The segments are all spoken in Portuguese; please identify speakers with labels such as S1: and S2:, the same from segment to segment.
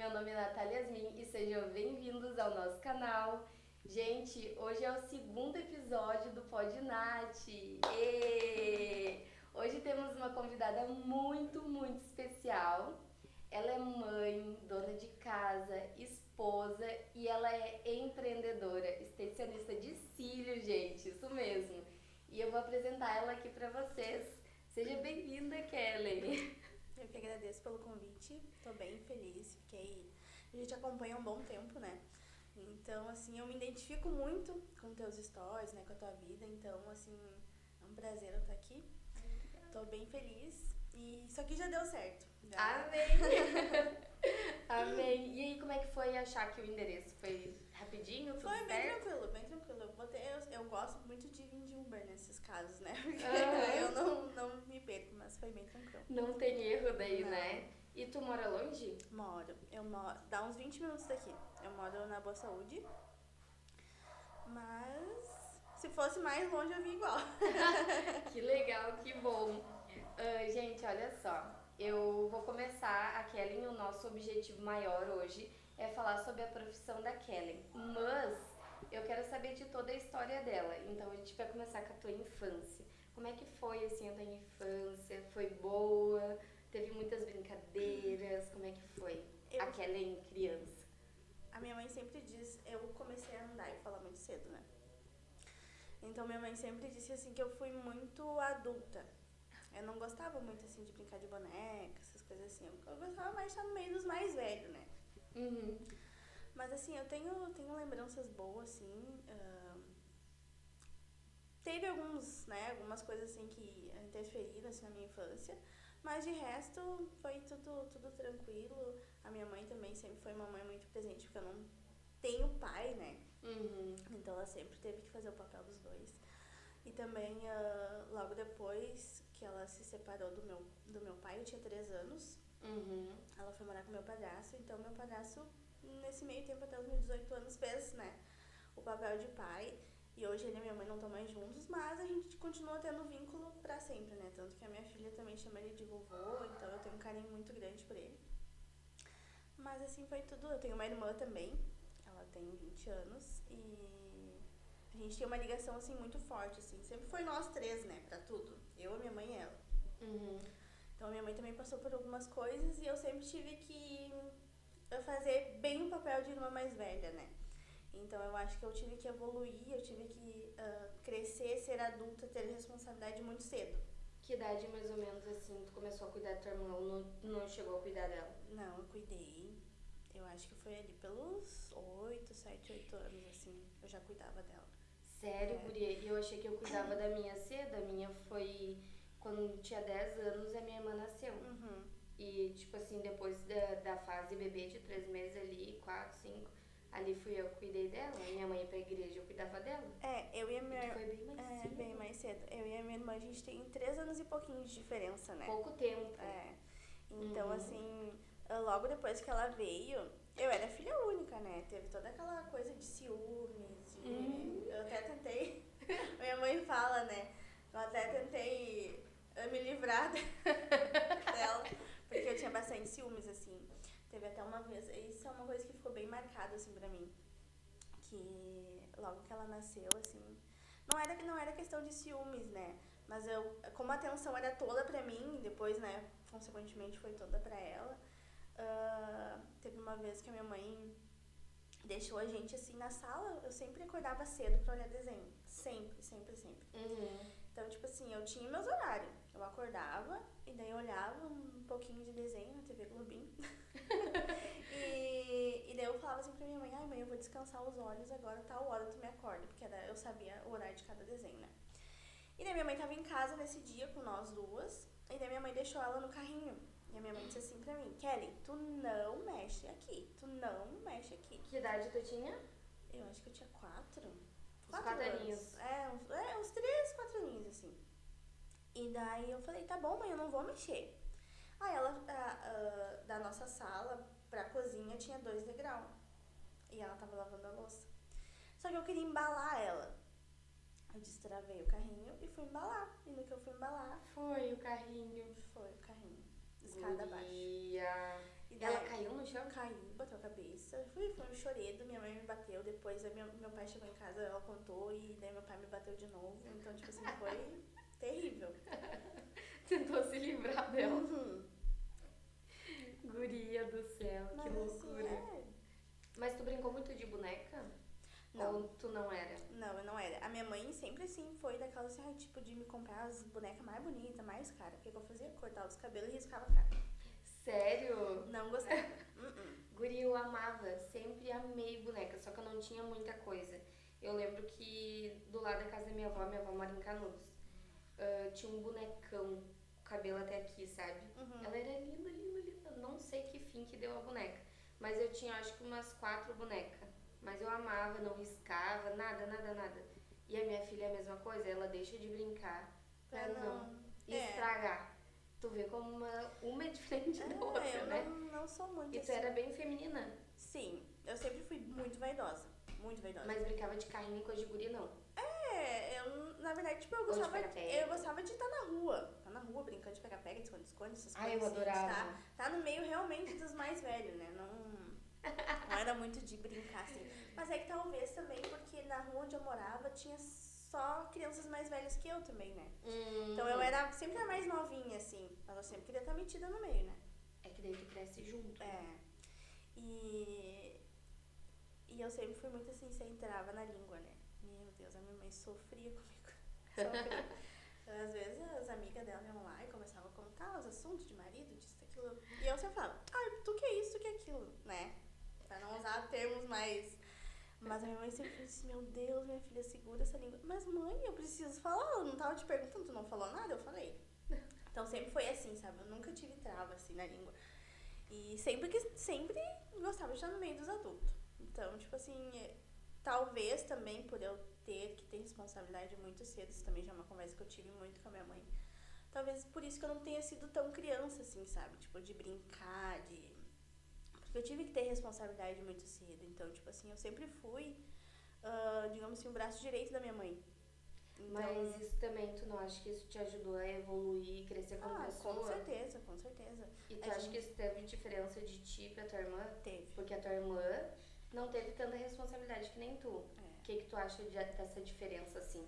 S1: meu nome é Natália Yasmin e sejam bem-vindos ao nosso canal. Gente, hoje é o segundo episódio do Pod Nath. Hoje temos uma convidada muito especial. Ela é mãe, dona de casa, esposa e ela é empreendedora, extensionista de cílios, gente, isso mesmo. E eu vou apresentar ela aqui pra vocês. Seja bem-vinda, Kelly.
S2: Eu que agradeço pelo convite, tô bem feliz, a gente acompanha há um bom tempo, né? Então, assim, eu me identifico muito com teus stories, né, com a tua vida, então, assim, é um prazer eu estar aqui. Tô bem feliz e isso aqui já deu certo. Já.
S1: Amém! Amém! E aí, como é que foi achar aqui o endereço? Foi rapidinho? Tudo
S2: Foi bem
S1: certo?
S2: tranquilo, bem tranquilo. Eu gosto muito de vir de Uber nesses casos, né? Porque
S1: Aham.
S2: eu não me perco, mas foi bem tranquilo.
S1: Não tem erro daí,
S2: Não.
S1: né? E tu mora longe?
S2: Eu moro, dá uns 20 minutos daqui. Eu moro na Boa Saúde, mas se fosse mais longe eu vim igual.
S1: Que legal, que bom. Gente, olha só. Eu vou começar a Kelly. O nosso objetivo maior hoje é falar sobre a profissão da Kelly. Mas eu quero saber de toda a história dela. Então a gente vai começar com a tua infância. Como é que foi assim a tua infância? Foi boa? Teve muitas brincadeiras? Como é que foi? A
S2: Eu,
S1: Kelly criança.
S2: a minha mãe sempre diz, eu comecei a andar e falar muito cedo, né? Então minha mãe sempre disse assim que eu fui muito adulta. Eu não gostava muito assim de brincar de boneca, essas coisas assim. Eu gostava mais de estar no meio dos mais velhos, né?
S1: Uhum.
S2: Mas assim, tenho lembranças boas, assim. Teve algumas coisas assim que interferiram assim, na minha infância, mas de resto foi tudo tranquilo. A minha mãe também sempre foi uma mãe muito presente, porque eu não tenho pai, né?
S1: Uhum.
S2: Então ela sempre teve que fazer o papel dos dois. E também, logo depois que ela se separou do meu pai, eu tinha 3 anos,
S1: Uhum.
S2: ela foi morar com meu padrasto, então meu padrasto, nesse meio tempo, até os meus 18 anos, fez, né, o papel de pai. E hoje ele e minha mãe não estão mais juntos, mas a gente continua tendo vínculo pra sempre, né? Tanto que a minha filha também chama ele de vovô, então eu tenho um carinho muito grande por ele. Mas assim foi tudo. Eu tenho uma irmã também, ela tem 20 anos e a gente tem uma ligação assim muito forte, assim. Sempre foi nós três, né, pra tudo. Eu, a minha mãe e ela.
S1: Uhum.
S2: Então a minha mãe também passou por algumas coisas e eu sempre tive que fazer bem o papel de irmã mais velha, né? Então eu acho que eu tive que evoluir, eu tive que crescer, ser adulta, ter responsabilidade muito cedo.
S1: Que idade mais ou menos assim tu começou a cuidar da tua irmã ou não chegou a cuidar dela?
S2: Não, eu cuidei. Eu acho que foi ali pelos 8 anos, assim, eu já cuidava dela.
S1: Sério, guria? E eu achei que eu cuidava da minha cedo. A minha foi quando tinha 10 anos a minha irmã nasceu.
S2: Uhum.
S1: E tipo assim, depois da fase bebê de 3 meses ali, 4, 5, ali fui eu que cuidei dela. Minha mãe ia pra igreja, eu cuidava dela.
S2: Eu e a
S1: E tu
S2: minha
S1: foi bem mais cedo.
S2: bem mais cedo. Eu e a minha irmã, a gente tem 3 anos e pouquinho de diferença, né?
S1: Pouco tempo.
S2: Então, assim, logo depois que ela veio, eu era filha única, né? Teve toda aquela coisa de ciúmes, eu até tentei, minha mãe fala, né? Eu até tentei me livrar dela, porque eu tinha bastante ciúmes, assim. Teve até uma vez, isso é uma coisa que ficou bem marcada, assim, pra mim, que logo que ela nasceu, assim, não era questão de ciúmes, né? Mas como a atenção era toda pra mim, depois, né, consequentemente foi toda pra ela, teve uma vez que a minha mãe deixou a gente, assim, na sala, eu sempre acordava cedo pra olhar desenho. Sempre.
S1: Uhum.
S2: Então, tipo assim, eu tinha meus horários. Eu acordava e daí eu olhava um pouquinho de desenho na TV Globinho. e daí eu falava assim pra minha mãe, ai mãe, eu vou descansar os olhos agora, tal hora tu me acorda, porque eu sabia o horário de cada desenho, né? E daí minha mãe tava em casa nesse dia com nós duas, e daí minha mãe deixou ela no carrinho. E a minha mãe disse assim pra mim, Kelly, tu não mexe aqui, tu não mexe aqui.
S1: Que idade tu tinha?
S2: Eu acho que eu tinha 4.
S1: Uns 4 aninhos.
S2: Uns 3, 4 aninhos, assim. E daí eu falei, tá bom, mãe, eu não vou mexer. Aí ela, da nossa sala pra cozinha, tinha 2 degraus. E ela tava lavando a louça. Só que eu queria embalar ela. Eu destravei o carrinho e fui embalar. E no que eu fui embalar,
S1: Foi o carrinho.
S2: foi o carrinho. Escada abaixo.
S1: Guria.
S2: E daí,
S1: Ela caiu no chão?
S2: Caiu. bateu a cabeça. Foi um choredo, minha mãe me bateu. Depois meu pai chegou em casa, ela contou, e daí meu pai me bateu de novo. Então, tipo assim, foi terrível.
S1: Tentou se livrar dela.
S2: Uhum.
S1: Guria do céu, que
S2: Mas
S1: loucura.
S2: assim,
S1: Mas tu brincou muito de boneca?
S2: Não.
S1: Ou tu não era?
S2: Não, eu não era. A minha mãe sempre assim foi daquelas assim, tipo, de me comprar as bonecas mais bonitas, mais caras. O que eu fazia? Cortava os cabelos e riscava a cara.
S1: Sério?
S2: Não gostava.
S1: Guri, eu amava, sempre amei boneca, só que eu não tinha muita coisa. Eu lembro que do lado da casa da minha avó mora em Canudos, tinha um bonecão, cabelo até aqui, sabe?
S2: Uhum.
S1: Ela era linda, linda, linda. Não sei que fim que deu a boneca, mas eu tinha acho que umas 4 bonecas. Mas eu amava, não riscava, nada, nada, nada. E a minha filha é a mesma coisa, ela deixa de brincar pra não estragar. Tu vê como uma é diferente da outra,
S2: eu
S1: né?
S2: não sou muito
S1: E tu
S2: assim.
S1: era bem feminina.
S2: Sim, eu sempre fui muito vaidosa. Muito vaidosa.
S1: Mas brincava de carrinho e coisa de guria, não.
S2: Na verdade, tipo, eu
S1: Ou de
S2: gostava
S1: pega-pega.
S2: de estar na rua. Tá na rua, brincando de pega-pega, de esconde-esconde, essas
S1: Ai,
S2: coisas
S1: eu
S2: assim.
S1: adorava.
S2: Tá no meio realmente dos mais velhos, né? Não era muito de brincar assim. Mas é que talvez também porque na rua onde eu morava tinha só crianças mais velhas que eu também, né? Então eu era sempre a mais novinha, assim. Mas eu sempre queria estar metida no meio, né?
S1: É que daí tu cresce junto.
S2: E eu sempre fui muito assim, centrava na língua, né? Meu Deus, a minha mãe sofria comigo. Sofria. Às vezes as amigas dela iam lá e começavam a contar os assuntos de marido, disso, daquilo. E eu sempre falava, tu que é isso, tu que é aquilo, né? Pra não usar termos mais... Mas a minha mãe sempre disse, meu Deus, minha filha, segura essa língua. Mas mãe, eu preciso falar, eu não tava te perguntando, tu não falou nada? Eu falei. Então sempre foi assim, sabe? Eu nunca tive trava assim na língua. E sempre gostava de estar no meio dos adultos. Então, tipo assim, talvez também por eu ter que ter responsabilidade muito cedo, isso também já é uma conversa que eu tive muito com a minha mãe. Talvez por isso que eu não tenha sido tão criança, assim, sabe? Tipo, de brincar, porque eu tive que ter responsabilidade muito cedo. Então, tipo assim, eu sempre fui, digamos assim, o braço direito da minha mãe. Então,
S1: mas isso também, tu não acha que isso te ajudou a evoluir, crescer como pessoa?
S2: Com certeza, com certeza.
S1: E tu acha que isso teve diferença de ti pra tua irmã?
S2: Teve.
S1: Porque a tua irmã não teve tanta responsabilidade que nem tu. O que tu acha dessa diferença, assim?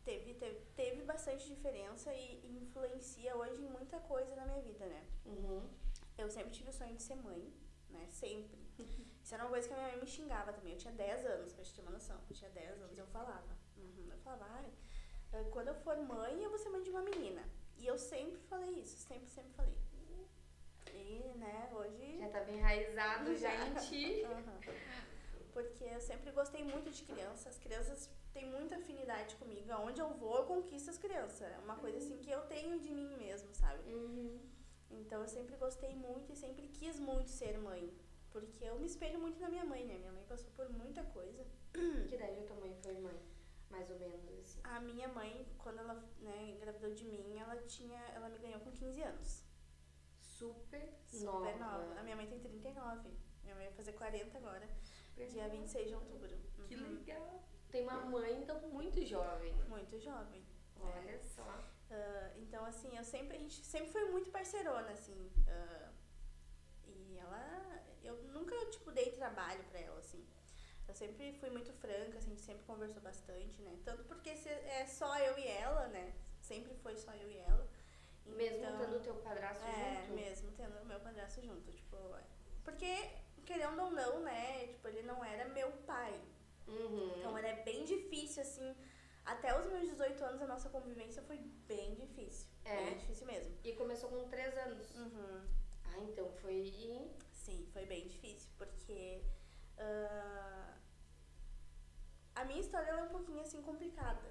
S2: Teve bastante diferença e influencia hoje em muita coisa na minha vida, né? Eu sempre tive o sonho de ser mãe, né? Sempre. Isso era uma coisa que a minha mãe me xingava também. Eu tinha 10 anos, pra te ter uma noção. Eu tinha 10 anos, eu falava. Eu falava, quando eu for mãe, eu vou ser mãe de uma menina. E eu sempre falei isso, sempre falei. E, né, hoje...
S1: Já tá bem enraizado já em ti.
S2: Porque eu sempre gostei muito de crianças. As crianças têm muita afinidade comigo. Aonde eu vou, eu conquisto as crianças. É uma coisa assim que eu tenho de mim mesmo, sabe? Então eu sempre gostei muito e sempre quis muito ser mãe. Porque eu me espelho muito na minha mãe, né? Minha mãe passou por muita coisa.
S1: Que idade a tua mãe foi mãe? Mais ou menos, assim.
S2: A minha mãe, quando ela, né, engravidou de mim, ela me ganhou com 15 anos.
S1: Super
S2: nova. A minha mãe tem 39. Minha mãe vai fazer 40 agora. Dia 26 de outubro.
S1: Que legal. Tem uma mãe, então, muito jovem.
S2: Muito jovem.
S1: Olha só.
S2: Então, assim, a gente sempre foi muito parceirona, assim. E eu nunca, tipo, dei trabalho pra ela, assim. Eu sempre fui muito franca, assim, a gente sempre conversou bastante, né? Tanto porque é só eu e ela, né? Sempre foi só eu e ela.
S1: Mesmo tendo o teu padrasto junto?
S2: Mesmo tendo o meu padrasto junto, tipo... Porque, querendo ou não, né? Tipo, ele não era meu pai. Então, era bem difícil, assim... Até os meus 18 anos, a nossa convivência foi bem difícil. Bem difícil mesmo.
S1: E começou com 3 anos? Ah, então foi...
S2: Sim, foi bem difícil, porque... a minha história ela é um pouquinho, assim, complicada.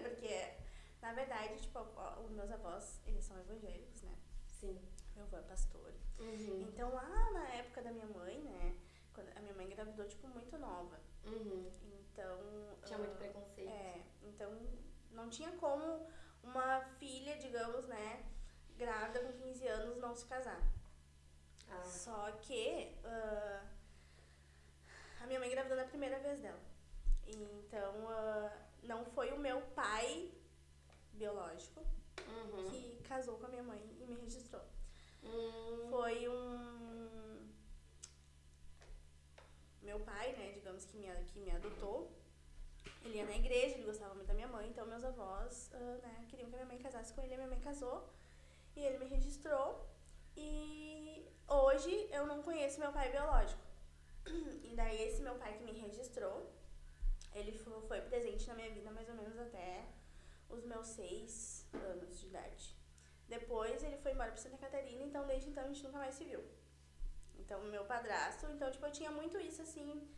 S2: Porque, na verdade, tipo, os meus avós, eles são evangélicos, né?
S1: Sim.
S2: Meu avô é pastor. Então, lá na época da minha mãe, né? Quando a minha mãe engravidou, tipo, muito nova. Então...
S1: Tinha muito preconceito.
S2: Então não tinha como uma filha, digamos, né, grávida com 15 anos não se casar. Só que a minha mãe engravidou na primeira vez dela. Então não foi o meu pai biológico que casou com a minha mãe e me registrou. Foi digamos, que me adotou, ele ia na igreja, ele gostava muito da minha mãe, então meus avós, né, queriam que a minha mãe casasse com ele, a minha mãe casou, e ele me registrou, e hoje eu não conheço meu pai biológico. E daí esse meu pai que me registrou, ele foi presente na minha vida mais ou menos até os meus 6 anos de idade. Depois ele foi embora pra Santa Catarina, então desde então a gente nunca mais se viu. Então, meu padrasto, então, tipo, eu tinha muito isso, assim,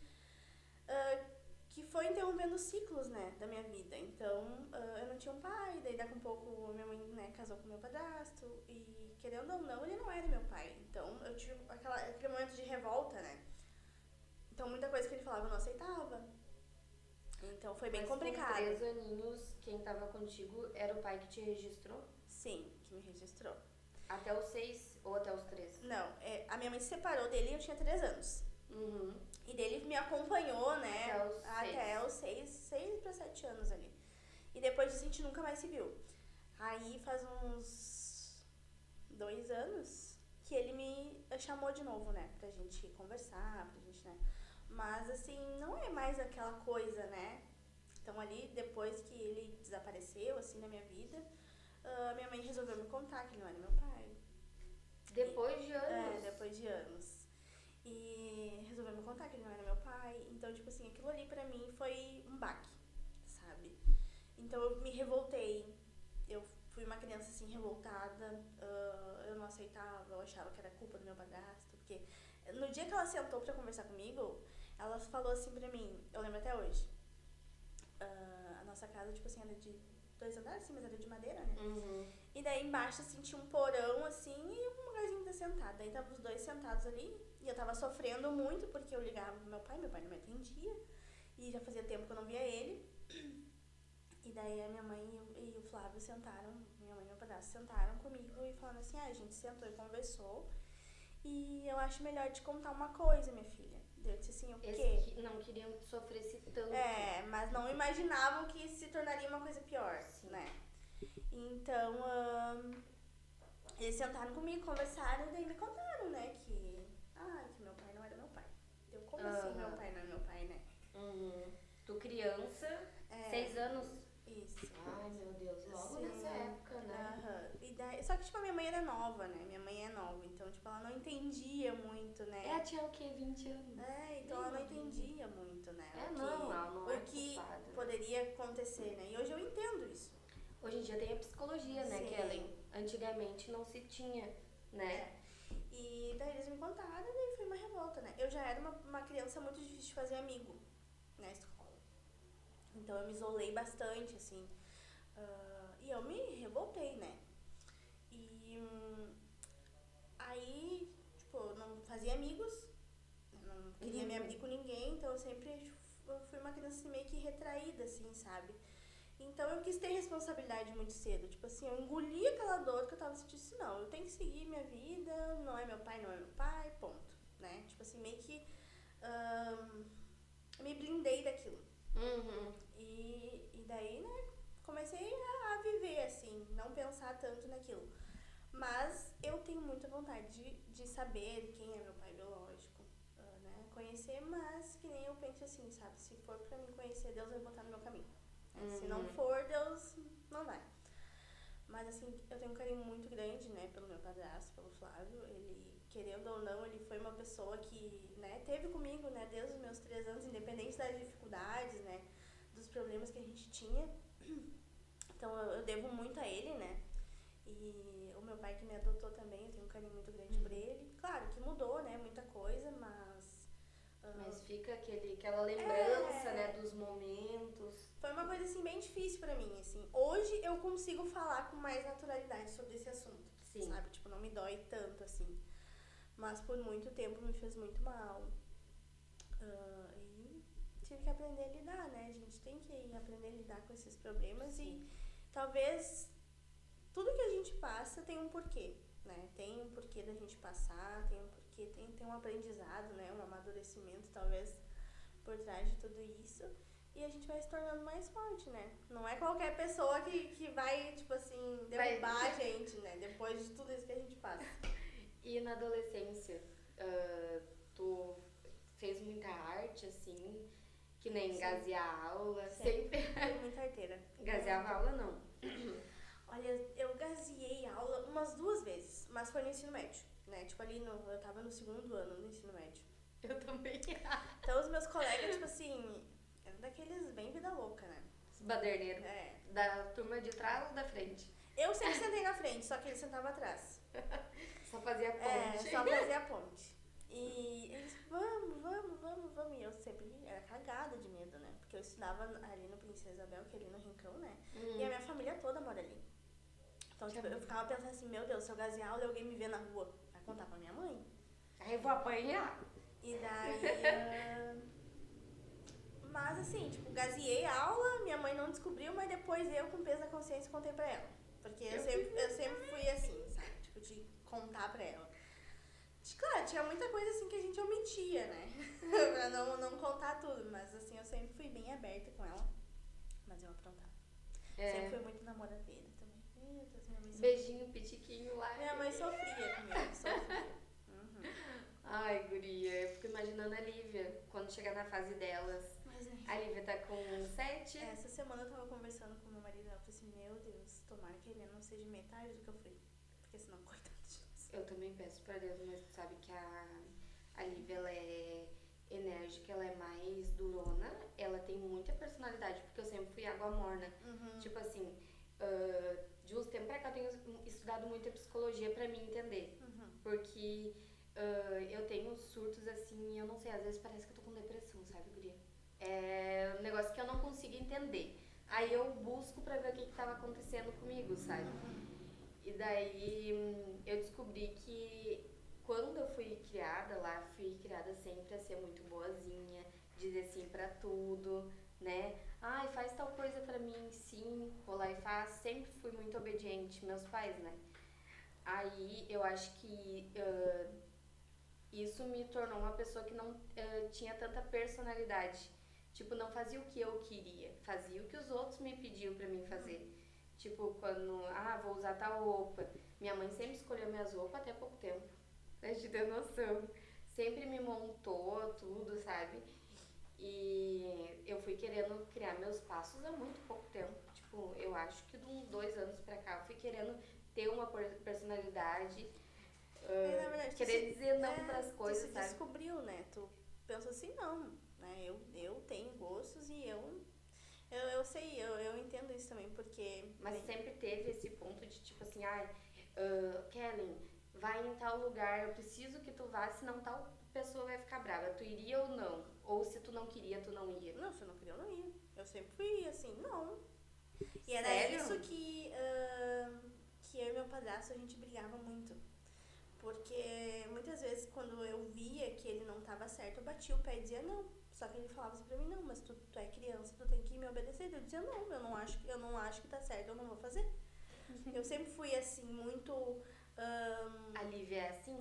S2: que foi interrompendo ciclos, né, da minha vida. Então, eu não tinha um pai, daí daqui a um pouco minha mãe, né, casou com meu padrasto, e querendo ou não, ele não era meu pai. Então, eu tive aquele momento de revolta, né. Então, muita coisa que ele falava eu não aceitava. Então, foi bem complicado.
S1: Com 3 aninhos, quem tava contigo era o pai que te registrou?
S2: Sim, que me registrou.
S1: Até os 6 ou até os 3?
S2: Não, a minha mãe se separou dele e eu tinha 3 anos.
S1: Uhum.
S2: E dele me acompanhou, né,
S1: Até
S2: os 6 para 7 anos ali. E depois disso a gente nunca mais se viu. Aí faz uns 2 anos que ele me chamou de novo, né, pra gente conversar, pra gente, né. Mas assim, não é mais aquela coisa, né. Então ali, depois que ele desapareceu, assim, na minha vida, minha mãe resolveu me contar que ele não era meu pai.
S1: Depois de anos?
S2: Depois de anos. E resolveu me contar que ele não era meu pai. Então, tipo assim, aquilo ali pra mim foi um baque, sabe? Então eu me revoltei. Eu fui uma criança, assim, revoltada. Eu não aceitava, eu achava que era culpa do meu padrasto. Porque no dia que ela sentou pra conversar comigo, ela falou assim pra mim, eu lembro até hoje. A nossa casa, tipo assim, era de 2 andares, assim, mas era de madeira, né?
S1: Uhum.
S2: E daí embaixo, assim, tinha um porão, assim, e um lugarzinho pra sentar. Daí tava os dois sentados ali, e eu tava sofrendo muito, porque eu ligava pro meu pai não me atendia, e já fazia tempo que eu não via ele. E daí a minha mãe e o Flávio sentaram, minha mãe e meu padrasto sentaram comigo e falaram assim, a gente sentou e conversou, e eu acho melhor te contar uma coisa, minha filha. Eu disse assim, o quê?
S1: Eles não queriam que sofresse tanto.
S2: Mas não imaginavam que se tornaria uma coisa pior,
S1: Sim.
S2: né? Então, eles sentaram comigo, conversaram, e daí me contaram, né, que meu pai não era meu pai. Eu, como assim meu pai não é meu pai, né?
S1: Uhum. Tu criança, 6 anos?
S2: Isso.
S1: Ai, meu Deus, logo
S2: Sim.
S1: nessa época, né?
S2: E daí, só que, tipo, a minha mãe era nova, né? Minha mãe é nova, então, tipo, ela não entendia muito, né?
S1: Ela tinha o quê? 20 anos?
S2: Então ela não entendia muito, né?
S1: Ela não é
S2: o que
S1: culpada.
S2: poderia acontecer, né? E hoje eu entendo isso.
S1: Hoje em dia tem a psicologia, né,
S2: Sim.
S1: Kellen? Antigamente não se tinha, né?
S2: E daí eles me contaram e daí foi uma revolta, né? Eu já era uma criança muito difícil de fazer amigo na escola. Então eu me isolei bastante, assim. E eu me revoltei, né? E aí, tipo, eu não fazia amigos, não queria me abrir com ninguém, então eu sempre fui uma criança assim, meio que retraída, assim, sabe? Então eu quis ter responsabilidade muito cedo. Tipo assim, eu engoli aquela dor que eu tava sentindo assim, não, eu tenho que seguir minha vida, não é meu pai, ponto, né? Tipo assim, meio que me blindei daquilo.
S1: Uhum.
S2: E daí, né, comecei a viver, assim, não pensar tanto naquilo. Mas eu tenho muita vontade de saber quem é meu pai biológico, né? Conhecer, mas que nem eu penso assim, sabe? Se for pra mim conhecer, Deus vai botar no meu caminho. Se não for, Deus não vai. Mas assim, eu tenho um carinho muito grande, né, pelo meu padrasto, pelo Flávio. Ele, querendo ou não, ele foi uma pessoa que, né, teve comigo, né, desde os meus 3 anos, independente das dificuldades, né, dos problemas que a gente tinha. Então eu devo muito a ele, né. E o meu pai que me adotou também, eu tenho um carinho muito grande por ele. Claro que mudou, né, muita coisa, mas
S1: fica aquela lembrança, né, dos momentos.
S2: Foi uma coisa, assim, bem difícil pra mim, assim. Hoje eu consigo falar com mais naturalidade sobre esse assunto,
S1: Sim.
S2: Sabe? Tipo, não me dói tanto, assim. Mas por muito tempo me fez muito mal. E tive que aprender a lidar, né? A gente tem que aprender a lidar com esses problemas.
S1: Sim.
S2: E talvez tudo que a gente passa tem um porquê, né? Tem um porquê da gente passar, tem um porquê, tem um aprendizado, né? Um amadurecimento, talvez, por trás de tudo isso. E a gente vai se tornando mais forte, né? Não é qualquer pessoa que vai, tipo assim, derrubar a gente, né? Depois de tudo isso que a gente passa.
S1: E na adolescência, tu fez muita arte, assim, que nem gazear aula,
S2: Sempre.
S1: sempre.
S2: Fui muito arteira.
S1: Gazeava aula, não.
S2: Olha, eu gazeei aula umas 2 vezes, mas foi no ensino médio, né? Tipo, eu tava no 2º ano do ensino médio.
S1: Eu também.
S2: Então, os meus colegas, tipo assim, eram daqueles bem vida louca, né?
S1: Os baderneiros.
S2: É.
S1: Da turma de trás ou da frente?
S2: Eu sempre sentei na frente, só que ele sentava atrás.
S1: Só fazia ponte.
S2: Só fazia a ponte. E eles, vamos. E eu sempre era cagada de medo, né? Porque eu estudava ali no Princesa Isabel, que é ali no Rincão, né? E a minha família toda mora ali. Então, tipo, eu ficava pensando assim, meu Deus, se eu gazear aula e alguém me ver na rua, vai contar pra minha mãe.
S1: Aí eu vou apanhar.
S2: E daí... Mas assim, tipo, gazeei a aula, minha mãe não descobriu, mas depois eu, com peso da consciência, contei pra ela. Porque eu sempre fui assim, sabe? Tipo, de contar pra ela. Claro, tinha muita coisa assim que a gente omitia, né? Pra não contar tudo, mas assim, eu sempre fui bem aberta com ela. Mas eu aprontava. Sempre fui muito namoradeira também. Meu Deus, minha mãe sofria.
S1: Beijinho, pitiquinho lá.
S2: Minha mãe sofria comigo, sofria.
S1: Ai, guria, eu fico imaginando a Lívia, quando chegar na fase delas.
S2: Mas,
S1: A Lívia tá com 7.
S2: essa semana eu tava conversando com meu marido, ela falou assim, meu Deus, tomara que ele não seja metade do que eu fui. Porque senão, coitado de nós.
S1: Eu também peço pra Deus, mas tu sabe que a Lívia, ela é enérgica, ela é mais durona, ela tem muita personalidade, porque eu sempre fui água morna. Tipo assim, de uns tempos pra cá eu tenho estudado muito a psicologia pra me entender. Porque eu tenho surtos assim, eu não sei, às vezes parece que eu tô com depressão, sabe, guria? É um negócio que eu não consigo entender. Aí eu busco pra ver o que tava acontecendo comigo, sabe? E daí eu descobri que quando eu fui criada lá, fui criada sempre a ser muito boazinha, dizer sim pra tudo, né? Ai, faz tal coisa pra mim, sim, vou lá e faço. Sempre fui muito obediente, meus pais, né? Aí eu acho que isso me tornou uma pessoa que não tinha tanta personalidade. Tipo, não fazia o que eu queria, fazia o que os outros me pediam pra mim fazer. Tipo, quando, vou usar tal roupa. Minha mãe sempre escolheu minhas roupas até pouco tempo, pra te ter noção. Sempre me montou tudo, sabe? E eu fui querendo criar meus passos há muito pouco tempo. Tipo, eu acho que de uns 2 anos pra cá eu fui querendo ter uma personalidade,
S2: Na verdade,
S1: querer dizer não pras coisas,
S2: tu se
S1: sabe?
S2: descobriu, né? Tu pensou assim, não, né? Eu tenho gostos e eu sei, eu entendo isso também, porque...
S1: Mas sempre teve esse ponto de tipo assim, Kellen, vai em tal lugar, eu preciso que tu vá, senão tal pessoa vai ficar brava. Tu iria ou não? Ou se tu não queria, tu não ia?
S2: Não, se eu não queria, eu não ia. Eu sempre fui assim, não. E era
S1: Sério?
S2: isso que eu e meu padrasto, a gente brigava muito. Porque muitas vezes quando eu via que ele não tava certo, eu batia o pé e dizia não. Só que ele falava assim pra mim, não, mas tu é criança, tu tem que me obedecer. Eu dizia, não, eu não acho que tá certo, eu não vou fazer. Eu sempre fui assim, muito...
S1: A Lívia é assim?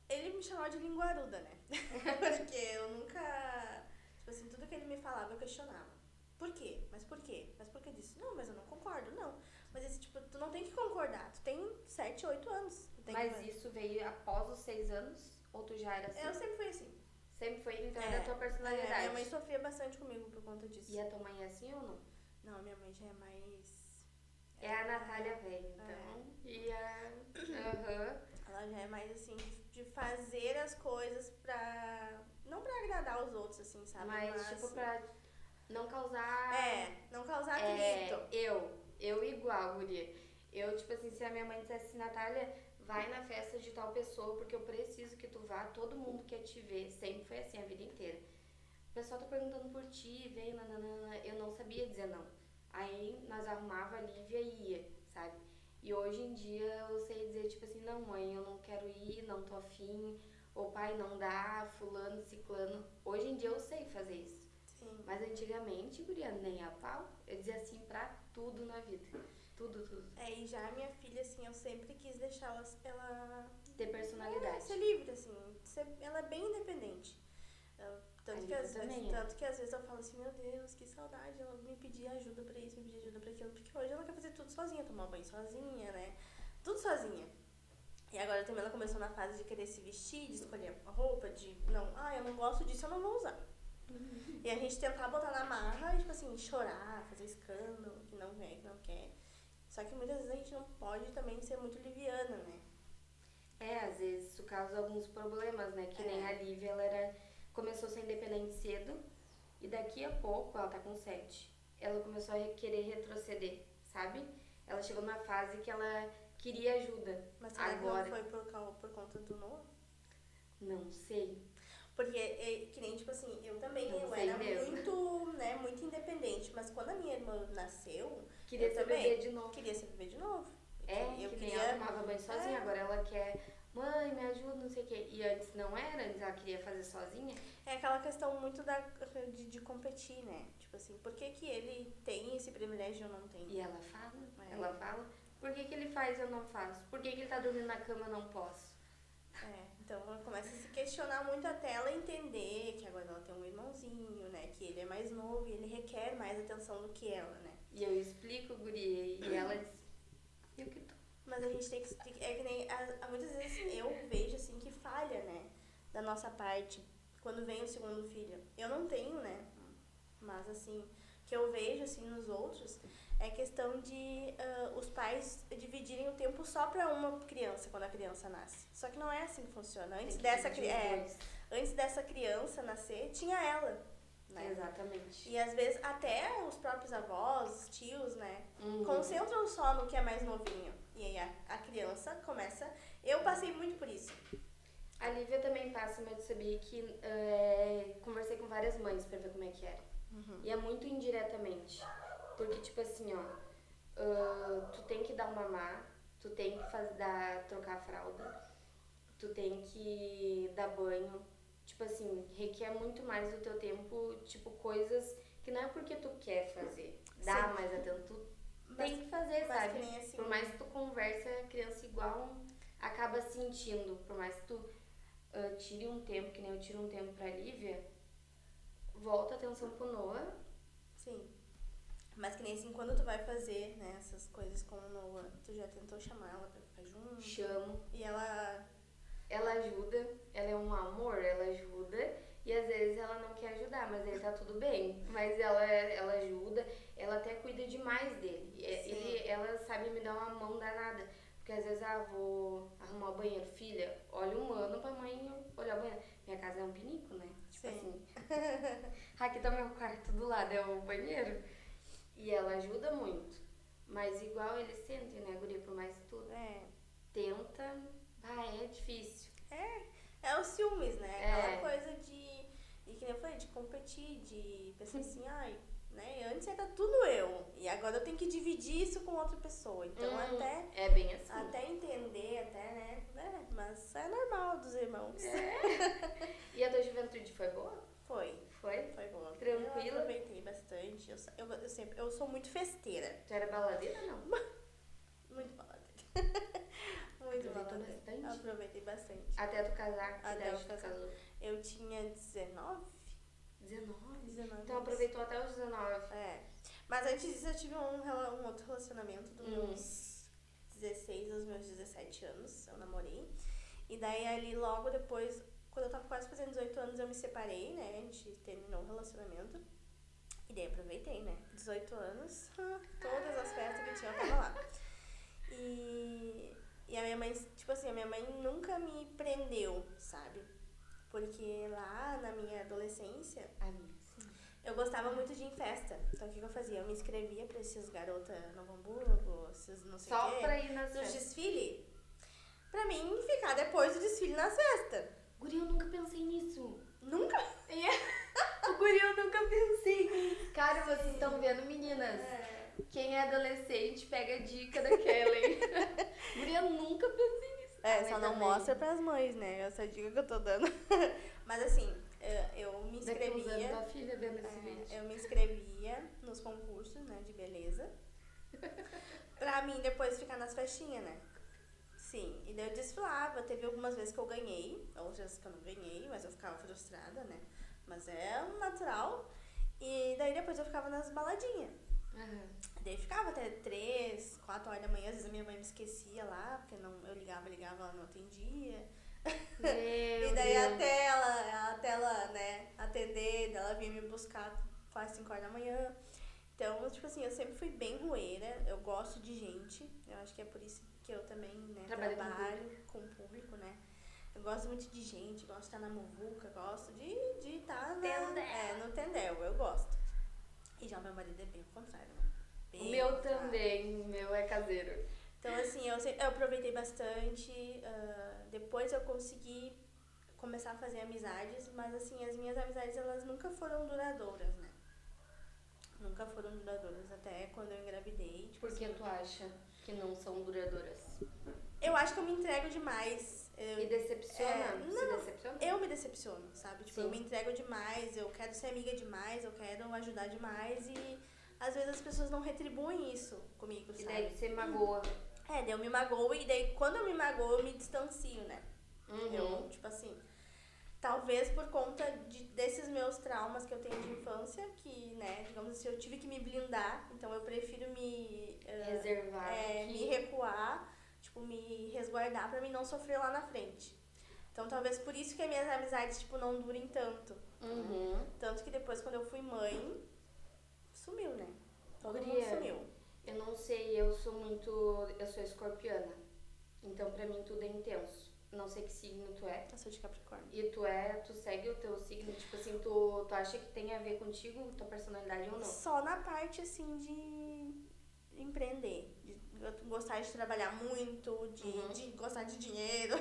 S2: Ele me chamava de linguaruda, né? Porque eu nunca... Tipo assim, tudo que ele me falava eu questionava. Por quê? Mas por quê? Mas por que disso? Não, mas eu não concordo, não. Mas esse tipo, tu não tem que concordar. Tu tem 7, 8 anos.
S1: Mas isso veio após os 6 anos? Ou tu já era assim?
S2: Eu sempre fui assim.
S1: Sempre foi, então é da tua personalidade.
S2: Minha mãe sofria bastante comigo por conta disso.
S1: E a tua mãe é assim ou não?
S2: Não, minha mãe já é mais...
S1: É a Natália velha, então. E a...
S2: Ela já é mais assim, de fazer as coisas pra... Não pra agradar os outros, assim, sabe?
S1: Mas tipo, pra não causar...
S2: não causar atrito.
S1: Eu igual, guria. Eu, tipo assim, se a minha mãe dissesse assim, Natália, vai na festa de tal pessoa, porque eu preciso que tu vá, todo mundo quer te ver. Sempre foi assim a vida inteira. O pessoal tá perguntando por ti, vem, nananana. Eu não sabia dizer não. Aí nós arrumava a Lívia e ia, sabe? E hoje em dia eu sei dizer, tipo assim, não, mãe, eu não quero ir, não tô afim. Ou pai, não dá, fulano, ciclano. Hoje em dia eu sei fazer isso.
S2: Sim.
S1: Mas antigamente, guria, nem a pau. Eu dizia assim pra tudo na vida. Tudo.
S2: E já a minha filha, assim, eu sempre quis deixar ela
S1: ter personalidade.
S2: Ser livre, assim. Ela é bem independente. Tanto que às vezes eu falo assim, meu Deus, que saudade. Ela me pedia ajuda pra isso, me pedia ajuda pra aquilo. Porque hoje ela quer fazer tudo sozinha, tomar banho sozinha, né? Tudo sozinha. E agora também ela começou na fase de querer se vestir, de escolher a roupa, de não, eu não gosto disso, eu não vou usar. E a gente tentar botar na marra e, tipo assim, chorar, fazer escândalo, que não quer, que não quer. Só que muitas vezes a gente não pode também ser muito liviana, né?
S1: Às vezes isso causa alguns problemas, né? Que nem a Lívia, começou a ser independente cedo e daqui a pouco, ela tá com 7, ela começou a querer retroceder, sabe? Ela chegou numa fase que ela queria ajuda.
S2: Mas será
S1: agora
S2: que não foi por conta do Noah?
S1: Não sei.
S2: Porque, que nem, tipo assim, eu também,
S1: Não
S2: eu
S1: sei
S2: era
S1: mesmo.
S2: muito, né, muito independente. Mas quando a minha irmã nasceu,
S1: Queria
S2: eu
S1: ser
S2: também
S1: bebê de novo.
S2: queria ser bebê de novo.
S1: Que nem ela tomava banho sozinha, agora ela quer, mãe, me ajuda, não sei o quê. E antes não era, antes ela queria fazer sozinha.
S2: É aquela questão muito de competir, né? Tipo assim, por que que ele tem esse privilégio e eu não tenho?
S1: E ela fala, por que que ele faz e eu não faço? Por que que ele tá dormindo na cama e eu não posso?
S2: Então ela começa a se questionar muito até ela entender que agora ela tem um irmãozinho, né? Que ele é mais novo e ele requer mais atenção do que ela, né?
S1: E eu explico, guria, e ela diz, eu que tô.
S2: Mas a gente tem que... É que nem... muitas vezes eu vejo, assim, que falha, né? Da nossa parte, quando vem o segundo filho. Eu não tenho, né? Mas, assim, que eu vejo, assim, nos outros... É questão de os pais dividirem o tempo só pra uma criança, quando a criança nasce. Só que não é assim que funciona. Antes dessa criança nascer, tinha ela. Né?
S1: Exatamente.
S2: E às vezes até os próprios avós, tios, né? Concentram só no que é mais novinho. E aí a criança começa... Eu passei muito por isso.
S1: A Lívia também passa, mas eu sabia que conversei com várias mães pra ver como é que era. E é muito indiretamente. Porque, tipo assim, tu tem que dar mamar, tu tem que trocar a fralda, tu tem que dar banho. Tipo assim, requer muito mais do teu tempo, tipo, coisas que não é porque tu quer fazer, dá mais atenção, tu tem que fazer, sabe?
S2: Assim,
S1: por mais que tu converse, a criança igual acaba sentindo, por mais que tu tire um tempo, que nem eu tiro um tempo pra Lívia, volta a atenção pro Noah.
S2: Sim. Mas que nem assim, quando tu vai fazer, né, essas coisas com o Noah, tu já tentou chamar ela pra ficar junto?
S1: Chamo.
S2: E ela
S1: ajuda, ela é um amor, ela ajuda. E às vezes ela não quer ajudar, mas ele tá tudo bem. Mas ela ajuda, ela até cuida demais dele. Ela sabe me dar uma mão danada. Porque às vezes, vou arrumar o banheiro. Filha, olha um ano pra mãe olhar o banheiro. Minha casa é um pinico, né? Tipo assim. Aqui tá meu quarto do lado, é o banheiro. E ela ajuda muito. Mas igual eles sentem, né, guria? Por mais que tu tenta, é difícil.
S2: É os ciúmes, né? Aquela coisa de... E que nem eu falei, de competir, de pensar assim, né? Antes era tudo eu. E agora eu tenho que dividir isso com outra pessoa. Então até...
S1: É bem assim.
S2: Até entender, né? Mas é normal dos irmãos.
S1: E a tua juventude foi boa?
S2: Foi boa.
S1: Tranquila?
S2: Eu aproveitei bastante. Eu sou muito festeira.
S1: Tu era baladeira ou não?
S2: Muito baladeira. Muito baladeira.
S1: Bastante?
S2: Aproveitei bastante.
S1: Até tu casar? Que
S2: Até
S1: idade
S2: eu
S1: tu
S2: casar.
S1: casou?
S2: Eu tinha 19.
S1: 19? Então aproveitou até os 19.
S2: Mas antes disso eu tive um outro relacionamento dos meus 16 aos meus 17 anos. Eu namorei. E daí ali logo depois, quando eu tava quase fazendo 18 anos, eu me separei, né? A gente terminou o relacionamento. E daí aproveitei, né? 18 anos, todas as festas que tinha eu tava lá. E a minha mãe, tipo assim, a minha mãe nunca me prendeu, sabe? Porque lá na minha adolescência, eu gostava muito de ir em festa. Então o que eu fazia? Eu me inscrevia pra esses garota Novo Hamburgo, esses não sei o quê.
S1: Só pra ir nas festas.
S2: Desfile. Pra mim ficar depois do desfile na festa.
S1: Guria, eu nunca pensei nisso.
S2: Nunca?
S1: Guria, eu nunca pensei nisso. Cara, vocês estão vendo, meninas? Quem é adolescente pega a dica da Kelly. Guria, eu nunca pensei nisso.
S2: Só não mostra pras mães, né? Essa dica que eu tô dando. Mas assim, eu me inscrevia.
S1: Tua filha vendo esse vídeo.
S2: Eu me inscrevia nos concursos, né, de beleza. Pra mim depois ficar nas festinhas, né? Sim, e daí eu desfilava. Teve algumas vezes que eu ganhei, outras que eu não ganhei, mas eu ficava frustrada, né? Mas é um natural. E daí depois eu ficava nas baladinhas.
S1: Aham.
S2: Daí ficava até 3, 4 horas da manhã, às vezes a minha mãe me esquecia lá, porque não, eu ligava, ela não atendia.
S1: Meu
S2: E daí
S1: Deus.
S2: até ela, né, atender, ela vinha me buscar quase 5 horas da manhã. Então, tipo assim, eu sempre fui bem roeira, eu gosto de gente, eu acho que é por isso que eu também, né,
S1: Trabalha com
S2: trabalho com o público, né. Eu gosto muito de gente, gosto de estar na muvuca, gosto de estar no tendel, eu gosto. E já o meu marido é bem o contrário, né?
S1: O
S2: Bem
S1: meu
S2: o contrário.
S1: também, o meu é caseiro.
S2: Então, assim, eu aproveitei bastante, depois eu consegui começar a fazer amizades, mas assim, as minhas amizades, elas nunca foram duradouras, né? Nunca foram duradouras, até quando eu engravidei. Tipo,
S1: Por que
S2: assim,
S1: tu acha que não são duradouras?
S2: eu acho que eu me entrego demais.
S1: E decepciona? Se decepciona?
S2: Eu me decepciono, sabe? Tipo, eu
S1: Sim.
S2: me entrego demais, eu quero ser amiga demais, eu quero ajudar demais e às vezes as pessoas não retribuem isso comigo,
S1: E
S2: sabe?
S1: daí você magoa.
S2: Daí eu me magoo e daí quando eu me magoo eu me distancio, né?
S1: Uhum.
S2: Eu, tipo assim, talvez por conta desses meus traumas que eu tenho de infância, que, né, digamos assim, eu tive que me blindar, então eu prefiro
S1: Reservar.
S2: me recuar, tipo, me resguardar pra mim não sofrer lá na frente. Então talvez por isso que as minhas amizades, tipo, não durem tanto.
S1: Uhum.
S2: Né? Tanto que depois quando eu fui mãe, sumiu, né? Todo mundo
S1: Guria,
S2: sumiu.
S1: eu não sei, eu sou escorpiana. Então pra mim tudo é intenso. Não sei que signo tu é.
S2: Eu sou de Capricórnio.
S1: E tu segue o teu signo, tipo assim, tu acha que tem a ver contigo, tua personalidade ou não?
S2: Só na parte, assim, de empreender. De gostar de trabalhar muito, de gostar de dinheiro.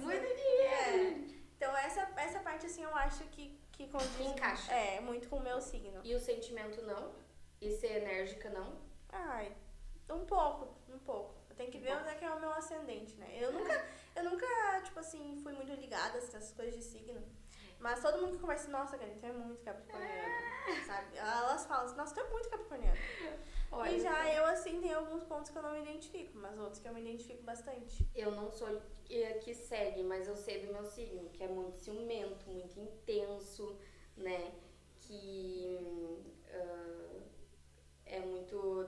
S1: Muito dinheiro!
S2: Então essa parte, assim, eu acho que condiz...
S1: Encaixa.
S2: Muito com o meu signo.
S1: E o sentimento não? E ser enérgica não?
S2: Ai, um pouco. Eu tenho que ver onde é que é o meu ascendente, né? Eu nunca, tipo assim, fui muito ligada a essas coisas de signo. Mas todo mundo que conversa, nossa, Karen, tu é muito capricorniana, sabe? Elas falam assim, nossa, tu é muito capricorniana.
S1: Olha,
S2: E já eu, assim, tenho alguns pontos que eu não me identifico, mas outros que eu me identifico bastante.
S1: eu não sou que segue, mas eu sei do meu signo, que é muito ciumento, muito intenso, né? Que é muito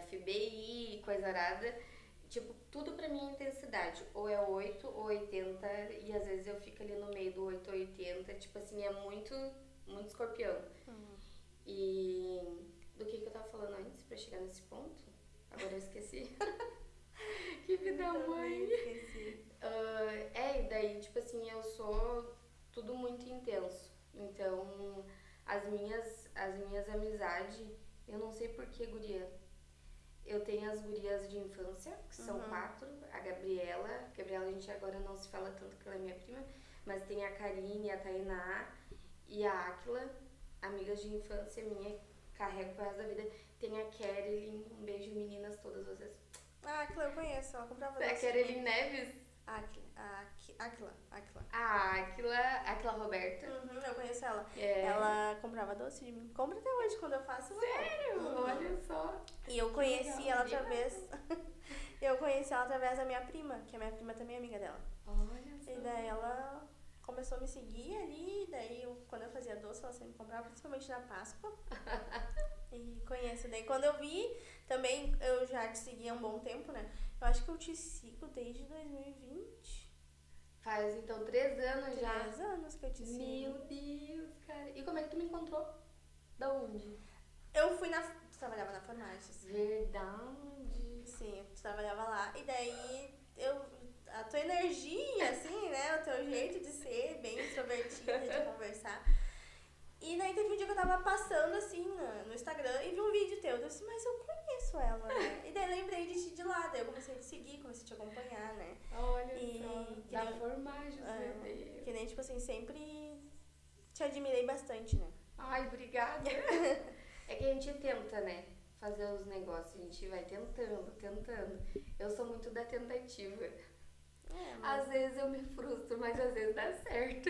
S1: FBI, coisa arada. Tipo, tudo pra mim é intensidade. Ou é 8 ou 80, e às vezes eu fico ali no meio do 8 ou 80. Tipo assim, é muito, muito escorpião. E do que eu tava falando antes pra chegar nesse ponto? Agora eu esqueci. Que vida mãe!
S2: Esqueci.
S1: E daí, tipo assim, eu sou tudo muito intenso. Então, as minhas amizades, eu não sei por que, guria. Eu tenho as gurias de infância, que são 4. A Gabriela a gente agora não se fala tanto que ela é minha prima, mas tem a Karine, a Tainá e a Áquila, amigas de infância minha, carrego pro resto da vida. Tem a Kerelin, um beijo meninas, todas vocês.
S2: Ah, Aquila eu conheço, ela comprava
S1: A
S2: doce.
S1: Kerelin Neves.
S2: Aquila.
S1: A Áquila Roberta.
S2: Eu conheço ela.
S1: É.
S2: Ela comprava doce de mim. Compra até hoje, quando eu faço.
S1: Sério? Olha só.
S2: E eu conheci
S1: legal,
S2: ela
S1: bem
S2: através... eu conheci ela através da minha prima, que a minha prima também é amiga dela.
S1: Olha só.
S2: E daí ela começou a me seguir ali, daí quando eu fazia doce, ela sempre comprava, principalmente na Páscoa. E conheço. Daí quando eu vi, também eu já te seguia há um bom tempo, né? Eu acho que eu te sigo desde 2020.
S1: Faz então 3 anos já.
S2: 3 anos que eu te sigo.
S1: Meu Deus, cara. E como é que tu me encontrou? Da onde?
S2: Eu fui tu trabalhava na farmácia.
S1: Verdade.
S2: Sim, tu trabalhava lá. E daí a tua energia, assim, né? O teu jeito de ser bem extrovertida, de conversar. E daí teve um dia que eu tava passando assim no Instagram e vi um vídeo teu. Eu disse, mas eu conheço ela, né? E daí lembrei de ti de lá. Daí eu comecei a te seguir, comecei a te acompanhar, né?
S1: Olha
S2: E
S1: só.
S2: que
S1: Da
S2: nem-
S1: formagem, meu Deus.
S2: Que nem, tipo assim, sempre te admirei bastante, né?
S1: Ai, obrigada. É que a gente tenta, né? Fazer os negócios. A gente vai tentando. Eu sou muito da tentativa.
S2: Mas
S1: Às vezes eu me frustro, mas às vezes dá certo.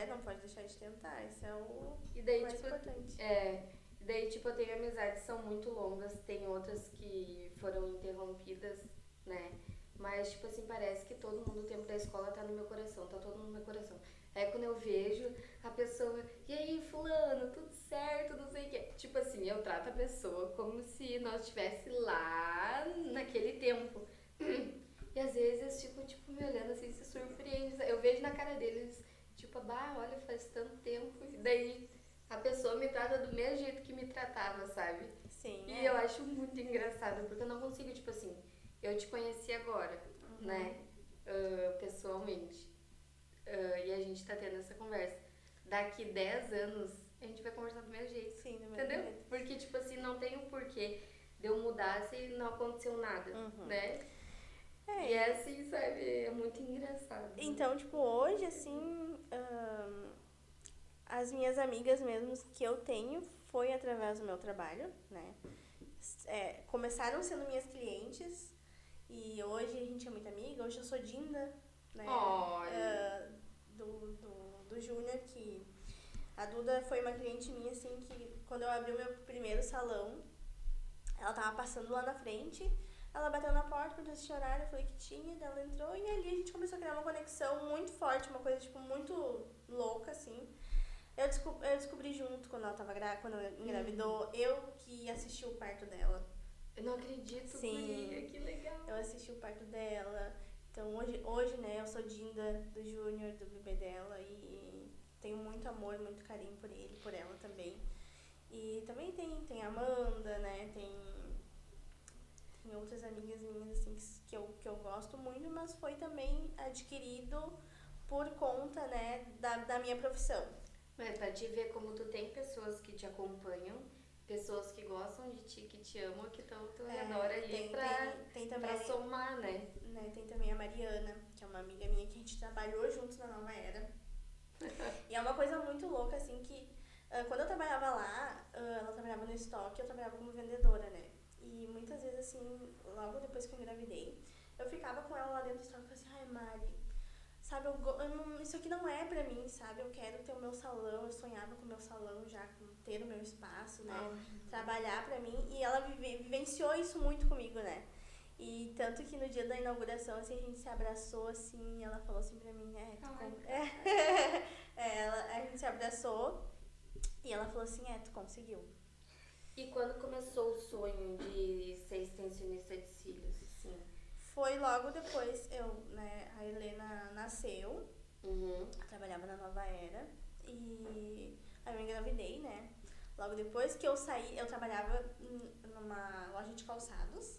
S2: não pode deixar de tentar. Isso é o
S1: E daí,
S2: mais
S1: tipo,
S2: importante.
S1: eu tenho amizades que são muito longas, tem outras que foram interrompidas, né? Mas, tipo assim, parece que todo mundo o tempo da escola tá no meu coração, tá todo mundo no meu coração. Aí quando eu vejo a pessoa, e aí fulano, tudo certo, não sei o que. Tipo assim, eu trato a pessoa como se nós estivesse lá naquele tempo. E às vezes eles ficam, tipo, me olhando assim, se surpreendem. Eu vejo na cara deles, tipo, bah, olha, faz tanto tempo. E daí a pessoa me trata do mesmo jeito que me tratava, sabe?
S2: Sim,
S1: E eu acho muito engraçado, porque eu não consigo, tipo assim, eu te conheci agora, né? Pessoalmente. E a gente tá tendo essa conversa. Daqui 10 anos, a gente vai conversar do mesmo jeito.
S2: Sim, do mesmo
S1: entendeu?
S2: jeito.
S1: Porque, tipo assim, não tem o porquê de eu mudar se não aconteceu nada, né? E é assim, sabe? É muito engraçado.
S2: Então, tipo, hoje, assim, as minhas amigas mesmo que eu tenho foi através do meu trabalho, né? Começaram sendo minhas clientes e hoje a gente é muito amiga. Hoje eu sou Dinda, né? Do Júnior, que a Duda foi uma cliente minha, assim, que quando eu abri o meu primeiro salão, ela tava passando lá na frente, ela bateu na porta, perguntou se tinha horário, eu falei que tinha, daí ela entrou e ali a gente começou a criar uma conexão muito forte, uma coisa, tipo, muito louca, assim. Eu descobri junto quando ela tava quando ela engravidou, eu que assisti o parto dela.
S1: Eu não acredito,
S2: Sim,
S1: guria, que legal.
S2: eu assisti o parto dela. Então hoje, né, eu sou Dinda do Júnior, do bebê dela, e tenho muito amor, muito carinho por ele, por ela também. E também tem a Amanda, né, tem outras amigas minhas, assim, que eu gosto muito, mas foi também adquirido por conta, né, da minha profissão.
S1: É, pra te ver como tu tem pessoas que te acompanham, pessoas que gostam de ti, que te amam, que estão ao teu redor ali
S2: tem também,
S1: pra somar, né?
S2: Tem também a Mariana, que é uma amiga minha que a gente trabalhou juntos na Nova Era. E é uma coisa muito louca, assim, que quando eu trabalhava lá, ela trabalhava no estoque, eu trabalhava como vendedora, né? E muitas vezes, assim, logo depois que eu engravidei, eu ficava com ela lá dentro do estoque e falava assim, ai, Mari, sabe, isso aqui não é pra mim, sabe? Eu quero ter o meu salão, eu sonhava com o meu salão já, com ter o meu espaço, né? Trabalhar pra mim. E ela vivenciou isso muito comigo, né? E tanto que no dia da inauguração, assim, a gente se abraçou, assim, e ela falou assim pra mim, a gente se abraçou e ela falou assim, tu conseguiu.
S1: E quando começou o sonho de ser extensionista de cílios, assim?
S2: Foi logo depois, a Helena nasceu, eu trabalhava na Nova Era, e aí eu engravidei, né? Logo depois que eu saí, eu trabalhava numa loja de calçados.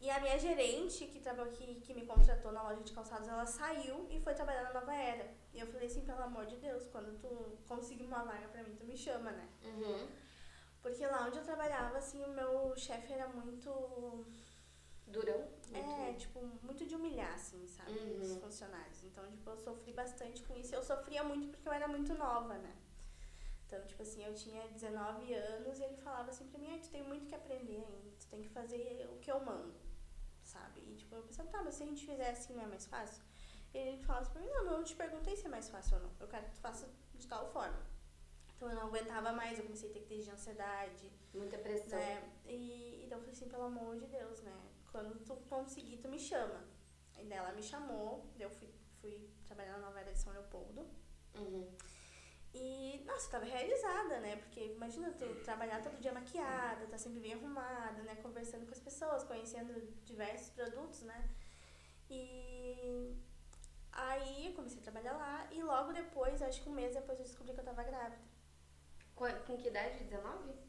S2: E a minha gerente, que me contratou na loja de calçados, ela saiu e foi trabalhar na Nova Era. E eu falei assim, pelo amor de Deus, quando tu conseguir uma vaga pra mim, tu me chama, né? Porque lá onde eu trabalhava, assim, o meu chefe era muito...
S1: Durão?
S2: Muito de humilhar, assim, sabe? Os funcionários. Então, tipo, eu sofri bastante com isso. Eu sofria muito porque eu era muito nova, né? Então, tipo assim, eu tinha 19 anos e ele falava assim pra mim, tu tem muito que aprender ainda, tu tem que fazer o que eu mando, sabe? E tipo, eu pensava, tá, mas se a gente fizer assim não é mais fácil? E ele falava assim pra mim, não, eu não te perguntei se é mais fácil ou não, eu quero que tu faça de tal forma. Então eu não aguentava mais, eu comecei a ter crise de ansiedade.
S1: Muita pressão.
S2: Né? E então eu falei assim, pelo amor de Deus, né? Quando tu conseguir, tu me chama. E daí ela me chamou, eu fui trabalhar na Nova Era de São Leopoldo. E, nossa, eu tava realizada, né? Porque imagina tu trabalhar todo dia maquiada, tá sempre bem arrumada, né? Conversando com as pessoas, conhecendo diversos produtos, né? E aí eu comecei a trabalhar lá e logo depois, acho que um mês depois, eu descobri que eu tava grávida.
S1: Com que idade? 19?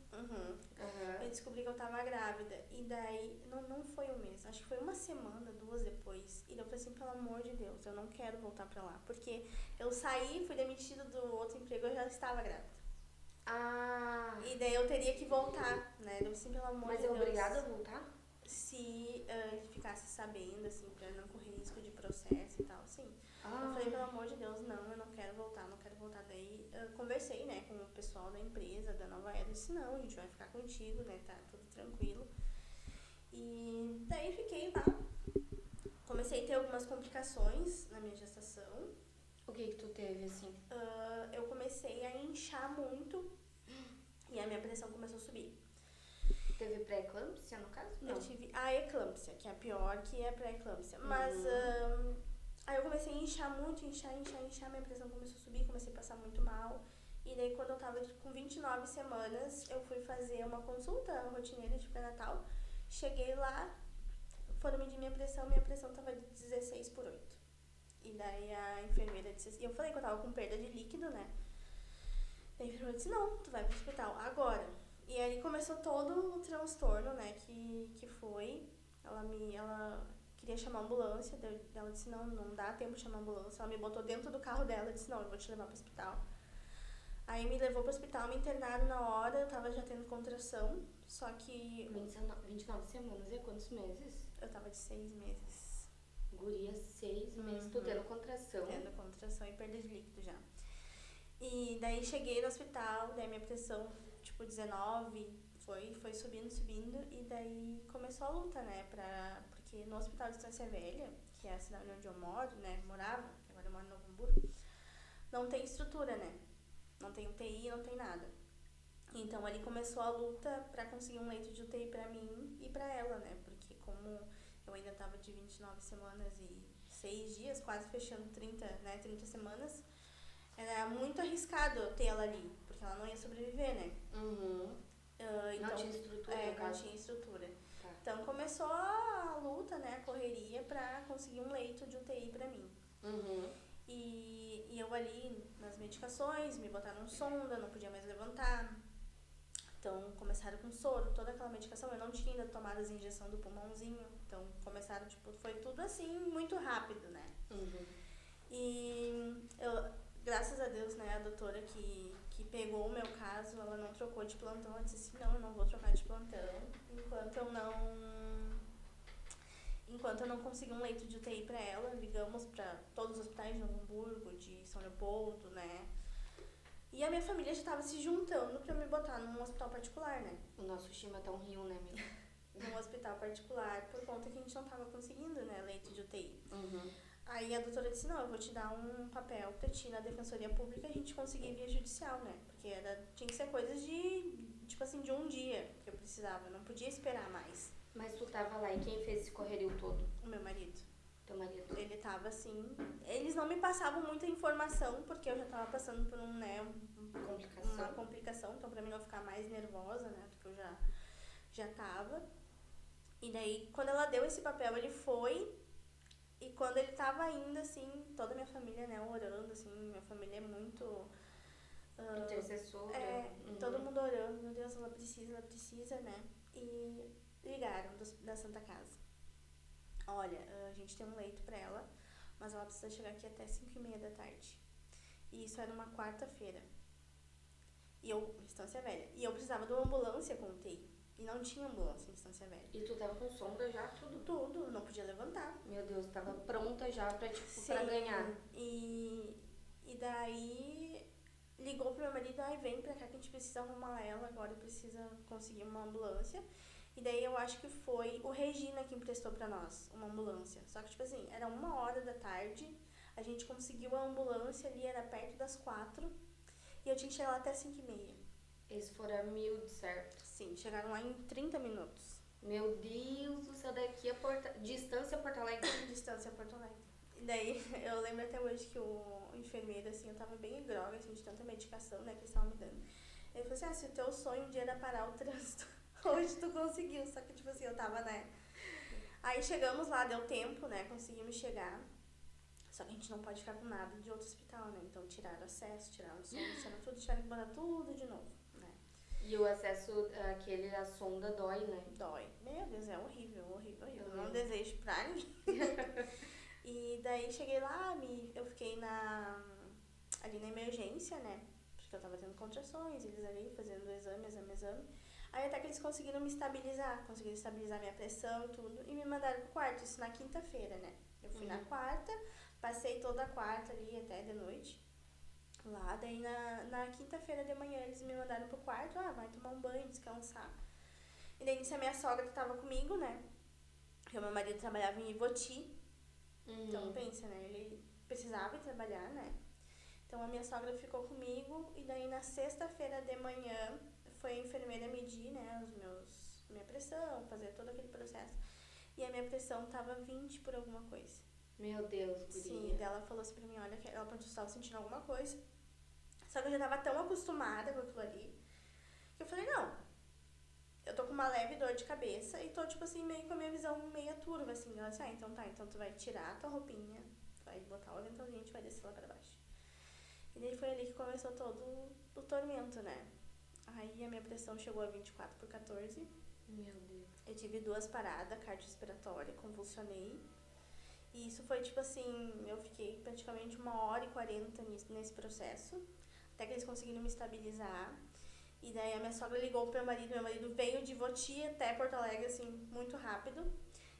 S2: Eu descobri que eu tava grávida. E daí, não foi um mês, acho que foi uma semana, 2 depois. E daí eu falei assim, pelo amor de Deus, eu não quero voltar pra lá. Porque eu saí, fui demitida do outro emprego, eu já estava grávida. E daí eu teria que voltar, né? Eu assim, pelo amor de Deus.
S1: Mas é obrigada a voltar?
S2: Se ele ficasse sabendo, assim, pra não correr risco de processo e tal, assim. Eu falei, pelo amor de Deus, não, eu não quero voltar. Daí eu conversei, né, com o pessoal da empresa, da Nova Era, e disse, não, a gente vai ficar contigo, né, tá tudo tranquilo. E daí fiquei lá. Comecei a ter algumas complicações na minha gestação.
S1: O que tu teve, assim?
S2: Eu comecei a inchar muito e a minha pressão começou a subir.
S1: Teve pré-eclâmpsia, no caso? Não.
S2: Eu tive a eclâmpsia, que é a pior, que é a pré-eclâmpsia. Mas aí eu comecei a inchar muito, inchar, minha pressão começou a subir, comecei a passar muito mal. E daí quando eu tava com 29 semanas, eu fui fazer uma consulta rotineira de pré-natal. Cheguei lá, foram medir minha pressão tava de 16/8. E daí a enfermeira disse assim, eu falei que eu tava com perda de líquido, né? Daí a enfermeira disse, não, tu vai pro hospital agora. E aí começou todo o transtorno, né, que foi. Ela queria chamar a ambulância, ela disse, não dá tempo de chamar a ambulância. Ela me botou dentro do carro dela e disse, não, eu vou te levar pro hospital. Aí me levou pro hospital, me internaram na hora, eu tava já tendo contração, só que...
S1: 29 semanas, e quantos meses?
S2: Eu tava de 6 meses.
S1: Guria, 6 meses, tu tendo contração.
S2: Tendo contração e perda de líquido já. E daí cheguei no hospital, daí minha pressão, tipo, 19, foi subindo, e daí começou a luta, né, porque no Hospital de Estância Velha, que é a cidade onde eu moro, né, morava, agora eu moro em Novo Hamburgo, não tem estrutura, né, não tem UTI, não tem nada. Então ali começou a luta pra conseguir um leito de UTI pra mim e pra ela, né, porque como eu ainda tava de 29 semanas e 6 dias, quase fechando 30 semanas, era muito arriscado eu ter ela ali, porque ela não ia sobreviver, né. Então,
S1: não tinha estrutura, no caso.
S2: Não tinha estrutura.
S1: Tá.
S2: Então começou a luta, né, a correria pra conseguir um leito de UTI pra mim. E eu ali nas medicações, me botaram sonda, não podia mais levantar. Então começaram com soro, toda aquela medicação. Eu não tinha ainda tomado as injeções do pulmãozinho. Então começaram, tipo, foi tudo assim, muito rápido, né. E eu, graças a Deus, né, a doutora que pegou o meu caso, ela não trocou de plantão. Ela disse assim, não, eu não vou trocar de plantão enquanto eu não conseguir um leito de UTI pra ela. Ligamos pra todos os hospitais de Novo Hamburgo, de São Leopoldo, né. E a minha família já tava se juntando pra me botar num hospital particular, né.
S1: O nosso time tá um rio, né, amiga?
S2: Num hospital particular, por conta que a gente não tava conseguindo, né, leito de UTI. Aí a doutora disse, não, eu vou te dar um papel pra ti na Defensoria Pública a gente conseguir via judicial, né? Porque tinha que ser coisas tipo assim, de um dia que eu precisava, eu não podia esperar mais.
S1: Mas tu tava lá e quem fez esse correrio todo?
S2: O meu marido.
S1: Teu marido?
S2: Ele tava assim, eles não me passavam muita informação, porque eu já tava passando por uma complicação, então pra mim não ficar mais nervosa, né, do que eu já tava. E daí, quando ela deu esse papel, ele foi. E quando ele tava indo, assim, toda a minha família, né, orando, assim, minha família é muito...
S1: intercessora.
S2: Todo mundo orando, meu Deus, ela precisa, né. E ligaram da Santa Casa. Olha, a gente tem um leito pra ela, mas ela precisa chegar aqui até 5:30 da tarde. E isso era uma quarta-feira. Estância Velha. E eu precisava de uma ambulância com UTI. E não tinha ambulância em Estância Velha.
S1: E tu tava com sonda já, tudo?
S2: Tudo, não podia levantar.
S1: Meu Deus, tava pronta já pra, tipo,
S2: Sim,
S1: pra ganhar.
S2: E daí ligou pro meu marido, vem pra cá que a gente precisa arrumar ela, agora precisa conseguir uma ambulância. E daí eu acho que foi o Regina que emprestou pra nós uma ambulância. Só que, tipo assim, era 1h da tarde, a gente conseguiu a ambulância ali, era perto das 4, e eu tinha que chegar lá até 5:30.
S1: Eles foram a 1000, de certo?
S2: Sim, chegaram lá em 30 minutos.
S1: Meu Deus do céu, daqui a distância a Porto Alegre.
S2: Distância a Porto Alegre. E daí, eu lembro até hoje que o enfermeiro, assim, eu tava bem grogue, assim, de tanta medicação, né, que eles estavam me dando. Ele falou assim, se o teu sonho um dia era parar o trânsito, hoje tu conseguiu. Só que, tipo assim, eu tava, né. Aí chegamos lá, deu tempo, né, conseguimos chegar. Só que a gente não pode ficar com nada de outro hospital, né, então tiraram acesso, tiraram som, tiraram tudo, tiveram que botar tudo de novo, né.
S1: E o acesso, aquele da sonda dói, né?
S2: Dói. Meu Deus, é horrível. Eu não desejo pra ninguém. E daí cheguei lá, eu fiquei ali na emergência, né? Porque eu tava tendo contrações, eles ali fazendo exame. Aí até que eles conseguiram estabilizar minha pressão e tudo, e me mandaram pro quarto, isso na quinta-feira, né? Eu fui na quarta, passei toda a quarta ali até de noite. Lá, daí na quinta-feira de manhã eles me mandaram pro quarto, vai tomar um banho, descansar. E daí nisso a minha sogra tava comigo, né? Porque o meu marido trabalhava em Ivoti. Então pensa, né? Ele precisava ir trabalhar, né? Então a minha sogra ficou comigo e daí na sexta-feira de manhã foi a enfermeira medir, né, minha pressão, fazer todo aquele processo. E a minha pressão tava 20 por alguma coisa.
S1: Meu Deus, guria.
S2: Sim, daí ela falou assim pra mim, olha, ela perguntou se eu tava sentindo alguma coisa. Só que eu já tava tão acostumada com aquilo ali, que eu falei, não, eu tô com uma leve dor de cabeça e tô, tipo assim, meio com a minha visão meio turva, assim. Ela disse, então tá, então tu vai tirar a tua roupinha, vai botar o aventalzinho e a gente vai descer lá pra baixo. E daí foi ali que começou todo o tormento, né? Aí a minha pressão chegou a 24/14.
S1: Meu Deus.
S2: Eu tive 2 paradas cardiorrespiratórias, convulsionei. E isso foi tipo assim, eu fiquei praticamente 1h40 nesse processo, até que eles conseguiram me estabilizar. E daí a minha sogra ligou pro meu marido veio de Voti até Porto Alegre, assim, muito rápido.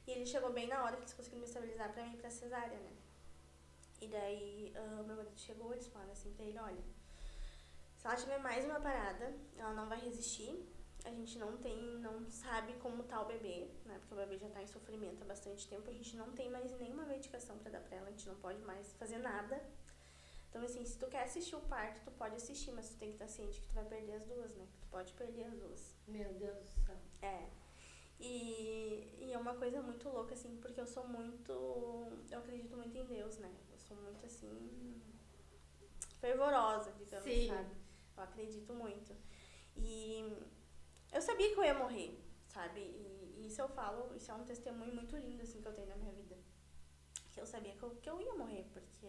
S2: E ele chegou bem na hora que eles conseguiram me estabilizar pra mim ir pra cesárea, né? E daí meu marido chegou, eles falaram assim pra ele, olha, se ela tiver mais uma parada, ela não vai resistir. A gente não sabe como tá o bebê, né? Porque o bebê já tá em sofrimento há bastante tempo. A gente não tem mais nenhuma medicação pra dar pra ela, a gente não pode mais fazer nada. Então, assim, se tu quer assistir o parto, tu pode assistir, mas tu tem que estar ciente que tu vai perder as duas, né? Que tu pode perder as duas.
S1: Meu Deus do céu.
S2: É. E é uma coisa muito louca, assim, porque eu sou muito... Eu acredito muito em Deus, né? Eu sou muito, assim... fervorosa, digamos,
S1: Sim.
S2: sabe? Eu acredito muito. E eu sabia que eu ia morrer, sabe? E isso eu falo, isso é um testemunho muito lindo, assim, que eu tenho na minha vida. Que eu sabia que eu ia morrer, porque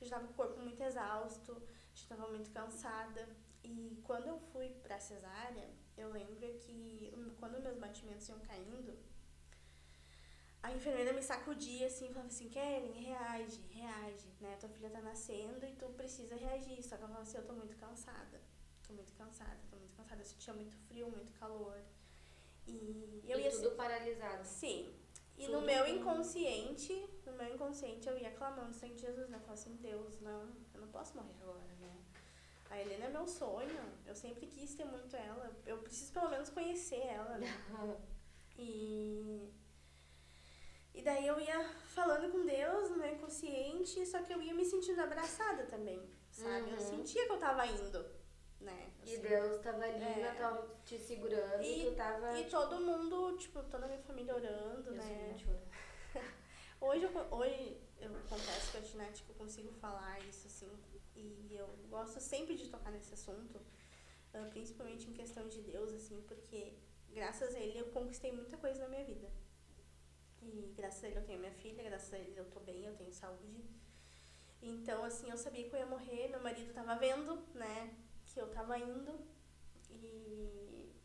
S2: eu já tava com o corpo muito exausto, já tava muito cansada. E quando eu fui pra cesárea, eu lembro que quando meus batimentos iam caindo, a enfermeira me sacudia assim, falava assim, Kellen, reage, né? Tua filha tá nascendo e tu precisa reagir. Só que eu falava assim, eu tô muito cansada. Eu sentia muito frio, muito calor. E eu ia
S1: tudo paralisado.
S2: Sim. E
S1: Tudo
S2: no meu inconsciente, eu ia clamando sangue de Jesus, né? Eu falava assim, Deus, não, eu não posso morrer agora, né? A Helena é meu sonho, eu sempre quis ter muito ela, eu preciso pelo menos conhecer ela, né? E daí eu ia falando com Deus no meu inconsciente, só que eu ia me sentindo abraçada também, sabe? Eu sentia que eu tava indo, né?
S1: E Deus tava ali te segurando e tu tava...
S2: E todo mundo, tipo, toda a minha família orando, né? Hoje eu confesso pra ti, né, que eu consigo falar isso, assim, e eu gosto sempre de tocar nesse assunto, principalmente em questão de Deus, assim, porque graças a Ele eu conquistei muita coisa na minha vida. E graças a Ele eu tenho minha filha, graças a Ele eu tô bem, eu tenho saúde. Então, assim, eu sabia que eu ia morrer, meu marido tava vendo, né, que eu tava indo, e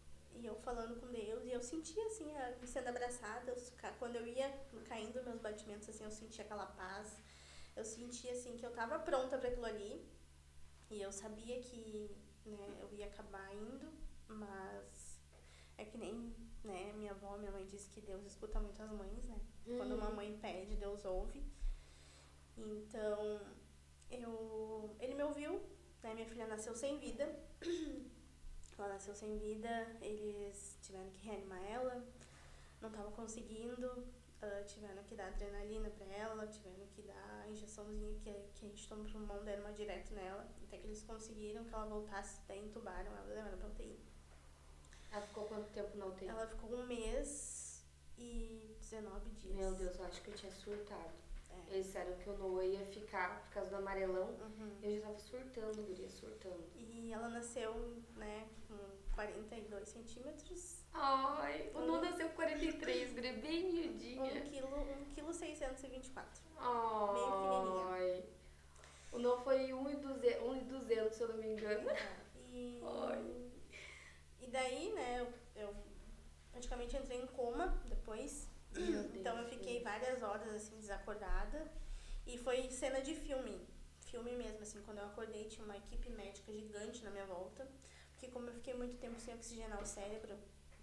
S2: eu falando com Deus, e eu sentia, assim, me sendo abraçada, quando eu ia caindo meus batimentos, assim, eu sentia aquela paz, eu sentia, assim, que eu tava pronta pra aquilo ali, e eu sabia que, né, eu ia acabar indo, mas é que nem, né, minha mãe disse que Deus escuta muito as mães, né, quando uma mãe pede, Deus ouve, então, ele me ouviu, né, minha filha nasceu sem vida. Ela nasceu sem vida, eles tiveram que reanimar ela, não estavam conseguindo, tiveram que dar adrenalina pra ela, tiveram que dar a injeçãozinha que a gente toma pro pulmão, deram uma direto nela, até que eles conseguiram que ela voltasse, daí entubaram ela, levaram pra UTI.
S1: Ela ficou quanto tempo na UTI?
S2: Ela ficou 1 mês e 19 dias.
S1: Meu Deus, eu acho que eu tinha surtado. Eles disseram que eu não ia ficar por causa do amarelão. Eu já tava surtando, guria, surtando.
S2: E ela nasceu, né, com 42 centímetros.
S1: Ai, o Nu nasceu com 43, guria, bem miudinha.
S2: 1,624 kg.
S1: Ai.
S2: Meio pequenininha.
S1: O Nu foi 1,200, se eu não me engano.
S2: E daí, né, eu praticamente entrei em coma depois. Então eu fiquei várias horas assim desacordada e foi cena de filme mesmo, assim, quando eu acordei tinha uma equipe médica gigante na minha volta, porque como eu fiquei muito tempo sem oxigenar o cérebro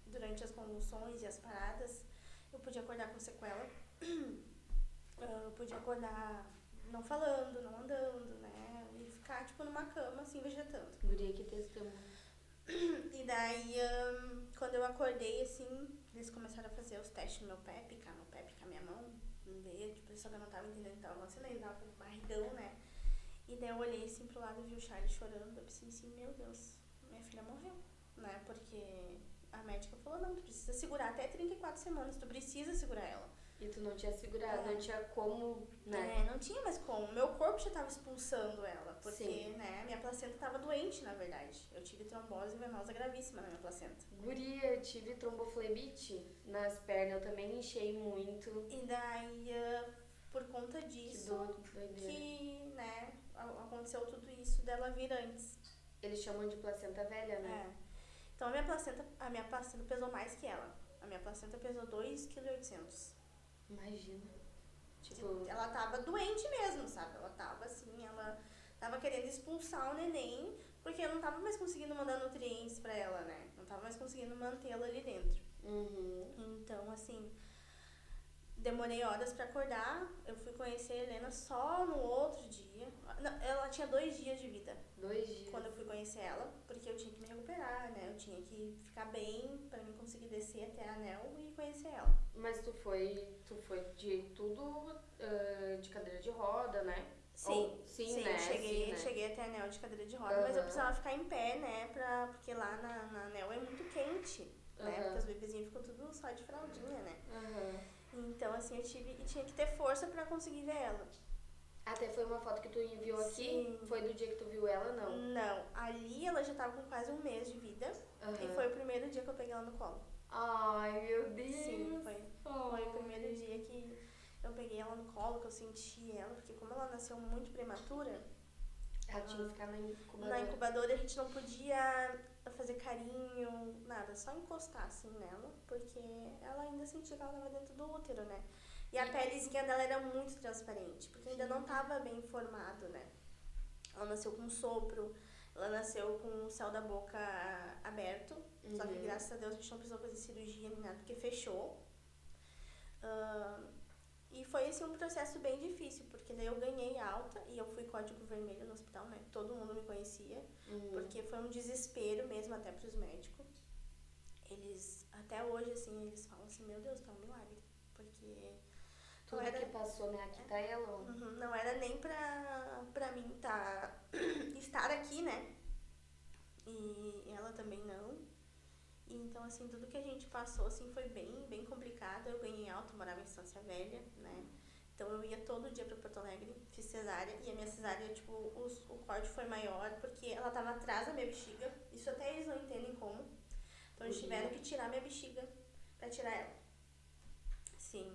S2: durante as convulsões e as paradas, eu podia acordar com sequela, eu podia acordar não falando, não andando, né, e ficar tipo numa cama assim vegetando.
S1: Guria, que testemunho.
S2: E daí, quando eu acordei, assim, eles começaram a fazer os testes no meu pé, picar a minha mão, ver, tipo, só que eu não tava entendendo o que tava acontecendo, ele tava com barrigão, né? E daí eu olhei assim pro lado e vi o Charlie chorando, eu pensei assim, meu Deus, minha filha morreu, né? Porque a médica falou, não, tu precisa segurar até 34 semanas, tu precisa segurar ela.
S1: E tu não tinha segurado, não tinha como, né?
S2: É, não tinha mais como. Meu corpo já tava expulsando ela, porque,
S1: Sim.
S2: né, minha placenta tava doente, na verdade. Eu tive trombose venosa gravíssima na minha placenta.
S1: Guria, eu tive tromboflebite nas pernas, eu também inchei muito.
S2: E daí, por conta
S1: Que
S2: disso,
S1: doideira.
S2: que, né, aconteceu tudo isso dela vir antes.
S1: Eles chamam de placenta velha, né?
S2: É. Então a minha placenta pesou mais que ela. A minha placenta pesou 2,8 kg.
S1: Imagina. Tipo,
S2: Ela tava doente mesmo, sabe? Ela tava assim, ela tava querendo expulsar o neném, porque eu não tava mais conseguindo mandar nutrientes pra ela, né? Não tava mais conseguindo mantê-la ali dentro. Então, assim, demorei horas pra acordar. Eu fui conhecer a Helena só no outro dia. Não, ela tinha 2 dias de vida
S1: 2 dias.
S2: quando eu fui conhecer ela, porque eu tinha que me recuperar, né? Eu tinha que ficar bem pra mim conseguir descer até a Anel e conhecer ela.
S1: Mas tu foi de tudo de cadeira de roda, né?
S2: Sim,
S1: Sim, né?
S2: cheguei,
S1: Sim, né?
S2: cheguei até a Anel de cadeira de roda, mas eu precisava ficar em pé, né? Porque lá na Anel é muito quente, né? Porque os bebezinhos ficam tudo só de fraldinha, né? Então, assim, tinha que ter força pra conseguir ver ela.
S1: Até foi uma foto que tu enviou aqui?
S2: Sim.
S1: Foi do dia que tu viu ela, não?
S2: Não, ali ela já tava com quase 1 mês de vida e foi o primeiro dia que eu peguei ela no colo.
S1: Ai, meu Deus!
S2: Sim, foi o primeiro dia que eu peguei ela no colo, que eu senti ela, porque como ela nasceu muito prematura,
S1: Ela tinha que ficar na incubadora.
S2: na incubadora a gente não podia fazer carinho, nada, só encostar assim nela, porque ela ainda sentia que ela tava dentro do útero, né? E a pelezinha dela era muito transparente, porque ainda não tava bem formado, né? Ela nasceu com sopro, ela nasceu com o céu da boca aberto, só que graças a Deus a gente não precisou fazer cirurgia nem nada, porque fechou. E foi assim um processo bem difícil, porque daí eu ganhei alta e eu fui código vermelho no hospital, né? Todo mundo me conhecia, porque foi um desespero mesmo até pros médicos. Eles, até hoje, assim, eles falam assim, meu Deus, tá um milagre, porque...
S1: Tudo que passou, né? Aqui tá ela.
S2: Não era nem pra mim estar aqui, né? E ela também não. Então, assim, tudo que a gente passou, assim, foi bem, bem complicado. Eu ganhei alta, morava em Estância Velha, né? Então, eu ia todo dia pra Porto Alegre, fiz cesárea. E a minha cesárea, tipo, o corte foi maior porque ela tava atrás da minha bexiga. Isso até eles não entendem como. Então, eles tiveram que tirar minha bexiga pra tirar ela. Sim.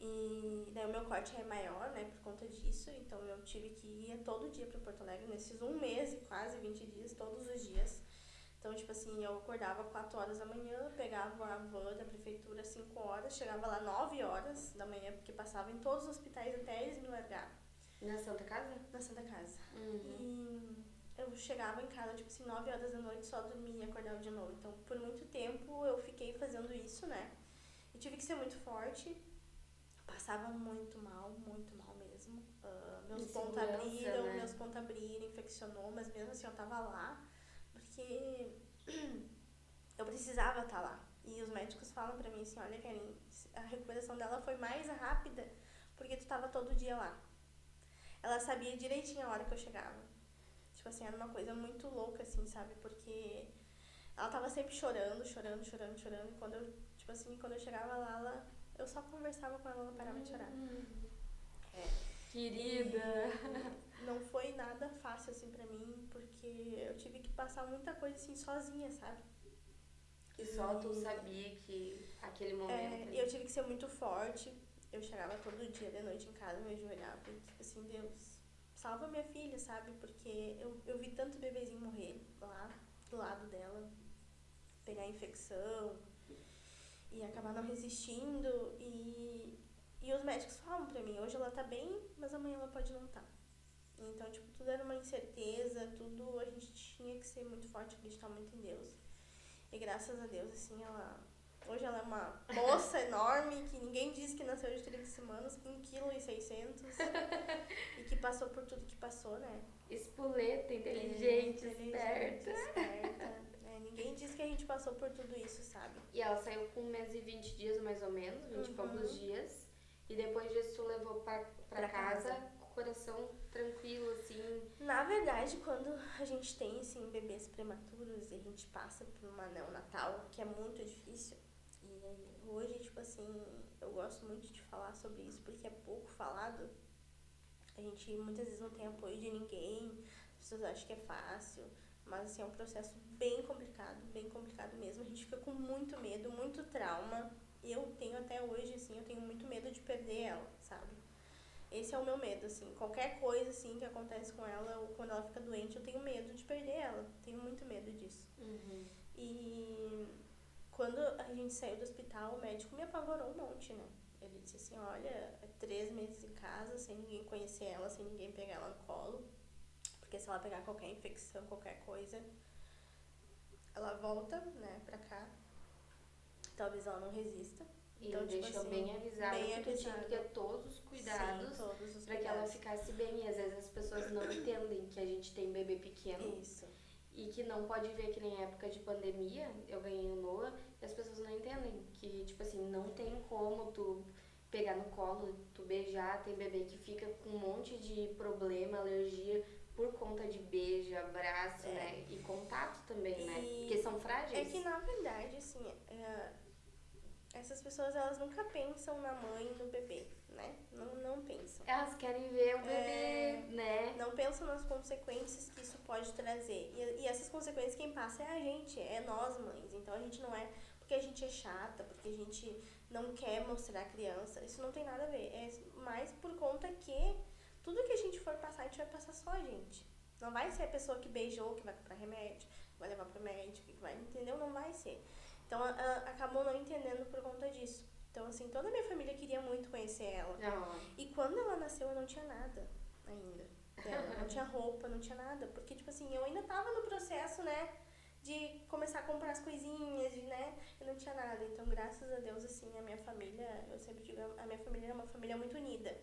S2: E daí o meu corte é maior, né, por conta disso. Então, eu tive que ir todo dia pra Porto Alegre, nesses 1 mês e quase 20 dias, todos os dias. Então, tipo assim, eu acordava 4 horas da manhã, pegava a van da prefeitura 5 horas, chegava lá 9 horas da manhã, porque passava em todos os hospitais até eles me largar.
S1: Na Santa Casa?
S2: Na Santa Casa. E eu chegava em casa, tipo assim, 9 horas da noite, só dormia e acordava de novo. Então, por muito tempo, eu fiquei fazendo isso, né? E tive que ser muito forte. Passava muito mal mesmo. Meus pontos abriram,
S1: né?
S2: meus pontos abriram, infeccionou, mas mesmo assim eu tava lá, porque eu precisava estar lá. E os médicos falam pra mim assim, olha, Karen, a recuperação dela foi mais rápida porque tu tava todo dia lá. Ela sabia direitinho a hora que eu chegava. Tipo assim, era uma coisa muito louca, assim, sabe? Porque ela tava sempre chorando. E quando eu, tipo assim, quando eu chegava lá, eu só conversava com ela, ela parava de chorar.
S1: Querida!
S2: E não foi nada fácil, assim, pra mim, porque eu tive que passar muita coisa, assim, sozinha, sabe?
S1: Que só tu sabia que aquele momento...
S2: eu tive que ser muito forte. Eu chegava todo dia de noite em casa, me ajoelhava e, tipo assim, Deus, salva minha filha, sabe? Porque eu vi tanto bebezinho morrer lá do lado dela, pegar infecção e acabar não resistindo. E os médicos falam pra mim, hoje ela tá bem, mas amanhã ela pode não tá. Então, tipo, tudo era uma incerteza, tudo a gente tinha que ser muito forte, acreditar muito em Deus. E graças a Deus, assim, hoje ela é uma moça enorme, que ninguém diz que nasceu de 30 semanas, com 1,6 kg, e que passou por tudo que passou, né?
S1: Espoleta, inteligente, esperta.
S2: Ninguém diz que a gente passou por tudo isso, sabe?
S1: E ela saiu com 1 mês e 20 dias, mais ou menos, 20 e poucos dias. E depois disso tu levou pra casa com o coração tranquilo, assim.
S2: Na verdade, quando a gente tem, assim, bebês prematuros e a gente passa por uma neonatal, que é muito difícil, E hoje, tipo assim, eu gosto muito de falar sobre isso porque é pouco falado. A gente muitas vezes não tem apoio de ninguém, as pessoas acham que é fácil, mas assim, é um processo bem complicado mesmo. A gente fica com muito medo, muito trauma. Eu tenho até hoje, assim, eu tenho muito medo de perder ela, sabe? Esse é o meu medo, assim. Qualquer coisa, assim, que acontece com ela, ou quando ela fica doente, eu tenho medo de perder ela. Tenho muito medo disso.
S1: Uhum.
S2: E quando a gente saiu do hospital, o médico me apavorou um monte, né? Ele disse assim, olha, é 3 meses em casa, sem ninguém conhecer ela, sem ninguém pegar ela no colo. Porque se ela pegar qualquer infecção, qualquer coisa, ela volta, né, pra cá. Talvez ela não resista.
S1: E
S2: Então,
S1: ele
S2: tipo
S1: deixou
S2: assim,
S1: bem avisado
S2: bem
S1: que tu tinha que ter
S2: avisado.
S1: todos os cuidados
S2: Sim, todos os
S1: pra que ela
S2: cuidados.
S1: ficasse bem. E às vezes as pessoas não entendem que a gente tem bebê pequeno
S2: Isso.
S1: e que não pode ver que nem época de pandemia, eu ganhei o Noah, e as pessoas não entendem que, tipo assim, não tem como tu pegar no colo, tu beijar, tem bebê que fica com um monte de problema, alergia por conta de beijo, abraço, né? E contato também, né? Porque são
S2: É
S1: frágeis.
S2: que, na verdade, assim, essas pessoas, elas nunca pensam na mãe e no bebê, né? Não pensam.
S1: Elas querem ver o bebê, né?
S2: Não pensam nas consequências que isso pode trazer. E essas consequências quem passa é a gente, é nós mães. Então a gente não é porque a gente é chata, porque a gente não quer mostrar a criança. Isso não tem nada a ver. É mais por conta que tudo que a gente for passar, a gente vai passar só a gente. Não vai ser a pessoa que beijou, que vai comprar remédio, que vai levar pro médico, que vai, entendeu? Não vai ser. Então acabou não entendendo por conta disso. Então, assim, toda a minha família queria muito conhecer ela.
S1: Não.
S2: E quando ela nasceu, eu não tinha nada ainda dela. Não tinha roupa, não tinha nada. Porque, tipo assim, eu ainda tava no processo, né, de começar a comprar as coisinhas, né, eu não tinha nada. Então, graças a Deus, assim, a minha família, eu sempre digo, a minha família é uma família muito unida.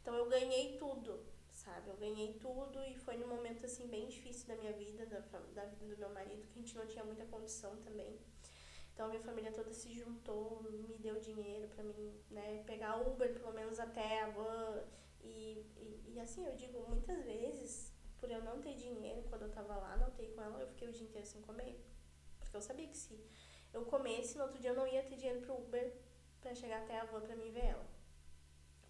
S2: Então, eu ganhei tudo, sabe? Eu ganhei tudo e foi num momento, assim, bem difícil da minha vida, da vida do meu marido, que a gente não tinha muita condição também. Então, a minha família toda se juntou, me deu dinheiro pra mim, né, pegar Uber pelo menos até a van. E assim, eu digo, muitas vezes, por eu não ter dinheiro, quando eu tava lá, não ter com ela, eu fiquei o dia inteiro sem comer. Porque eu sabia que se eu comesse, no outro dia eu não ia ter dinheiro pro Uber pra chegar até a van pra mim ver ela.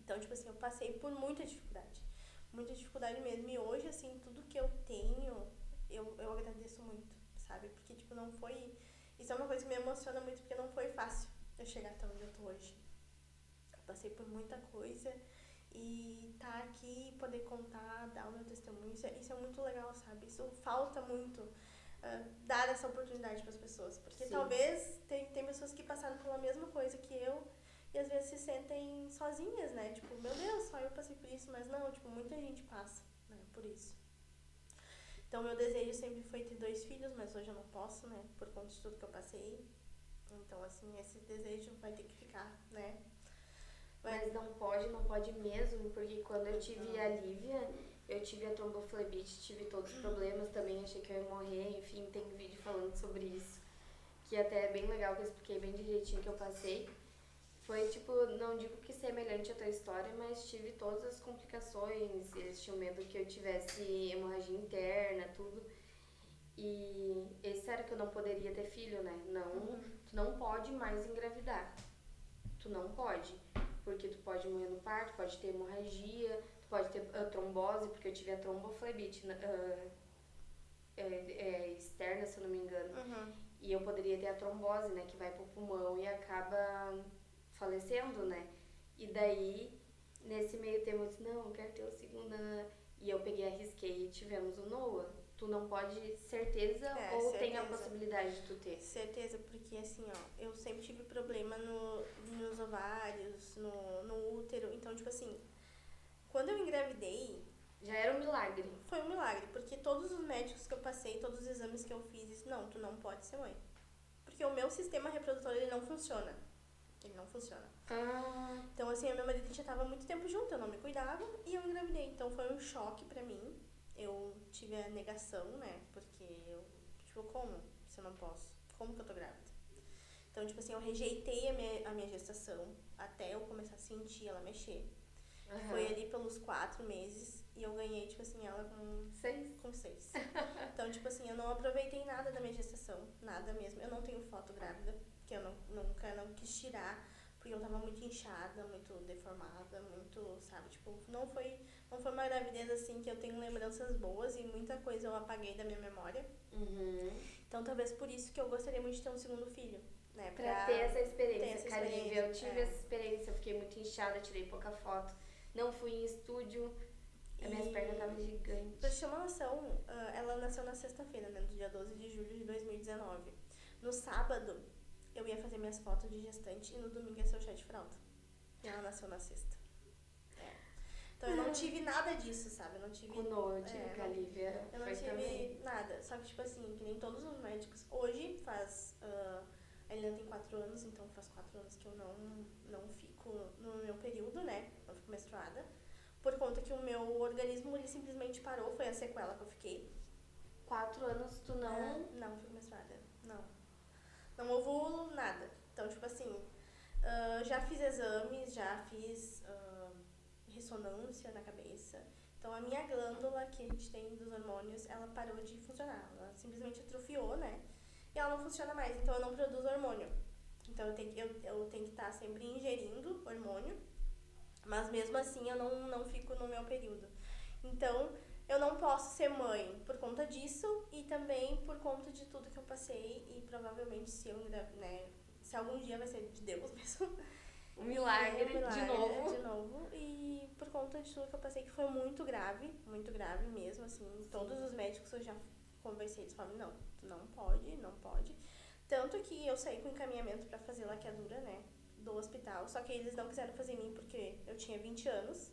S2: Então, tipo assim, eu passei por muita dificuldade mesmo. E hoje, assim, tudo que eu tenho, eu agradeço muito, sabe? Porque, tipo, não foi... Isso é uma coisa que me emociona muito, porque não foi fácil eu chegar até onde eu tô hoje. Eu passei por muita coisa e tá aqui, poder contar, dar o meu testemunho, isso é muito legal, sabe? Isso falta muito, dar essa oportunidade pras pessoas. Porque
S1: Sim.
S2: talvez tem pessoas que passaram pela mesma coisa que eu e às vezes se sentem sozinhas, né? Tipo, meu Deus, só eu passei por isso, mas não, tipo, muita gente passa, né, por isso. Então, meu desejo sempre foi ter 2 filhos, mas hoje eu não posso, né? Por conta de tudo que eu passei. Então, assim, esse desejo vai ter que ficar, né?
S1: Mas não pode mesmo, porque quando eu tive a Lívia, eu tive a tromboflebite, tive todos os problemas também, achei que eu ia morrer, enfim, tem vídeo falando sobre isso. Que até é bem legal, que eu expliquei bem direitinho que eu passei. Foi, tipo, não digo que semelhante à tua história, mas tive todas as complicações. Eles tinham medo que eu tivesse hemorragia interna, tudo. E esse era que eu não poderia ter filho, né? Não, tu não pode mais engravidar. Tu não pode. Porque tu pode morrer no parto, pode ter hemorragia, tu pode ter trombose, porque eu tive a tromboflebite externa, se eu não me engano. E eu poderia ter a trombose, né, que vai pro pulmão e acaba falecendo, né? E daí, nesse meio tempo, eu disse, não, eu quero ter o segundo. E eu peguei, arrisquei e tivemos o Noah. Tu não pode certeza ou
S2: certeza.
S1: tem a possibilidade de tu ter?
S2: Certeza, porque assim, ó, eu sempre tive problema nos ovários, no útero. Então, tipo assim, quando eu engravidei,
S1: já era um milagre.
S2: Foi um milagre, porque todos os médicos que eu passei, todos os exames que eu fiz, não, tu não pode ser mãe. Porque o meu sistema reprodutor, ele não funciona. Ele não funciona. Então, assim, a meu marido já tava há muito tempo junto, eu não me cuidava e eu engravidei. Então, foi um choque pra mim. Eu tive a negação, né? Porque eu, tipo, como? Se eu não posso? Como que eu tô grávida? Então, tipo assim, eu rejeitei a minha gestação até eu começar a sentir ela mexer. Foi ali pelos 4 meses e eu ganhei, tipo assim, ela com 6. Então, tipo assim, eu não aproveitei nada da minha gestação, nada mesmo. Eu não tenho foto grávida, porque que eu nunca não quis tirar, porque eu tava muito inchada, muito deformada, muito, sabe, tipo, não foi uma gravidez assim que eu tenho lembranças boas e muita coisa eu apaguei da minha memória. Então talvez por isso que eu gostaria muito de ter um segundo filho, né?
S1: Pra ter essa experiência,
S2: ter essa
S1: Lívia. Eu tive
S2: é.
S1: essa experiência, eu fiquei muito inchada, tirei pouca foto, não fui em estúdio, as minhas pernas estavam gigantes.
S2: Pra te ter uma noção, ela nasceu na sexta-feira, né, do dia 12 de julho de 2019. No sábado, eu ia fazer minhas fotos de gestante e no domingo ia ser o chá de fralda. E ela nasceu na sexta. Então eu não tive nada disso, sabe? Eu não tive...
S1: Eu tive com a Lívia.
S2: Eu não tive também nada. Só que, tipo assim, que nem todos os médicos. Hoje faz... a Helena tem 4 anos, então faz 4 anos que eu não fico no meu período, né? Não fico menstruada. Por conta que o meu organismo, ele simplesmente parou. Foi a sequela que eu fiquei.
S1: 4 anos tu não...
S2: Não fico menstruada. Não ovulo nada. Então, tipo assim... já fiz exames, já fiz... ressonância na cabeça. Então a minha glândula que a gente tem dos hormônios, ela parou de funcionar. Ela simplesmente atrofiou, né? E ela não funciona mais, então eu não produzo hormônio. Então eu tenho que estar sempre ingerindo hormônio, mas mesmo assim eu não fico no meu período. Então eu não posso ser mãe por conta disso e também por conta de tudo que eu passei e provavelmente se algum dia vai ser de Deus mesmo.
S1: Um milagre de
S2: novo. E por conta de tudo que eu passei, que foi muito grave mesmo, assim. Sim. Todos os médicos eu já conversei, eles falaram, não, tu não pode. Tanto que eu saí com encaminhamento pra fazer laqueadura, né, do hospital. Só que eles não quiseram fazer em mim porque eu tinha 20 anos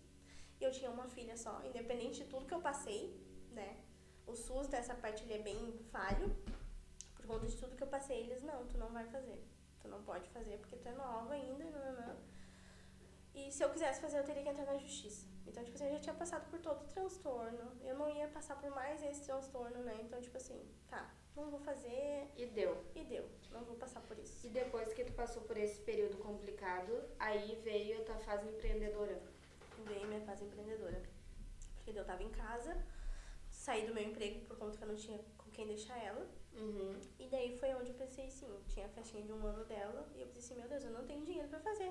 S2: e eu tinha uma filha só. Independente de tudo que eu passei, né, o SUS nessa parte ele é bem falho. Por conta de tudo que eu passei, eles, não, tu não vai fazer. Tu não pode fazer porque tu é nova ainda, E se eu quisesse fazer, eu teria que entrar na justiça. Então, tipo assim, eu já tinha passado por todo o transtorno. Eu não ia passar por mais esse transtorno, né? Então, tipo assim, tá, não vou fazer.
S1: E deu.
S2: Não vou passar por isso.
S1: E depois que tu passou por esse período complicado, aí veio a tua fase empreendedora.
S2: Veio minha fase empreendedora. Porque eu tava em casa, saí do meu emprego por conta que eu não tinha com quem deixar ela. E daí foi onde eu pensei assim, tinha a festinha de 1 ano dela, e eu pensei assim, meu Deus, eu não tenho dinheiro pra fazer.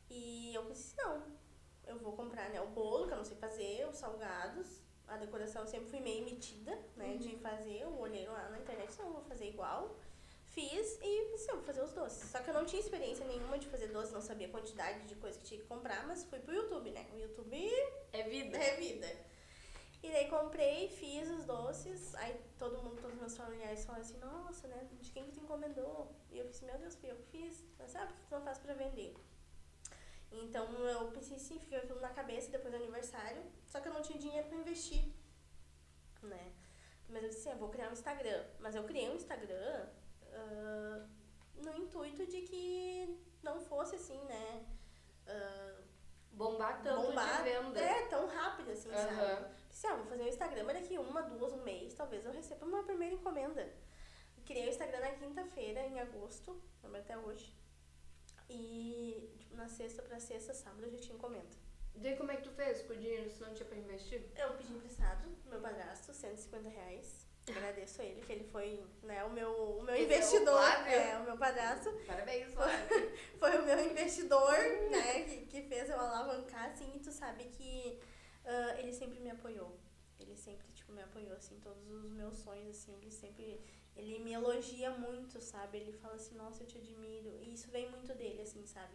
S2: E eu pensei assim, não, eu vou comprar, né, o bolo, que eu não sei fazer, os salgados, a decoração eu sempre fui meio metida, né, de fazer, eu olhei lá na internet, não, vou fazer igual. Fiz e pensei, vou fazer os doces. Só que eu não tinha experiência nenhuma de fazer doce, não sabia a quantidade de coisa que tinha que comprar, mas fui pro YouTube, né, o YouTube
S1: é vida.
S2: E daí comprei, fiz os doces, aí todos meus familiares falaram assim, nossa, né, de quem que tu encomendou? E eu pensei, meu Deus, fui eu que fiz. Mas sabe por que tu não faz pra vender? Então eu pensei assim, fiquei aquilo na cabeça depois do aniversário, só que eu não tinha dinheiro pra investir, né. Mas eu disse assim, eu vou criar um Instagram. Mas eu criei um Instagram no intuito de que não fosse assim, né,
S1: bombar tanto de venda.
S2: Tão rápido assim, sabe? Se vou fazer um Instagram, mas daqui 1, 2, um mês, talvez eu receba uma primeira encomenda. Criei o Instagram na quinta-feira, em agosto, lembro até hoje. E tipo, na sexta pra sexta, sábado, eu já tinha encomenda.
S1: Daí como é que tu fez com o dinheiro se não tinha pra investir?
S2: Eu pedi emprestado pro meu padrasto, R$150. Agradeço a ele, que ele foi, né, o meu investidor. O meu padrasto.
S1: Parabéns, Flávio.
S2: Foi o meu investidor, né, que fez eu alavancar, assim, e tu sabe que ele sempre me apoiou. Ele sempre, tipo, me apoiou, assim, todos os meus sonhos, assim, ele me elogia muito, sabe? Ele fala assim, nossa, eu te admiro. E isso vem muito dele, assim, sabe?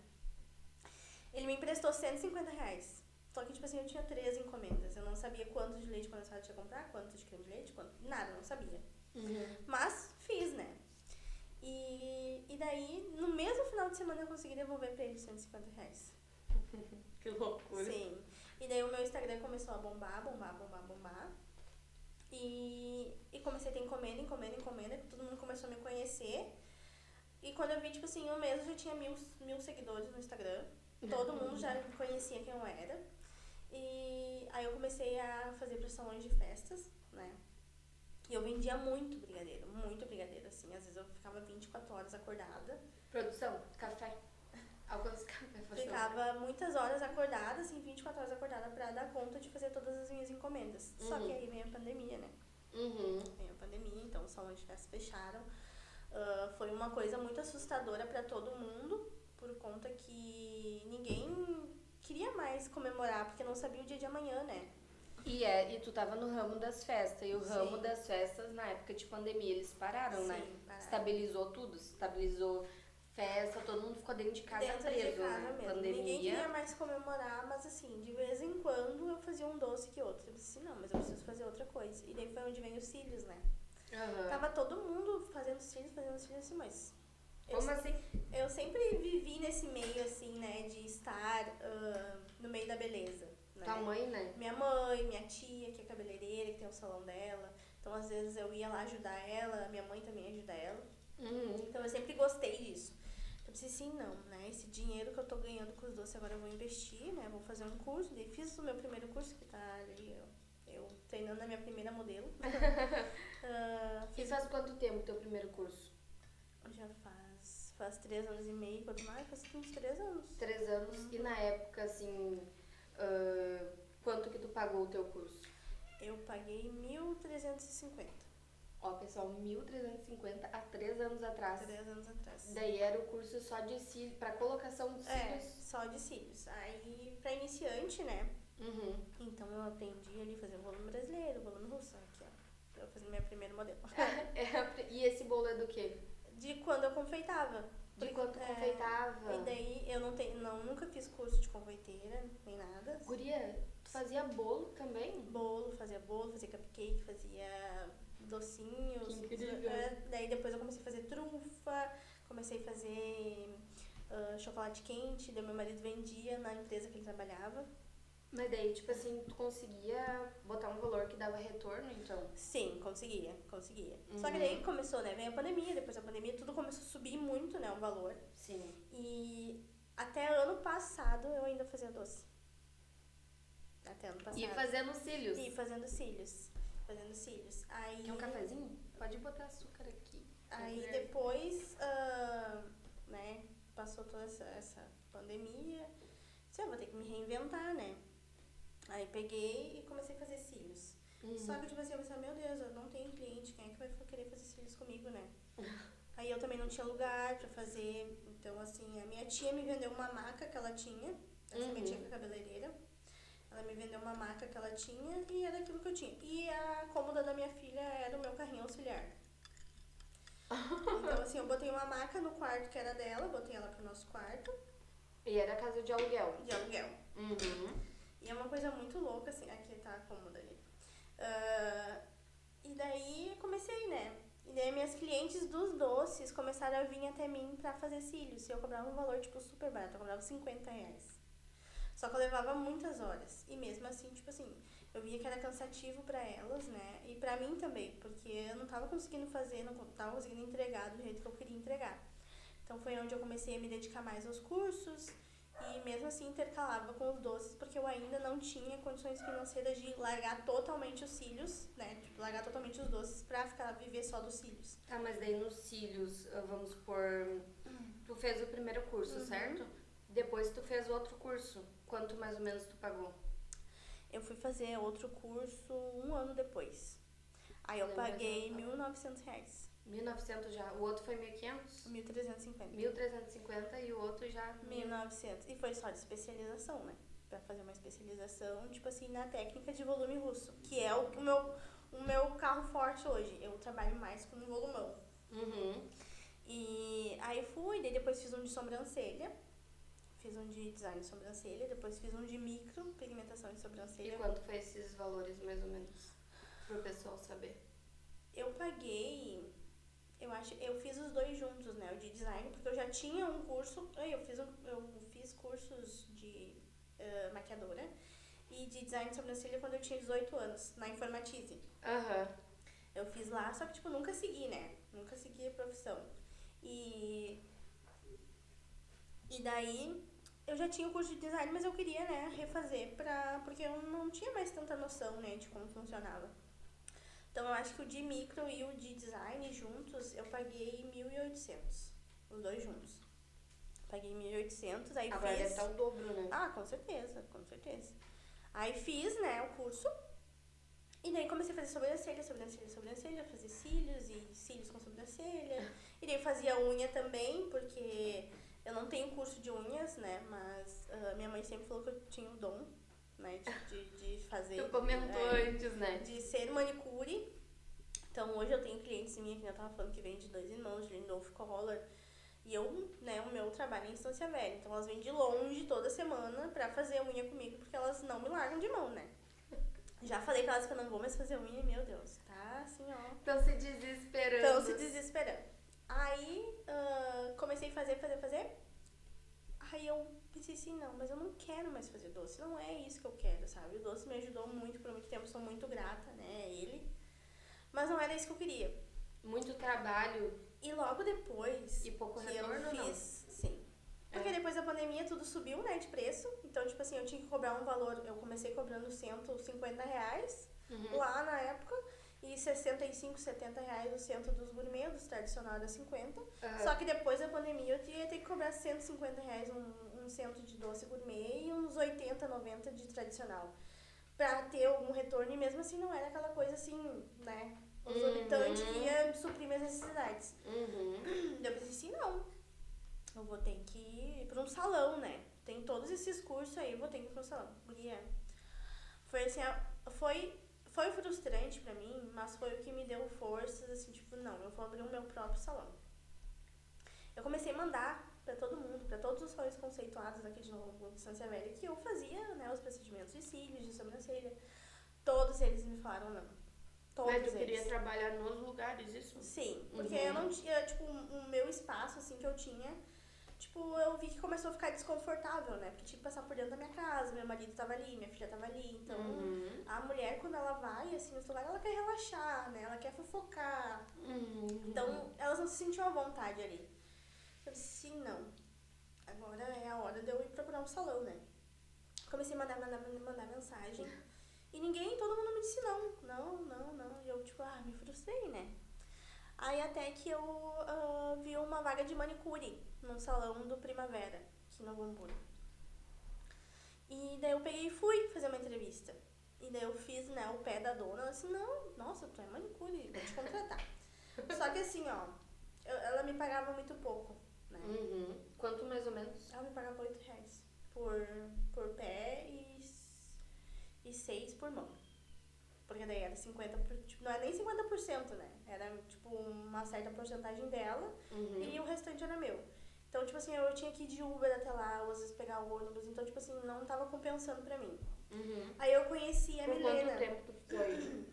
S2: Ele me emprestou R$150. Só que, tipo assim, eu tinha 3 encomendas. Eu não sabia quanto de leite condensado eu tinha que comprar, quanto de creme de leite, nada, eu não sabia. Mas fiz, né? E daí, no mesmo final de semana, eu consegui devolver pra ele R$150.
S1: Que loucura.
S2: Sim. E daí o meu Instagram começou a bombar. E comecei a ter encomenda, que todo mundo começou a me conhecer. E quando eu vi, tipo assim, um mês eu já tinha 1.000 seguidores no Instagram. Todo mundo já conhecia quem eu era. E aí eu comecei a fazer para salões de festas, né? E eu vendia muito brigadeiro, assim. Às vezes eu ficava 24 horas acordada.
S1: Produção, café. Alguns cafés.
S2: Ficava muitas horas acordada, assim, 24 horas acordada pra dar conta de fazer todas as minhas encomendas. Só que aí vem a pandemia, né? Veio a pandemia, então os salões de festas fecharam. Foi uma coisa muito assustadora pra todo mundo, por conta que ninguém queria mais comemorar, porque não sabia o dia de amanhã, né?
S1: E tu tava no ramo das festas, e o ramo
S2: Sim.
S1: das festas, na época de pandemia, eles pararam, né?
S2: Sim, pararam.
S1: Estabilizou tudo, estabilizou festa, todo mundo ficou dentro de casa
S2: Dentro
S1: preso,
S2: de casa
S1: né?
S2: mesmo.
S1: Pandemia.
S2: Ninguém queria mais comemorar, mas assim, de vez em quando eu fazia um doce que outro. Eu disse, não, mas eu preciso fazer outra coisa. E daí foi onde vem os cílios, né?
S1: Aham.
S2: Tava todo mundo fazendo cílios assim, mas...
S1: Como assim?
S2: Eu sempre vivi nesse meio, assim, né, de estar no meio da beleza, né?
S1: Tua mãe, né?
S2: Minha mãe, minha tia, que é cabeleireira, que tem o salão dela. Então, às vezes, eu ia lá ajudar ela, minha mãe também ajuda ela. Então, eu sempre gostei disso. Eu pensei assim, não, né, esse dinheiro que eu tô ganhando com os doces, agora eu vou investir, né, vou fazer um curso. Daí fiz o meu primeiro curso, que tá ali, eu treinando a minha primeira modelo.
S1: E faz quanto tempo teu primeiro curso?
S2: Já faz 3 anos e meio, quanto mais, faz uns 3 anos.
S1: 3 anos. E na época, assim, quanto que tu pagou o teu curso?
S2: Eu paguei 1.350.
S1: Ó, pessoal, 1.350 há 3 anos atrás.
S2: 3 anos atrás.
S1: Daí era o curso só de cílios, pra colocação de cílios.
S2: Só de cílios. Aí, pra iniciante, né? Então eu aprendi ali a fazer o volume brasileiro, o volume russo, aqui, ó. Pra eu fazer minha primeira modelo.
S1: E esse bolo é do quê?
S2: De quando eu confeitava.
S1: De quando tu confeitava?
S2: E daí eu nunca fiz curso de confeiteira, nem nada.
S1: Guria, tu fazia bolo também?
S2: Fazia cupcake, fazia docinhos.
S1: Que incrível.
S2: Daí depois eu comecei a fazer trufa, comecei a fazer chocolate quente, daí meu marido vendia na empresa que ele trabalhava.
S1: Mas daí, tipo assim, tu conseguia botar um valor que dava retorno, então?
S2: Sim, conseguia. Só que daí começou, né, veio a pandemia, depois da pandemia tudo começou a subir muito, né, o valor.
S1: Sim.
S2: E até ano passado eu ainda fazia doce. Até ano passado.
S1: E fazendo cílios?
S2: E fazendo cílios. Aí...
S1: Quer um cafezinho? Pode botar açúcar aqui.
S2: Aí depois, né, passou toda essa pandemia. Disse, eu vou ter que me reinventar, né? Aí peguei e comecei a fazer cílios. Só que, tipo assim, eu pensei, meu Deus, eu não tenho cliente, quem é que vai querer fazer cílios comigo, né? Aí eu também não tinha lugar pra fazer. Então, assim, a minha tia me vendeu uma maca que ela tinha. Essa minha tia que é cabeleireira. Ela me vendeu uma maca que ela tinha e era aquilo que eu tinha. E a cômoda da minha filha era o meu carrinho auxiliar. Então, assim, eu botei uma maca no quarto que era dela, botei ela pro nosso quarto.
S1: E era casa de aluguel?
S2: De aluguel. E é uma coisa muito louca, assim, aqui tá a cômoda ali. E daí comecei, né? E daí minhas clientes dos doces começaram a vir até mim pra fazer cílios. E eu cobrava um valor, tipo, super barato. Eu cobrava R$50. Só que eu levava muitas horas. E mesmo assim, tipo assim, eu via que era cansativo pra elas, né? E pra mim também, porque eu não tava conseguindo fazer, não tava conseguindo entregar do jeito que eu queria entregar. Então foi onde eu comecei a me dedicar mais aos cursos. E mesmo assim intercalava com os doces, porque eu ainda não tinha condições financeiras de largar totalmente os cílios, né? Tipo, largar totalmente os doces pra viver só dos cílios.
S1: Tá, mas daí nos cílios, vamos supor, tu fez o primeiro curso, certo? Depois tu fez outro curso. Quanto mais ou menos tu pagou?
S2: Eu fui fazer outro curso 1 ano depois. Aí eu paguei R$1.900.
S1: 1.900 já. O outro foi 1.500?
S2: 1.350.
S1: 1.350 e o outro já...
S2: 1.900. E foi só de especialização, né? Pra fazer uma especialização, tipo assim, na técnica de volume russo. Que é o meu carro forte hoje. Eu trabalho mais com volumão. E aí fui, daí depois fiz um de sobrancelha. Fiz um de design de sobrancelha. Depois fiz um de micro pigmentação de sobrancelha.
S1: E quanto foi esses valores, mais ou menos? Pro pessoal saber.
S2: Eu paguei... Eu fiz os dois juntos, né? O de design, porque eu já tinha um curso. Eu fiz cursos de maquiadora e de design de sobrancelha quando eu tinha 18 anos, na Informatize. Eu fiz lá, só que, tipo, nunca segui, né? Nunca segui a profissão. E daí, eu já tinha o curso de design, mas eu queria, né, refazer porque eu não tinha mais tanta noção, né, de como funcionava. Então, eu acho que o de micro e o de design juntos, eu paguei 1.800. Os dois juntos. Paguei 1.800, aí
S1: agora
S2: fiz...
S1: deve estar o dobro, né?
S2: Ah, com certeza. Aí fiz, né, o curso. E daí comecei a fazer sobrancelha, fazer cílios e cílios com sobrancelha. E daí fazia unha também, porque eu não tenho curso de unhas, né? Mas minha mãe sempre falou que eu tinha o dom, né? De fazer.
S1: Tu comentou antes, né?
S2: De ser manicure. Então hoje eu tenho clientes minha que eu tava falando que vem de 2 irmãos, de Lindolfo Collar. E eu, né, o meu trabalho é em Estância Velha. Então elas vêm de longe toda semana pra fazer unha comigo, porque elas não me largam de mão, né? Já falei pra elas que eu não vou mais fazer unha, meu Deus, tá assim, ó.
S1: Estão se desesperando.
S2: Estão se desesperando. Aí, comecei a fazer. Aí eu pensei assim, não, mas eu não quero mais fazer doce, não é isso que eu quero, sabe? O doce me ajudou muito por muito tempo, sou muito grata, né, a ele. Mas não era isso que eu queria.
S1: Muito trabalho.
S2: E logo depois
S1: E pouco
S2: que
S1: retorno,
S2: eu fiz, sim. Porque depois da pandemia tudo subiu, né, de preço. Então, tipo assim, eu tinha que cobrar um valor. Eu comecei cobrando R$150 lá na época. E 65, R$70 o centro dos gourmet, dos tradicional era 50. Só que depois da pandemia eu ia ter que cobrar R$150 um centro de doce gourmet e uns 80, 90 de tradicional. Pra ter algum retorno, e mesmo assim não era aquela coisa assim, né, exorbitante que ia suprir minhas necessidades. Eu pensei assim, não. Eu vou ter que ir pra um salão, né? Tem todos esses cursos aí, vou ter que ir pra um salão. Guria, foi assim, foi frustrante pra mim, mas foi o que me deu forças, assim, tipo, não, eu vou abrir o meu próprio salão. Eu comecei a mandar pra todo mundo, pra todos os salões conceituados aqui de Novo Estância Velha, que eu fazia, né, os procedimentos de cílios, de sobrancelha. Todos eles me falaram não. Todos
S1: Mas tu
S2: eles.
S1: queria trabalhar nos lugares, isso?
S2: Sim, porque eu não tinha, tipo, o meu espaço, assim, que eu tinha. Tipo, eu vi que começou a ficar desconfortável, né? Porque tinha que passar por dentro da minha casa, meu marido tava ali, minha filha tava ali. Então, a mulher, quando ela vai, assim, no celular, ela quer relaxar, né? Ela quer fofocar. Então, elas não se sentiam à vontade ali. Eu disse, sim, não. Agora é a hora de eu ir procurar um salão, né? Comecei a mandar mensagem. E todo mundo me disse não. E eu, tipo, me frustrei, né? Aí até que eu vi uma vaga de manicure num salão do Primavera, aqui no Novo Hamburgo. E daí eu peguei e fui fazer uma entrevista. E daí eu fiz, né, o pé da dona. Ela disse, não, nossa, tu é manicure, vou te contratar. Só que assim, ó, ela me pagava muito pouco, né?
S1: Quanto mais ou menos?
S2: Ela me pagava R$8 por pé e 6 por mão. Porque daí era 50%, tipo, não era nem 50%, né? Era, tipo, uma certa porcentagem dela e o restante era meu. Então, tipo assim, eu tinha que ir de Uber até lá, ou às vezes pegar o ônibus, então, tipo assim, não tava compensando pra mim. Aí eu conheci a Milena.
S1: Por quanto tempo tu foi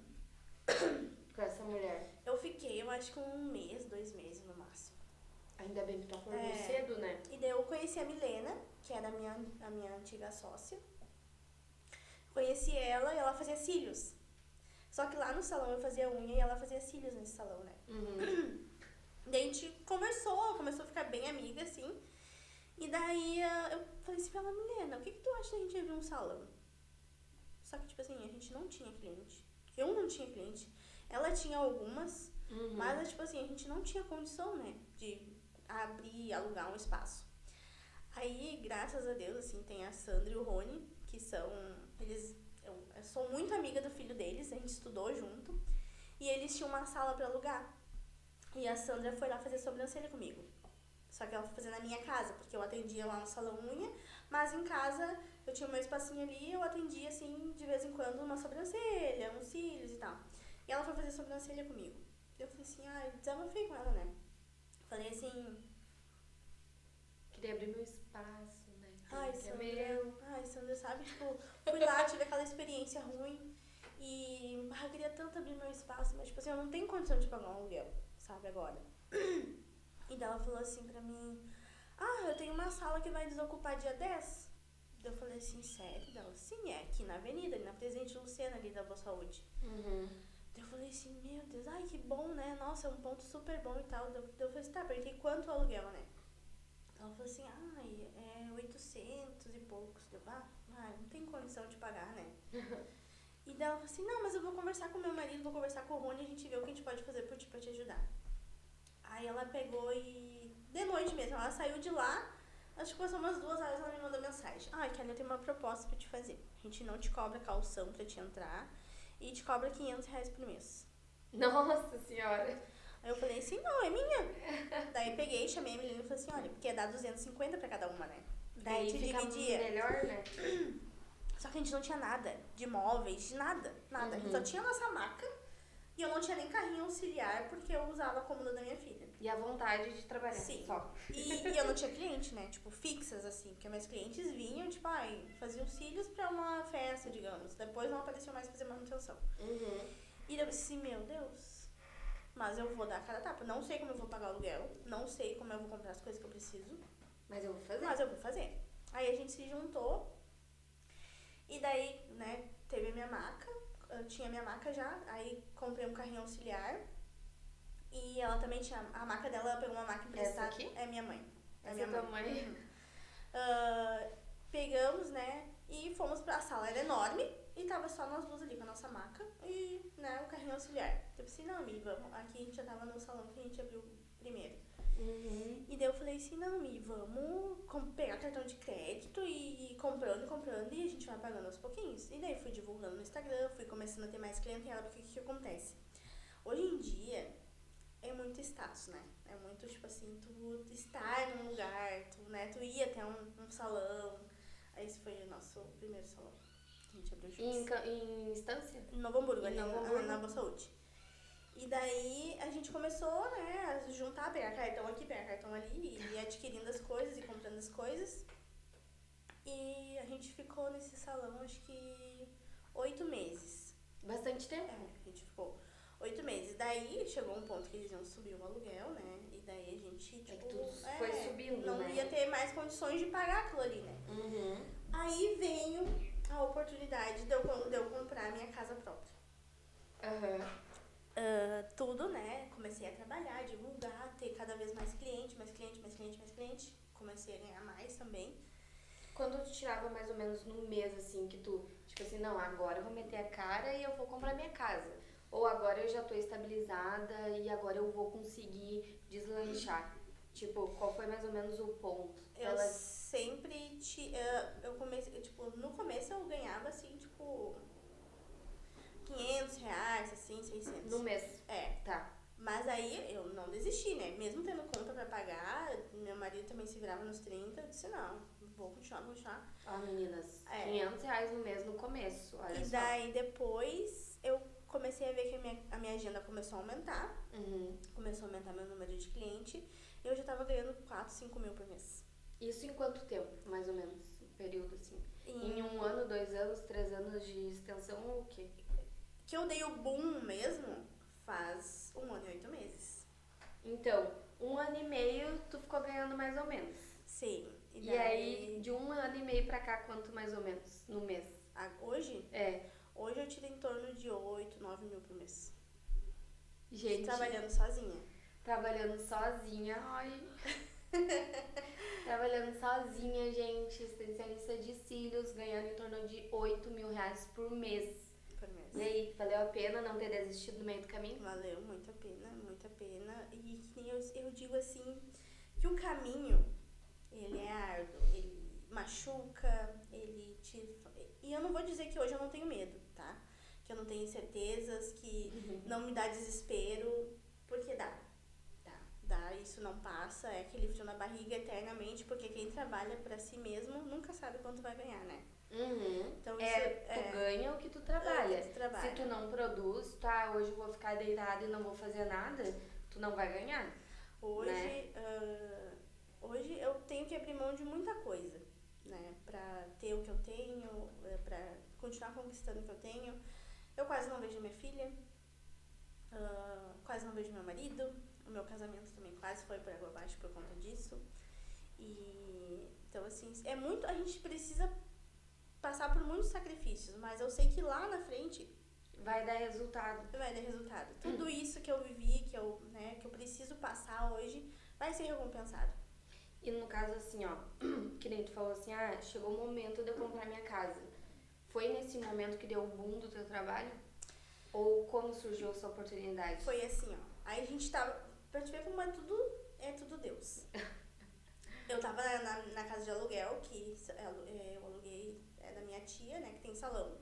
S1: com essa mulher?
S2: Eu fiquei, eu acho que 1 mês, 2 meses no máximo.
S1: Ainda bem que tu acordou cedo, né?
S2: E daí eu conheci a Milena, que era a minha antiga sócia. Conheci ela e ela fazia cílios. Só que lá no salão eu fazia unha e ela fazia cílios nesse salão, né? Daí a gente começou a ficar bem amiga, assim. E daí eu falei assim pra ela, Milena, o que tu acha da gente abrir um salão? Só que, tipo assim, a gente não tinha cliente. Eu não tinha cliente. Ela tinha algumas, mas, tipo assim, a gente não tinha condição, né? De abrir, alugar um espaço. Aí, graças a Deus, assim, tem a Sandra e o Rony, que são... Eu sou muito amiga do filho deles, a gente estudou junto. E eles tinham uma sala pra alugar. E a Sandra foi lá fazer sobrancelha comigo. Só que ela foi fazer na minha casa, porque eu atendia lá no salão unha. Mas em casa, eu tinha o meu espacinho ali, eu atendia, assim, de vez em quando, uma sobrancelha, uns cílios e tal. E ela foi fazer sobrancelha comigo. Eu falei assim, desabafei com ela, né? Falei assim...
S1: Queria abrir meu espaço, né?
S2: Sandra, sabe? Tipo, fui lá, tive aquela experiência ruim. E eu queria tanto abrir meu espaço, mas, tipo assim, eu não tenho condição de pagar um aluguel, sabe, agora. E daí ela falou assim pra mim, eu tenho uma sala que vai desocupar dia 10. Daí eu falei assim, sério? Ela, sim, é aqui na avenida, ali na Presidente Lucena, ali da Boa Saúde. Daí eu falei assim, meu Deus, que bom, né? Nossa, é um ponto super bom e tal. Daí eu falei assim, perguntei quanto o aluguel, né? Ela falou assim, é 800 e poucos. Eu, não tem condição de pagar, né? E daí ela falou assim, não, mas eu vou conversar com meu marido, vou conversar com o Rony, a gente vê o que a gente pode fazer por ti pra te ajudar. Aí ela pegou e, de noite mesmo, ela saiu de lá, acho que passou umas 2 horas, ela me mandou mensagem. Kelly, eu tenho uma proposta pra te fazer. A gente não te cobra calção pra te entrar, e te cobra R$500 por mês.
S1: Nossa senhora.
S2: Aí eu falei assim, não, é minha. Daí peguei, chamei a menina e falei assim, olha, porque dá 250 pra cada uma, né? Daí te
S1: fica
S2: dividia.
S1: melhor, né?
S2: Só que a gente não tinha nada de móveis, de nada. A gente só tinha a nossa maca e eu não tinha nem carrinho auxiliar porque eu usava a cômoda da minha filha.
S1: E a vontade de trabalhar.
S2: Sim.
S1: Só.
S2: E eu não tinha cliente, né? Tipo, fixas, assim. Porque meus clientes vinham, tipo, faziam cílios pra uma festa, digamos. Depois não apareceu mais fazer manutenção. E eu disse assim, meu Deus, mas eu vou dar a cara a tapa. Não sei como eu vou pagar o aluguel, não sei como eu vou comprar as coisas que eu preciso.
S1: Mas eu vou fazer.
S2: Aí a gente se juntou. E daí, né, teve a minha maca. Eu tinha a minha maca já. Aí comprei um carrinho auxiliar. E ela também tinha a maca dela, ela pegou uma maca emprestada.
S1: Essa aqui?
S2: É minha mãe.
S1: Essa é tua mãe?
S2: Pegamos, né, e fomos pra sala. Era enorme e tava só nós duas ali com a nossa maca e, né, o carrinho auxiliar. Eu pensei, não, Mi, vamos. Aqui a gente já tava no salão que a gente abriu primeiro. E daí eu falei assim, não, Mi, vamos pegar cartão de crédito e ir comprando e a gente vai pagando aos pouquinhos. E daí fui divulgando no Instagram, fui começando a ter mais clientela, porque o que acontece? Hoje em dia é muito status, né? É muito, tipo assim, tu estar num lugar, tu ir até um salão. Aí esse foi o nosso primeiro salão que a gente abriu juntos.
S1: Em Estância?
S2: Em Novo Hamburgo, ali
S1: Novo Hamburgo.
S2: na Boa Saúde. E daí a gente começou, né, a juntar, pegar cartão aqui, pegar cartão ali, e adquirindo as coisas e comprando as coisas. E a gente ficou nesse salão, acho que 8 meses.
S1: Bastante tempo.
S2: A gente ficou 8 meses. Daí chegou um ponto que eles iam subir o aluguel, né? E daí a gente, tipo,
S1: tudo foi subindo,
S2: não
S1: né?
S2: ia ter mais condições de pagar aquilo ali, né? Aí veio a oportunidade de eu comprar a minha casa própria. Tudo, né? Comecei a trabalhar, divulgar, ter cada vez mais cliente. Comecei a ganhar mais também.
S1: Quando tu tirava mais ou menos no mês, assim, que tu, tipo assim, não, agora eu vou meter a cara e eu vou comprar minha casa. Ou agora eu já tô estabilizada e agora eu vou conseguir deslanchar. Tipo, qual foi mais ou menos o ponto?
S2: Eu sempre, eu comecei, tipo, no começo eu ganhava, assim, tipo, R$500, assim, 600.
S1: No mês? Tá.
S2: Mas aí eu não desisti, né? Mesmo tendo conta pra pagar, meu marido também se virava nos 30, eu disse, não, vou continuar.
S1: Meninas, R$500 no mês no começo, olha só.
S2: E daí depois eu comecei a ver que a minha agenda começou a aumentar. Começou a aumentar meu número de cliente. E eu já tava ganhando 4, 5 mil por mês.
S1: Isso em quanto tempo, mais ou menos? Período, assim? Em 1 ano, 2 anos, 3 anos de extensão ou o quê?
S2: Que eu dei o boom mesmo faz 1 ano e 8 meses.
S1: Então, 1 ano e meio tu ficou ganhando mais ou menos.
S2: Sim.
S1: E aí, de 1 ano e meio pra cá, quanto mais ou menos no mês?
S2: Hoje?
S1: É.
S2: Hoje eu tiro em torno de 8, 9 mil por mês.
S1: Gente.
S2: Trabalhando sozinha.
S1: Ai. Trabalhando sozinha, gente. Extensionista de cílios, ganhando em torno de R$8.000 por mês. E aí, valeu a pena não ter desistido no meio do caminho?
S2: Valeu, muito a pena, muito a pena. E que nem eu digo assim, que o caminho, ele é árduo, ele machuca, ele te... E eu não vou dizer que hoje eu não tenho medo, tá? Que eu não tenho incertezas, que não me dá desespero, porque dá, isso não passa, é aquele frio na barriga eternamente, porque quem trabalha pra si mesmo nunca sabe quanto vai ganhar, né?
S1: Então, tu ganha o que tu trabalha. Se tu não produz, hoje eu vou ficar deitada e não vou fazer nada, tu não vai ganhar.
S2: Hoje, hoje eu tenho que abrir mão de muita coisa, né? Pra ter o que eu tenho, pra continuar conquistando o que eu tenho. Eu quase não vejo minha filha, quase não vejo meu marido. O meu casamento também quase foi por água abaixo por conta disso. E então, assim, a gente precisa passar por muitos sacrifícios, mas eu sei que lá na frente
S1: vai dar resultado.
S2: Tudo isso que eu vivi, que eu preciso passar hoje, vai ser recompensado.
S1: E no caso, assim, ó, que nem tu falou assim, chegou o momento de eu comprar minha casa. Foi nesse momento que deu o boom do teu trabalho? Ou como surgiu essa oportunidade?
S2: Foi assim, ó. Aí a gente tava, pra te ver como é tudo Deus. Eu tava na casa de aluguel, que eu aluguei da minha tia, né, que tem salão.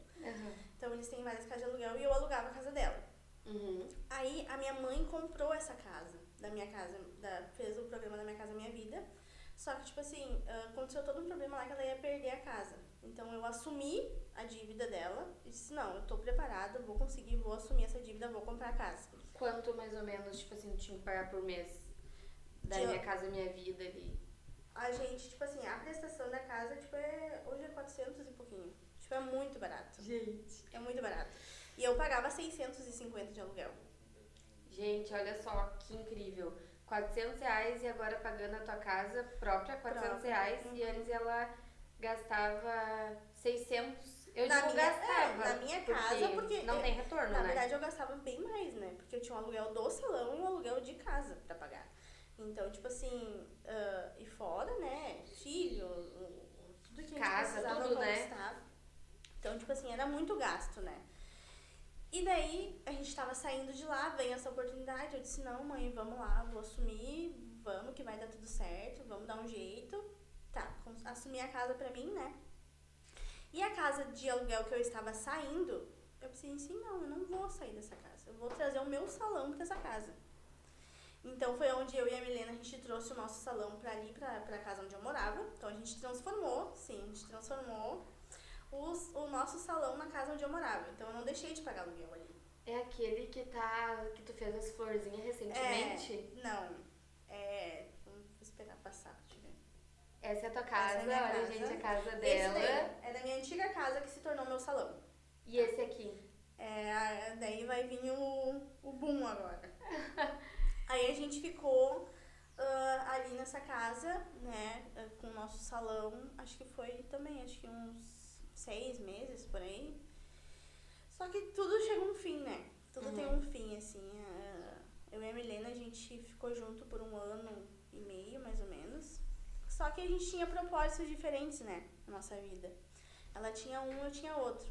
S2: Então eles têm várias casas de aluguel e eu alugava a casa dela.
S1: Uhum.
S2: Aí a minha mãe comprou essa casa, fez o programa da Minha Casa Minha Vida. Só que, tipo assim, aconteceu todo um problema lá que ela ia perder a casa. Então eu assumi a dívida dela e disse, não, eu tô preparada, vou conseguir, vou assumir essa dívida, vou comprar a casa.
S1: Quanto mais ou menos, tipo assim, tinha que pagar por mês da Minha Casa Minha Vida ali?
S2: A gente, tipo assim, a prestação da casa, tipo, hoje é 400 e pouquinho. Tipo, é muito barato.
S1: Gente.
S2: É muito barato. E eu pagava 650 de aluguel.
S1: Gente, olha só que incrível. R$ 400 e agora pagando a tua casa própria, R$ 400. E antes ela gastava 600. Eu digo gastava.
S2: Na minha casa, porque
S1: não tem retorno,
S2: na
S1: né?
S2: verdade eu gastava bem mais, né? Porque eu tinha um aluguel do salão e um aluguel de casa pra pagar. Então, tipo assim, e fora, né? Filho, tudo que a gente
S1: Casa,
S2: precisava
S1: tudo, né?
S2: conquistar. Então, tipo assim, era muito gasto, né? E daí, a gente tava saindo de lá, veio essa oportunidade, eu disse, não, mãe, vamos lá, vou assumir, vamos que vai dar tudo certo, vamos dar um jeito. Tá, assumi a casa pra mim, né? E a casa de aluguel que eu estava saindo, eu pensei assim, não, eu não vou sair dessa casa, eu vou trazer o meu salão pra essa casa. Então foi onde eu e a Milena, a gente trouxe o nosso salão pra ali, pra casa onde eu morava. Então a gente transformou o nosso salão na casa onde eu morava. Então eu não deixei de pagar aluguel ali.
S1: É aquele que tu fez as florzinhas recentemente?
S2: Não. Vamos esperar passar, deixa eu ver.
S1: Essa é a tua casa,
S2: Essa é a minha
S1: olha,
S2: casa.
S1: gente, a casa
S2: Esse
S1: dela.
S2: daí é da minha antiga casa que se tornou meu salão.
S1: E esse aqui?
S2: Daí vai vir o boom agora. Aí a gente ficou ali nessa casa, né, com o nosso salão, acho que uns 6 meses por aí. Só que tudo chega a um fim, né? Tudo tem um fim, assim. Eu e a Milena, a gente ficou junto por 1 ano e meio, mais ou menos. Só que a gente tinha propósitos diferentes, né, na nossa vida. Ela tinha um, eu tinha outro.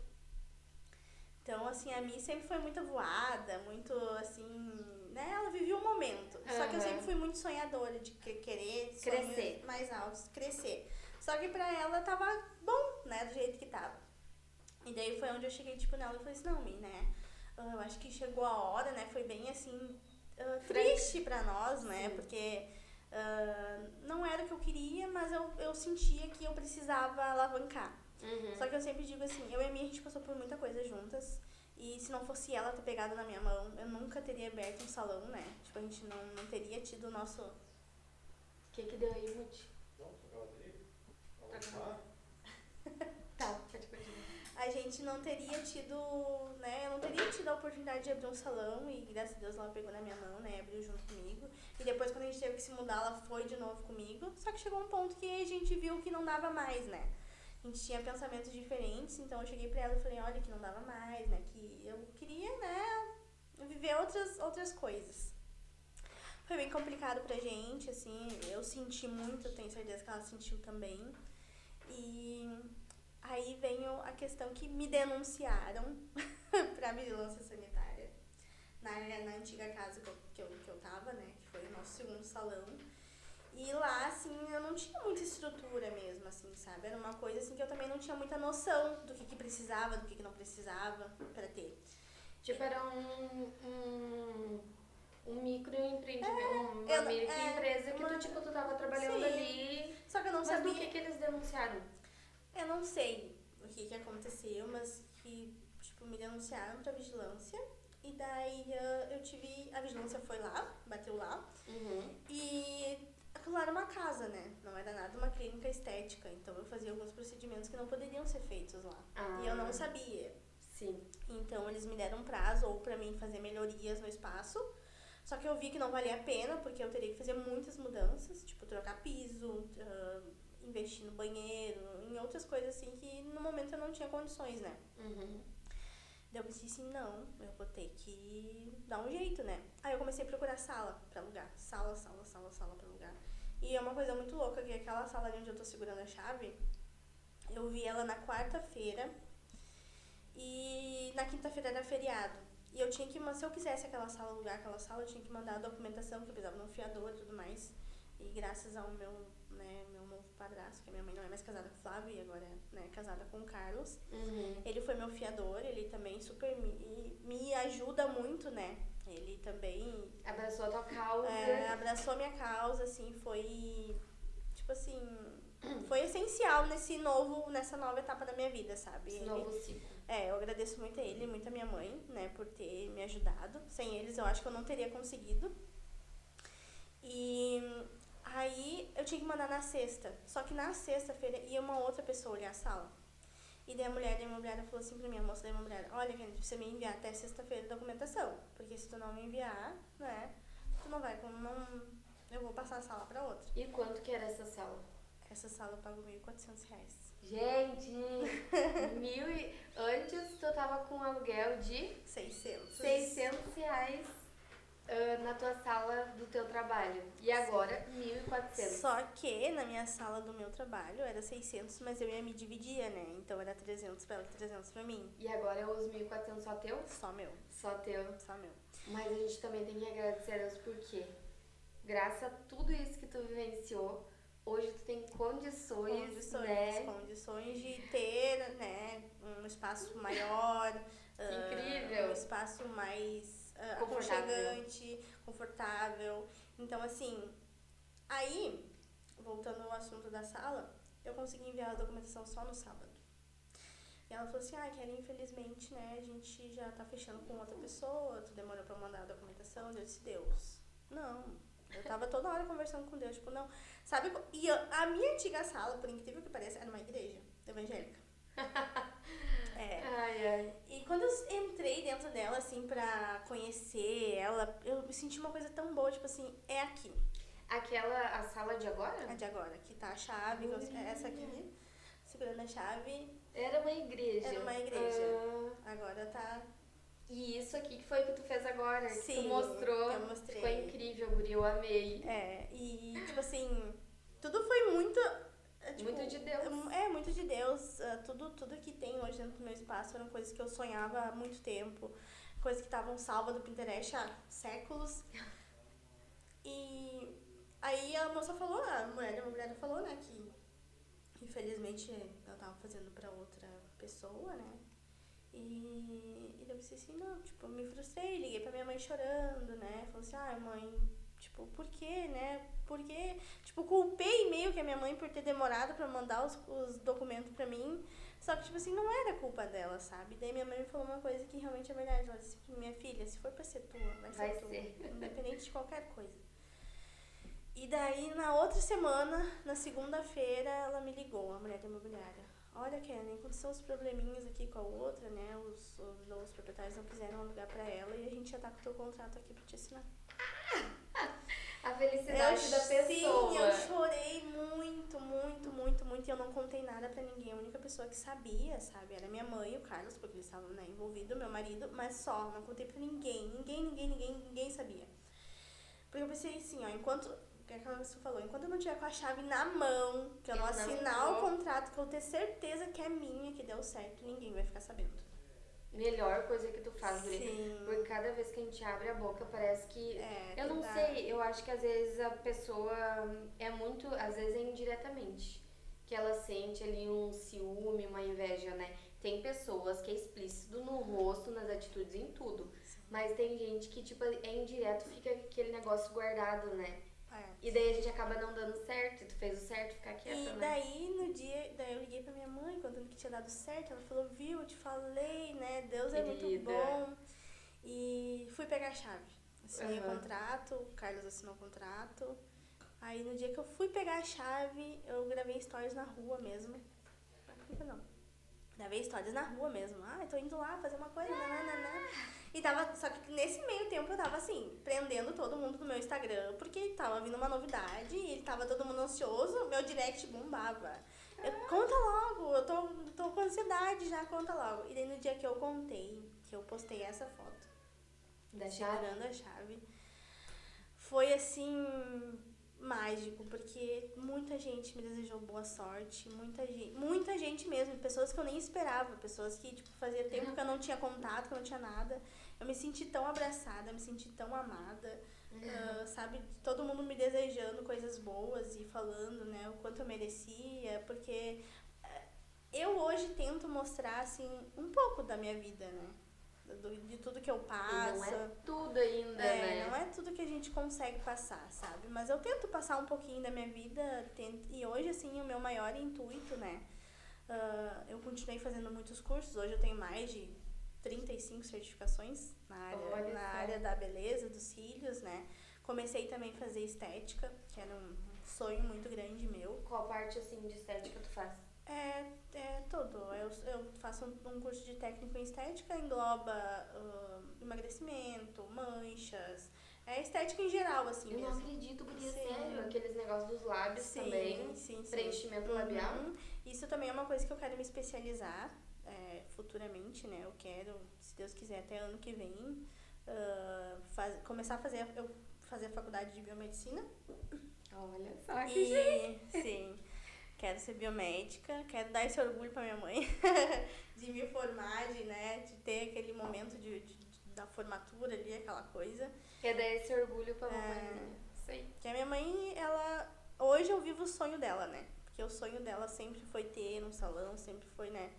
S2: Então, assim, a Mi sempre foi muito voada, muito, assim, né? Ela vivia o momento. Só que eu sempre fui muito sonhadora de querer
S1: crescer
S2: mais altos, crescer. Só que pra ela tava bom, né? Do jeito que tava. E daí foi onde eu cheguei, tipo, nela e falei assim, não, Mi, né? Eu acho que chegou a hora, né? Foi bem, assim, triste pra nós, né?
S1: Sim.
S2: Porque não era o que eu queria, mas eu sentia que eu precisava alavancar. Só que eu sempre digo assim, eu e a Mia, a gente passou por muita coisa juntas. E se não fosse ela ter pegado na minha mão, eu nunca teria aberto um salão, né? Tipo, a gente não teria tido o nosso...
S1: O que deu aí, Muti?
S3: Não, tocava dele.
S1: Tá, pode continuar.
S2: A gente não teria tido, né? Eu não teria tido a oportunidade de abrir um salão e graças a Deus ela pegou na minha mão, né? Abriu junto comigo. E depois quando a gente teve que se mudar, ela foi de novo comigo. Só que chegou um ponto que a gente viu que não dava mais, né? A gente tinha pensamentos diferentes, então eu cheguei pra ela e falei, olha, que não dava mais, né? Que eu queria, né, viver outras coisas. Foi bem complicado pra gente, assim, eu senti muito, eu tenho certeza que ela sentiu também. E aí veio a questão que me denunciaram pra vigilância sanitária na antiga casa que eu tava, né, que foi o nosso segundo salão. E lá, assim, eu não tinha muita estrutura mesmo, assim, sabe? Era uma coisa, assim, que eu também não tinha muita noção do que precisava, do que não precisava pra ter.
S1: Tipo, era um microempreendimento, uma microempresa que tu tava trabalhando ali.
S2: Só que eu não sabia.
S1: Mas do que eles denunciaram?
S2: Eu não sei o que aconteceu, mas que, tipo, me denunciaram pra vigilância. E daí a vigilância foi lá, bateu lá. E aquilo era uma casa, né? Não era nada uma clínica estética. Então eu fazia alguns procedimentos que não poderiam ser feitos lá. E eu não sabia.
S1: Sim.
S2: Então eles me deram um prazo ou pra mim fazer melhorias no espaço. Só que eu vi que não valia a pena, porque eu teria que fazer muitas mudanças, tipo trocar piso, investir no banheiro, em outras coisas assim que no momento eu não tinha condições, né? Daí eu pensei assim, não, eu vou ter que dar um jeito, né? Aí eu comecei a procurar sala pra alugar. Sala pra alugar. E é uma coisa muito louca, que aquela sala ali onde eu tô segurando a chave, eu vi ela na quarta-feira e na quinta-feira era feriado. E eu tinha que, se eu quisesse alugar aquela sala, eu tinha que mandar a documentação, que eu precisava de um fiador e tudo mais. E graças ao meu novo padrasto, que a minha mãe não é mais casada com o Flávio e agora é casada com o Carlos. Ele foi meu fiador, ele também super me ajuda muito, né? Ele também...
S1: Abraçou a tua causa.
S2: Abraçou a minha causa, assim, foi... Tipo assim... Foi essencial nessa nova etapa da minha vida, sabe?
S1: Esse novo ciclo.
S2: Eu agradeço muito a ele, muito a minha mãe, né? Por ter me ajudado. Sem eles, eu acho que eu não teria conseguido. E... Aí eu tinha que mandar na sexta. Só que na sexta-feira ia uma outra pessoa olhar a sala. E daí a mulher da imobiliária falou assim pra mim, a moça da imobiliária, olha, Kennedy, precisa me enviar até sexta-feira a documentação. Porque se tu não me enviar, né, tu não vai, eu vou passar a sala pra outra.
S1: E quanto que era essa sala?
S2: Essa sala eu pago R$1.400.
S1: Gente, antes tu tava com um aluguel de 600 reais na tua sala do teu trabalho. E agora, 1.400.
S2: Só que na minha sala do meu trabalho era 600, mas eu ia me dividir, né? Então era 300 pra ela e 300 pra mim.
S1: E agora os 1.400 só teu?
S2: Só meu.
S1: Só teu.
S2: Só meu.
S1: Mas a gente também tem que agradecer a Deus porque, graças a tudo isso que tu vivenciou, hoje tu tem condições, né?
S2: Condições de ter, né, um espaço maior.
S1: Incrível.
S2: Um espaço mais aconchegante, confortável. Então, assim, aí, voltando ao assunto da sala, eu consegui enviar a documentação só no sábado. E ela falou assim, Kelly, infelizmente, né, a gente já tá fechando com outra pessoa, tu demorou pra mandar a documentação. Eu disse, Deus, não. Eu tava toda hora conversando com Deus, tipo, não. Sabe, e a minha antiga sala, por incrível que pareça, era uma igreja evangélica. E quando eu entrei dentro dela, assim, pra conhecer ela, eu senti uma coisa tão boa, tipo assim, é aqui.
S1: A sala de agora?
S2: A de agora, que tá a chave, essa aqui, segurando a chave.
S1: Era uma igreja.
S2: Agora tá...
S1: E isso aqui que foi o que tu fez agora,
S2: Sim,
S1: que tu mostrou.
S2: Eu mostrei.
S1: Ficou incrível, Guri, eu amei.
S2: E tipo assim, tudo foi muito... Tipo,
S1: muito de Deus.
S2: Muito de Deus. Tudo que tem hoje dentro do meu espaço eram coisas que eu sonhava há muito tempo. Coisas que estavam salvas do Pinterest há séculos. E aí a moça falou, a mulher falou, né, que infelizmente ela tava fazendo pra outra pessoa, né. E eu pensei assim, não, tipo, eu me frustrei, liguei pra minha mãe chorando, né. Falei assim, mãe, tipo, por quê, né? Porque, tipo, culpei meio que a minha mãe por ter demorado pra mandar os documentos pra mim. Só que, tipo assim, não era culpa dela, sabe? Daí minha mãe me falou uma coisa que realmente é verdade. Ela disse, minha filha, se for pra ser tua, vai ser tua. Independente de qualquer coisa. E daí, na outra semana, na segunda-feira, ela me ligou, a mulher da imobiliária. Olha, Kenny, aconteceu uns probleminhas aqui com a outra, né? Os novos proprietários não quiseram alugar pra ela e a gente já tá com o teu contrato aqui pra te assinar.
S1: A felicidade da pessoa.
S2: Sim, eu chorei muito, muito, muito, muito. E eu não contei nada pra ninguém. A única pessoa que sabia, sabe, era minha mãe e o Carlos, porque eles estavam, né, envolvidos, meu marido, mas só, não contei pra ninguém. Ninguém sabia. Porque eu pensei assim, enquanto, que aquela pessoa falou, enquanto eu não tiver com a chave na mão, que eu não assinar o contrato, que eu ter certeza que é minha, que deu certo, ninguém vai ficar sabendo.
S1: Melhor coisa que tu faz,
S2: Sim.
S1: Porque cada vez que a gente abre a boca parece que... eu não sei, eu acho que às vezes a pessoa às vezes é indiretamente, que ela sente ali um ciúme, uma inveja, né? Tem pessoas que é explícito no rosto, nas atitudes, em tudo.
S2: Sim.
S1: Mas tem gente que, tipo, é indireto, fica aquele negócio guardado, né? E daí a gente acaba não dando certo, tu fez o certo, ficar quieta, né?
S2: E daí daí eu liguei pra minha mãe, contando que tinha dado certo, ela falou, viu, eu te falei, né, Deus é muito bom. E fui pegar a chave, assinei o contrato, o Carlos assinou o contrato. Aí no dia que eu fui pegar a chave, eu gravei stories na rua mesmo. Não, gravei stories na rua mesmo. Eu tô indo lá fazer uma coisa, E só que nesse meio tempo eu tava assim, prendendo todo mundo no meu Instagram, porque tava vindo uma novidade e tava todo mundo ansioso, meu direct bombava. Conta logo, eu tô com ansiedade já, conta logo. E daí no dia que eu contei, que eu postei essa foto, segurando a chave, foi assim, mágico, porque muita gente me desejou boa sorte, muita gente mesmo, pessoas que eu nem esperava, pessoas que, tipo, fazia tempo que eu não tinha contato, que eu não tinha nada. Eu me senti tão abraçada, me senti tão amada. sabe? Todo mundo me desejando coisas boas e falando, né, o quanto eu merecia, porque eu hoje tento mostrar, assim, um pouco da minha vida, né? De tudo que eu passo.
S1: E não é tudo ainda, né?
S2: Não é tudo que a gente consegue passar, sabe? Mas eu tento passar um pouquinho da minha vida e hoje, assim, o meu maior intuito, né? Eu continuei fazendo muitos cursos, hoje eu tenho mais de 35 certificações na área da beleza, dos cílios, né? Comecei também a fazer estética, que era um sonho muito grande meu.
S1: Qual parte, assim, de estética tu faz?
S2: Todo. Eu faço um curso de técnico em estética, engloba emagrecimento, manchas, estética em geral, assim
S1: Eu
S2: mesmo.
S1: não acredito, guria, sério. Aqueles negócios dos lábios também.
S2: Sim.
S1: Preenchimento labial.
S2: Isso também é uma coisa que eu quero me especializar futuramente, né? Eu quero, se Deus quiser, até ano que vem, começar a fazer a faculdade de biomedicina.
S1: Olha só que gente.
S2: Sim. Quero ser biomédica, quero dar esse orgulho pra minha mãe de me formar, de ter aquele momento da formatura ali, aquela coisa.
S1: Quer dar esse orgulho pra mamãe. Sei.
S2: Que a minha mãe, hoje eu vivo o sonho dela, né? Porque o sonho dela sempre foi ter um salão, sempre foi, né?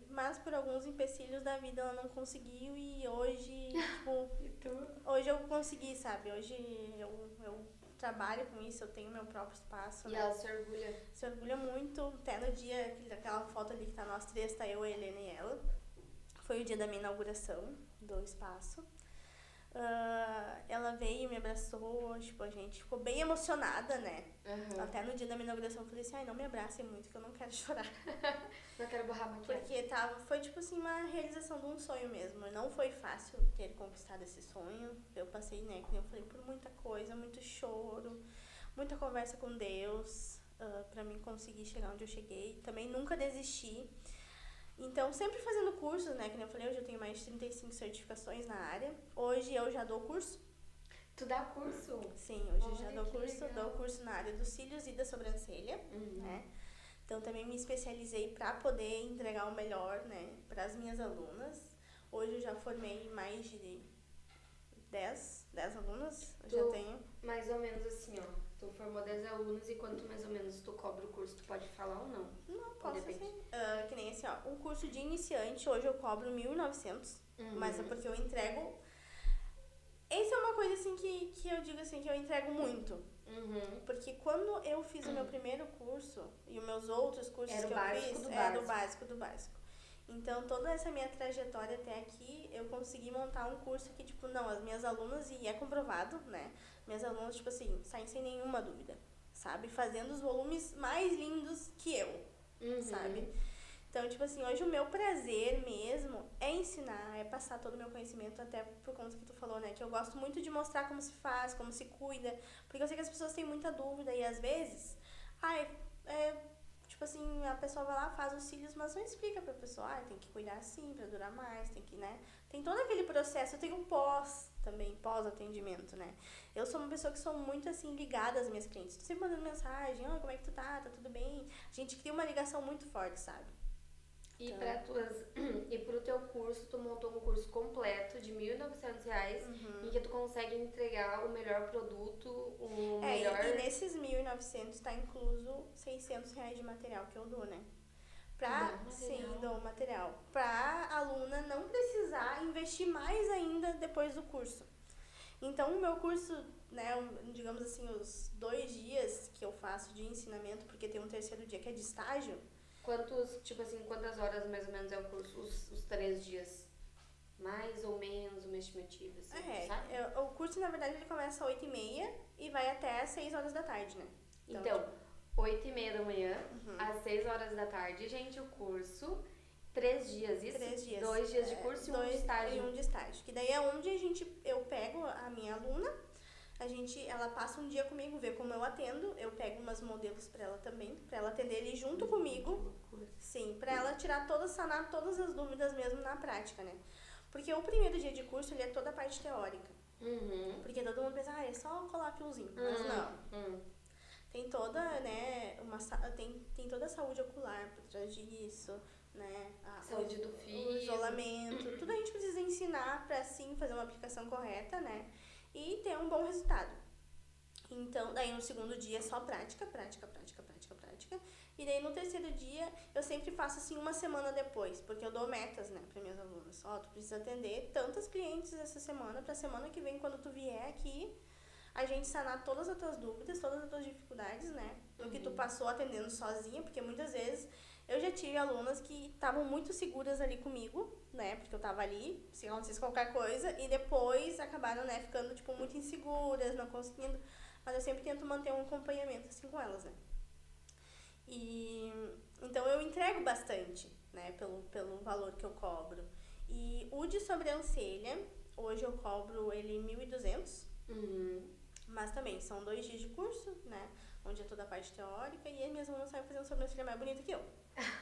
S2: Mas por alguns empecilhos da vida ela não conseguiu e hoje, hoje eu consegui, sabe? Hoje eu trabalho com isso, eu tenho meu próprio espaço,
S1: né? E ela se orgulha?
S2: Se orgulha muito, até no dia, aquela foto ali que tá nós três, tá eu, a Helena e ela. Foi o dia da minha inauguração do espaço. Ela veio e me abraçou, a gente ficou bem emocionada, né? Até no dia da minha inauguração eu falei assim, não me abracem muito que eu não quero chorar.
S1: Não quero borrar a maquiagem.
S2: Porque foi uma realização de um sonho mesmo. Não foi fácil ter conquistado esse sonho. Eu passei, né, como eu falei, por muita coisa, muito choro, muita conversa com Deus, pra mim conseguir chegar onde eu cheguei. Também nunca desisti. Então, sempre fazendo cursos, né? Que nem eu falei, hoje eu tenho mais de 35 certificações na área. Hoje eu já dou curso.
S1: Tu dá curso?
S2: Sim, hoje eu já dou curso. Legal. Dou curso na área dos cílios e da sobrancelha, né? Então, também me especializei para poder entregar o melhor, né? Para as minhas alunas. Hoje eu já formei mais de 10 alunas. Eu já tenho.
S1: Mais ou menos assim, ó. Tu formou 10 alunos e quanto mais ou menos tu cobra o curso? Tu pode falar ou não?
S2: Não, posso sim. Que nem assim, ó. Um curso de iniciante, hoje eu cobro 1.900. Mas é porque eu entrego... Essa é uma coisa, assim, que eu digo, assim, que eu entrego muito. Porque quando eu fiz o meu primeiro curso e os meus outros cursos que eu fiz... Era o básico do básico. Então, toda essa minha trajetória até aqui, eu consegui montar um curso que, as minhas alunas, e é comprovado, né? Minhas alunas, saem sem nenhuma dúvida, sabe? Fazendo os volumes mais lindos que eu, sabe? Então, hoje o meu prazer mesmo é ensinar, é passar todo o meu conhecimento, até por conta que tu falou, né? Que eu gosto muito de mostrar como se faz, como se cuida, porque eu sei que as pessoas têm muita dúvida e às vezes, a pessoa vai lá, faz os cílios, mas não explica pra pessoa, tem que cuidar assim pra durar mais, tem que, né? Tem todo aquele processo, tem um pós-atendimento, né? Eu sou uma pessoa que sou muito, assim, ligada às minhas clientes. Tô sempre mandando mensagem, como é que tu tá? Tá tudo bem? A gente cria uma ligação muito forte, sabe?
S1: E, e pro teu curso, tu montou um curso completo de R$1.900 em que tu consegue entregar o melhor produto, o melhor...
S2: E nesses 1.900 tá incluso R$600 de material que eu dou, né? Dou material. Pra aluna não precisar investir mais ainda depois do curso. Então, o meu curso, né, digamos assim, os 2 dias que eu faço de ensinamento, porque tem um terceiro dia que é de estágio.
S1: Quantas horas mais ou menos é o curso? Os 3 dias? Mais ou menos uma estimativa, assim, sabe?
S2: O curso, na verdade, ele começa às 8h30 e vai até às 6 horas da tarde, né?
S1: Então 8h30 da manhã, às 6 horas da tarde, gente, o curso. 3 dias, isso?
S2: 3 dias.
S1: 2 dias de curso e 1 de estágio.
S2: E 1 de estágio. Que daí é onde eu pego a minha aluna, ela passa um dia comigo, vê como eu atendo, eu pego umas modelos pra ela também, pra ela atender ele junto comigo. Sim, pra ela sanar todas as dúvidas mesmo na prática, né? Porque o primeiro dia de curso, ele é toda a parte teórica. Porque todo mundo pensa, é só colar fiozinho. Mas não. Tem toda, né, tem toda a saúde ocular por trás disso, né?
S1: Saúde do fio.
S2: O isolamento, tudo a gente precisa ensinar pra, sim, fazer uma aplicação correta, né? e ter um bom resultado. Então, daí no segundo dia é só prática, prática, prática, prática, prática. E daí no terceiro dia eu sempre faço assim uma semana depois, porque eu dou metas, né, para minhas alunas. Ó, tu precisa atender tantas clientes essa semana, pra semana que vem, quando tu vier aqui, a gente sanar todas as tuas dúvidas, todas as tuas dificuldades, né, do que tu passou atendendo sozinha, porque muitas vezes eu já tive alunas que estavam muito seguras ali comigo, né, porque eu tava ali, se acontecesse qualquer coisa, e depois acabaram, né, ficando, tipo, muito inseguras, não conseguindo. Mas eu sempre tento manter um acompanhamento assim com elas, né? E então eu entrego bastante, né, pelo valor que eu cobro. E o de sobrancelha, hoje eu cobro ele 1.200. Mas também são 2 dias de curso, né? Onde é toda a parte teórica e as minhas alunas saem fazendo sobrancelha mais bonita que eu.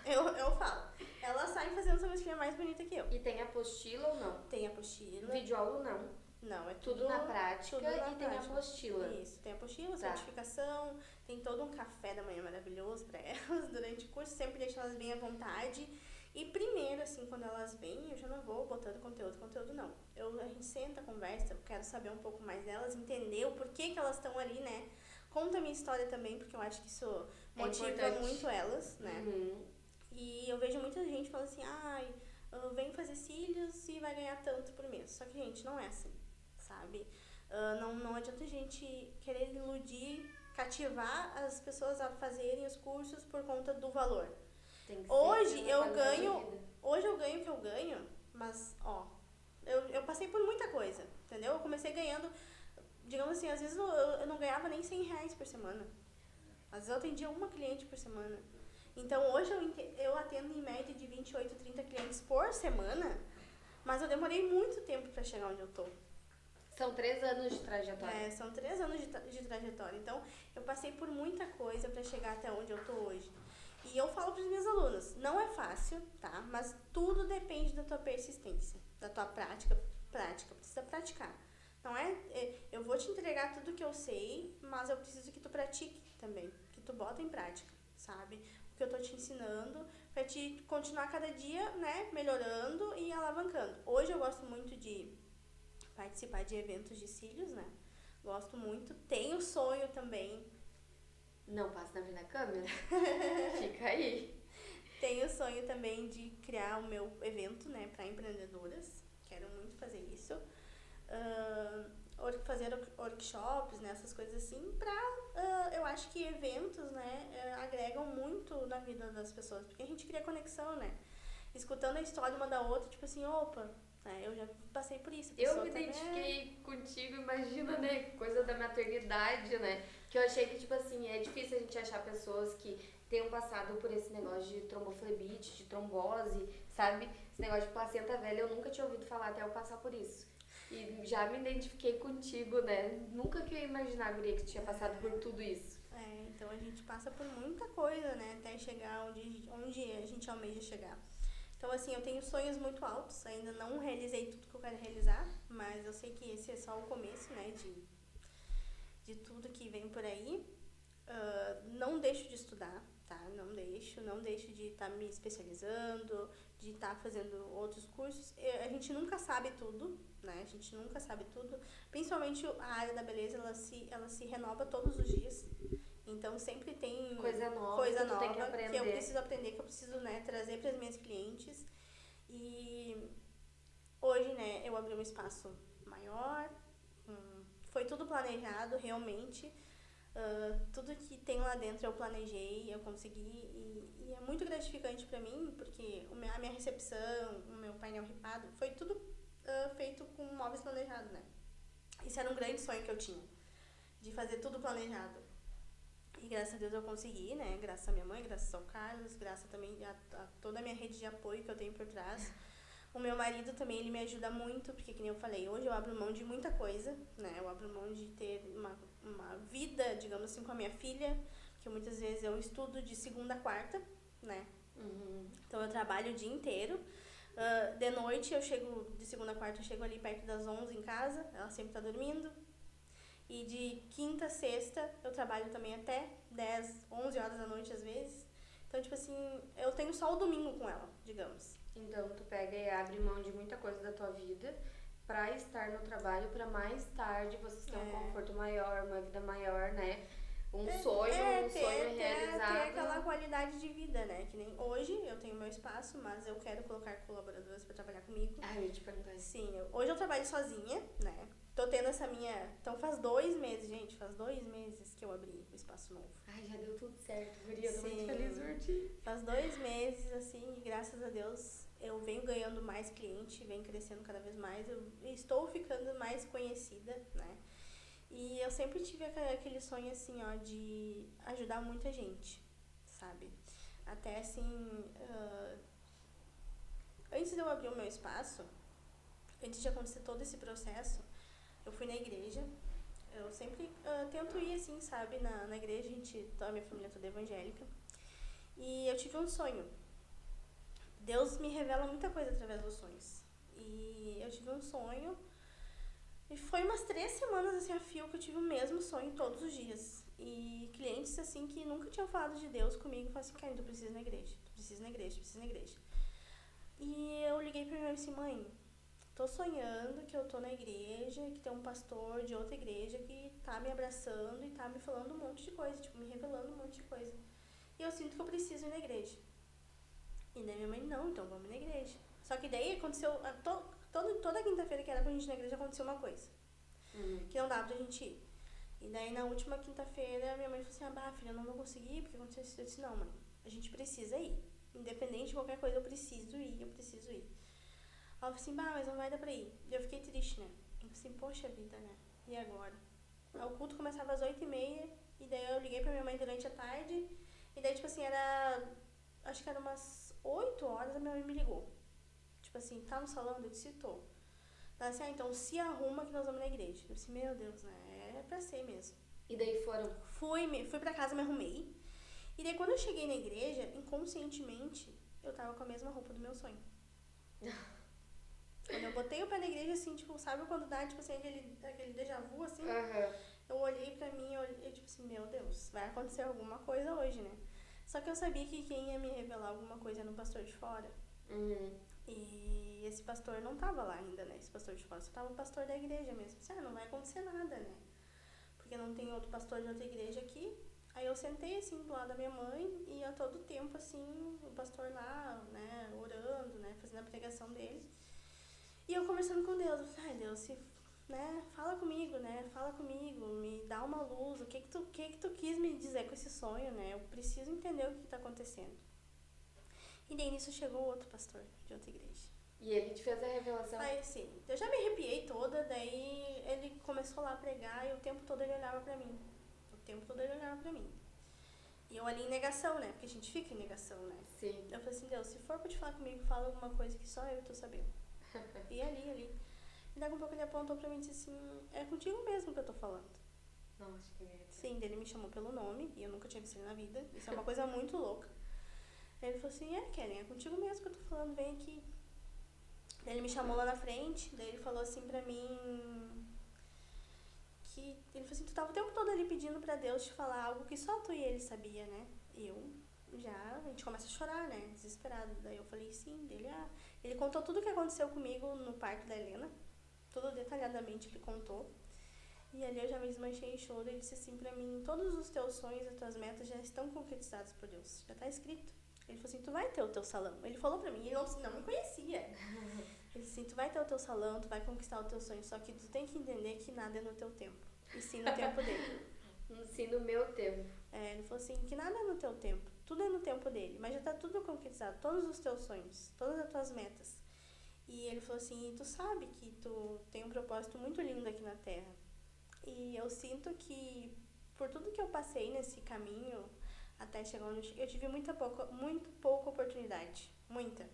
S2: Eu falo. Elas saem fazendo sobrancelha mais bonita que eu.
S1: E tem apostila ou não?
S2: Tem apostila.
S1: Videoaula não?
S2: Não, é
S1: Tudo na prática
S2: tudo na
S1: e
S2: prática.
S1: tem apostila.
S2: Isso, tem apostila,
S1: Tá.
S2: certificação, tem todo um café da manhã maravilhoso pra elas durante o curso, sempre deixo elas bem à vontade. E primeiro, assim, quando elas vêm, eu já não vou botando conteúdo não. A gente senta, conversa, eu quero saber um pouco mais delas, entender o porquê que elas estão ali, né? Conta a minha história também, porque eu acho que isso motiva
S1: importante.
S2: muito elas, né? E eu vejo muita gente falando assim, ai, vem fazer cílios e vai ganhar tanto por mês. Só que, gente, não é assim, sabe? Não adianta a gente querer iludir, cativar as pessoas a fazerem os cursos por conta do valor.
S1: Tem que ser
S2: Hoje
S1: pela
S2: eu
S1: qualidade de
S2: ganho
S1: vida.
S2: o que eu ganho, mas, ó, eu passei por muita coisa, entendeu? Eu comecei ganhando, digamos assim, às vezes eu não ganhava nem R$100 por semana. Às vezes eu atendia uma cliente por semana. Então hoje eu atendo em média de 28, 30 clientes por semana, mas eu demorei muito tempo pra chegar onde eu tô.
S1: São 3 anos de trajetória.
S2: São 3 anos de trajetória. Então, eu passei por muita coisa pra chegar até onde eu tô hoje. E eu falo pras minhas alunas, não é fácil, tá? Mas tudo depende da tua persistência, da tua prática, precisa praticar. Não é, eu vou te entregar tudo que eu sei, mas eu preciso que tu pratique também, que tu bota em prática, sabe? O que eu tô te ensinando, pra te continuar cada dia, né, melhorando e alavancando. Hoje eu gosto muito de participar de eventos de cílios, né? Gosto muito. Tenho sonho também.
S1: Não passa na frente da câmera? Fica aí.
S2: Tenho sonho também de criar o meu evento, né, para empreendedoras. Quero muito fazer isso. Fazer workshops, né, essas coisas assim, eu acho que eventos, né, agregam muito na vida das pessoas, porque a gente cria conexão, né? Escutando a história uma da outra, tipo assim, opa, eu já passei por isso.
S1: Eu me identifiquei contigo, imagina, né? Coisa da maternidade, né? Que eu achei que, tipo assim, é difícil a gente achar pessoas que tenham passado por esse negócio de tromboflebite, de trombose, sabe? Esse negócio de placenta velha, eu nunca tinha ouvido falar até eu passar por isso. E já me identifiquei contigo, né? Nunca que eu ia imaginar, guria, que tinha passado por tudo isso.
S2: Então a gente passa por muita coisa, né? Até chegar onde a gente almeja chegar. Então, assim, eu tenho sonhos muito altos, ainda não realizei tudo que eu quero realizar, mas eu sei que esse é só o começo, né, de tudo que vem por aí. Não deixo de estudar, tá? Não deixo de estar me especializando, de estar fazendo outros cursos. A gente nunca sabe tudo, né? A gente nunca sabe tudo. Principalmente a área da beleza, ela se renova todos os dias. Então sempre tem
S1: coisa nova
S2: tem
S1: que
S2: eu preciso aprender, que eu preciso, né, trazer para as minhas clientes. E hoje, né, eu abri um espaço maior, foi tudo planejado realmente. Tudo que tem lá dentro eu planejei, eu consegui e é muito gratificante para mim, porque a minha recepção, o meu painel ripado, foi tudo feito com móveis planejados, né? Isso era um grande sonho que eu tinha, de fazer tudo planejado. E graças a Deus eu consegui, né? Graças a minha mãe, graças ao Carlos, graças também a toda a minha rede de apoio que eu tenho por trás. O meu marido também, ele me ajuda muito, porque, como eu falei, hoje eu abro mão de muita coisa, né? Eu abro mão de ter uma vida, digamos assim, com a minha filha, que muitas vezes eu estudo de segunda a quarta, né? Então eu trabalho o dia inteiro. De noite eu chego, de segunda a quarta eu chego ali perto das 11 em casa, ela sempre tá dormindo. E de quinta a sexta eu trabalho também até 10, 11 horas da noite às vezes. Então, tipo assim, eu tenho só o domingo com ela, digamos.
S1: Então, tu pega e abre mão de muita coisa da tua vida pra estar no trabalho, pra mais tarde vocês terem um conforto maior, uma vida maior, né? Um sonho realizado.
S2: Ter aquela qualidade de vida, né? Que nem hoje eu tenho meu espaço, mas eu quero colocar colaboradores pra trabalhar comigo.
S1: Eu ia te perguntar isso.
S2: Sim, hoje eu trabalho sozinha, né? Tô tendo essa minha... Então faz 2 meses, gente, faz 2 meses que eu abri o espaço novo.
S1: Já deu tudo certo, guria, eu tô muito feliz por ti.
S2: Faz 2 meses, assim, e graças a Deus eu venho ganhando mais cliente, venho crescendo cada vez mais, eu estou ficando mais conhecida, né? E eu sempre tive aquele sonho, assim, ó, de ajudar muita gente, sabe? Até, assim, antes de eu abrir o meu espaço, antes de acontecer todo esse processo, eu fui na igreja. Eu sempre tento ir, assim, sabe? Na igreja, a minha família toda é evangélica. E eu tive um sonho. Deus me revela muita coisa através dos sonhos. E eu tive um sonho. E foi umas 3 semanas, assim, a fio que eu tive o mesmo sonho todos os dias. E clientes, assim, que nunca tinham falado de Deus comigo, falaram assim, Karine, tu precisa ir na igreja. Tu precisa ir na igreja, tu precisa ir na igreja. E eu liguei pra minha mãe e disse, mãe, tô sonhando que eu tô na igreja, que tem um pastor de outra igreja que tá me abraçando e tá me falando um monte de coisa, tipo, me revelando um monte de coisa. E eu sinto que eu preciso ir na igreja. E daí minha mãe, não, então vamos na igreja. Só que daí aconteceu, toda quinta-feira que era pra gente ir na igreja, aconteceu uma coisa. Que não dava pra gente ir. E daí na última quinta-feira, minha mãe falou assim, filha, eu não vou conseguir, porque aconteceu isso. Eu disse, não, mãe, a gente precisa ir. Independente de qualquer coisa, eu preciso ir. Ela falou assim, mas não vai dar pra ir. E eu fiquei triste, né? Eu falei assim, poxa vida, né? E agora? O culto começava às 8h30, e daí eu liguei pra minha mãe durante a tarde, e daí, tipo assim, acho que era umas 8 horas, a minha mãe me ligou. Tipo assim, tá no salão? Eu disse, tô. Ela disse, então se arruma que nós vamos na igreja. Eu disse, meu Deus, né? É pra ser mesmo.
S1: E daí foram?
S2: Fui pra casa, me arrumei. E daí quando eu cheguei na igreja, inconscientemente, eu tava com a mesma roupa do meu sonho. Quando eu botei o pé na igreja, assim, tipo, sabe quando dá, tipo assim, aquele déjà vu, assim? Eu olhei pra mim, tipo assim, meu Deus, vai acontecer alguma coisa hoje, né? Só que eu sabia que quem ia me revelar alguma coisa era um pastor de fora. E esse pastor não tava lá ainda, né? Esse pastor de fora, só tava o pastor da igreja mesmo. Disse, não vai acontecer nada, né? Porque não tem outro pastor de outra igreja aqui. Aí eu sentei, assim, do lado da minha mãe e a todo tempo, assim, o pastor lá, né, orando, né, fazendo a pregação dele. E eu conversando com Deus, eu falei, Deus, né, fala comigo, me dá uma luz, o que que tu quis me dizer com esse sonho, né, eu preciso entender o que tá acontecendo. E daí nisso chegou outro pastor de outra igreja.
S1: E ele te fez a revelação?
S2: Aí sim, eu já me arrepiei toda, daí ele começou lá a pregar e o tempo todo ele olhava pra mim. E eu ali em negação, né, porque a gente fica em negação, né.
S1: Sim.
S2: Eu falei assim, Deus, se for pra te falar comigo, fala alguma coisa que só eu tô sabendo. E ali. E daqui a pouco ele apontou pra mim e disse assim, é contigo mesmo que eu tô falando.
S1: Nossa, que medo.
S2: Sim, ele me chamou pelo nome, e eu nunca tinha visto ele na vida. Isso é uma coisa muito louca. Ele falou assim, Kellen, é contigo mesmo que eu tô falando, vem aqui. Daí ele me chamou lá na frente, daí ele falou assim pra mim, ele falou assim, tu tava o tempo todo ali pedindo pra Deus te falar algo que só tu e ele sabia, né? E a gente começa a chorar, né? Desesperado. Daí eu falei, sim, ele contou tudo o que aconteceu comigo no parto da Helena, tudo detalhadamente ele contou. E ali eu já me desmanchei em choro e ele disse assim pra mim, todos os teus sonhos e tuas metas já estão concretizados por Deus, já tá escrito. Ele falou assim, tu vai ter o teu salão. Ele falou pra mim, ele não me conhecia. Ele disse assim, tu vai ter o teu salão, tu vai conquistar o teu sonho, só que tu tem que entender que nada é no teu tempo, e sim no tempo dele.
S1: Sim, no meu tempo.
S2: Ele falou assim, que nada é no teu tempo, tudo é no tempo dele, mas já tá tudo concretizado, todos os teus sonhos, todas as tuas metas. E ele falou assim, tu sabe que tu tem um propósito muito lindo aqui na Terra. E eu sinto que, por tudo que eu passei nesse caminho, até chegar onde eu tive muito pouca oportunidade, muita.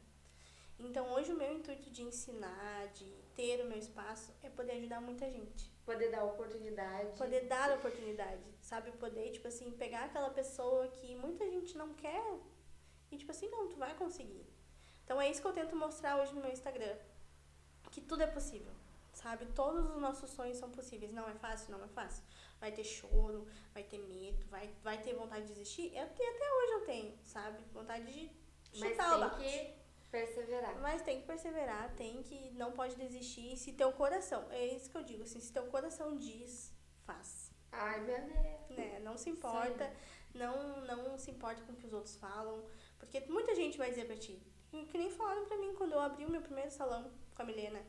S2: Então hoje o meu intuito de ensinar, de ter o meu espaço, é poder ajudar muita gente.
S1: Poder dar oportunidade.
S2: Poder dar oportunidade, sabe? Poder, tipo assim, pegar aquela pessoa que muita gente não quer e, tipo assim, não, tu vai conseguir. Então é isso que eu tento mostrar hoje no meu Instagram, que tudo é possível, sabe? Todos os nossos sonhos são possíveis. Não é fácil, não é fácil. Vai ter choro, vai ter medo, vai ter vontade de desistir. Até hoje eu tenho, sabe? Vontade de chutar o balde.
S1: Perseverar.
S2: Mas tem que perseverar, não pode desistir. Se teu coração, é isso que eu digo, assim, se teu coração diz, faz.
S1: Ai, meu Deus.
S2: Né? Não se importa, não se importa com o que os outros falam, porque muita gente vai dizer pra ti, que nem falaram pra mim quando eu abri o meu primeiro salão com a Milena.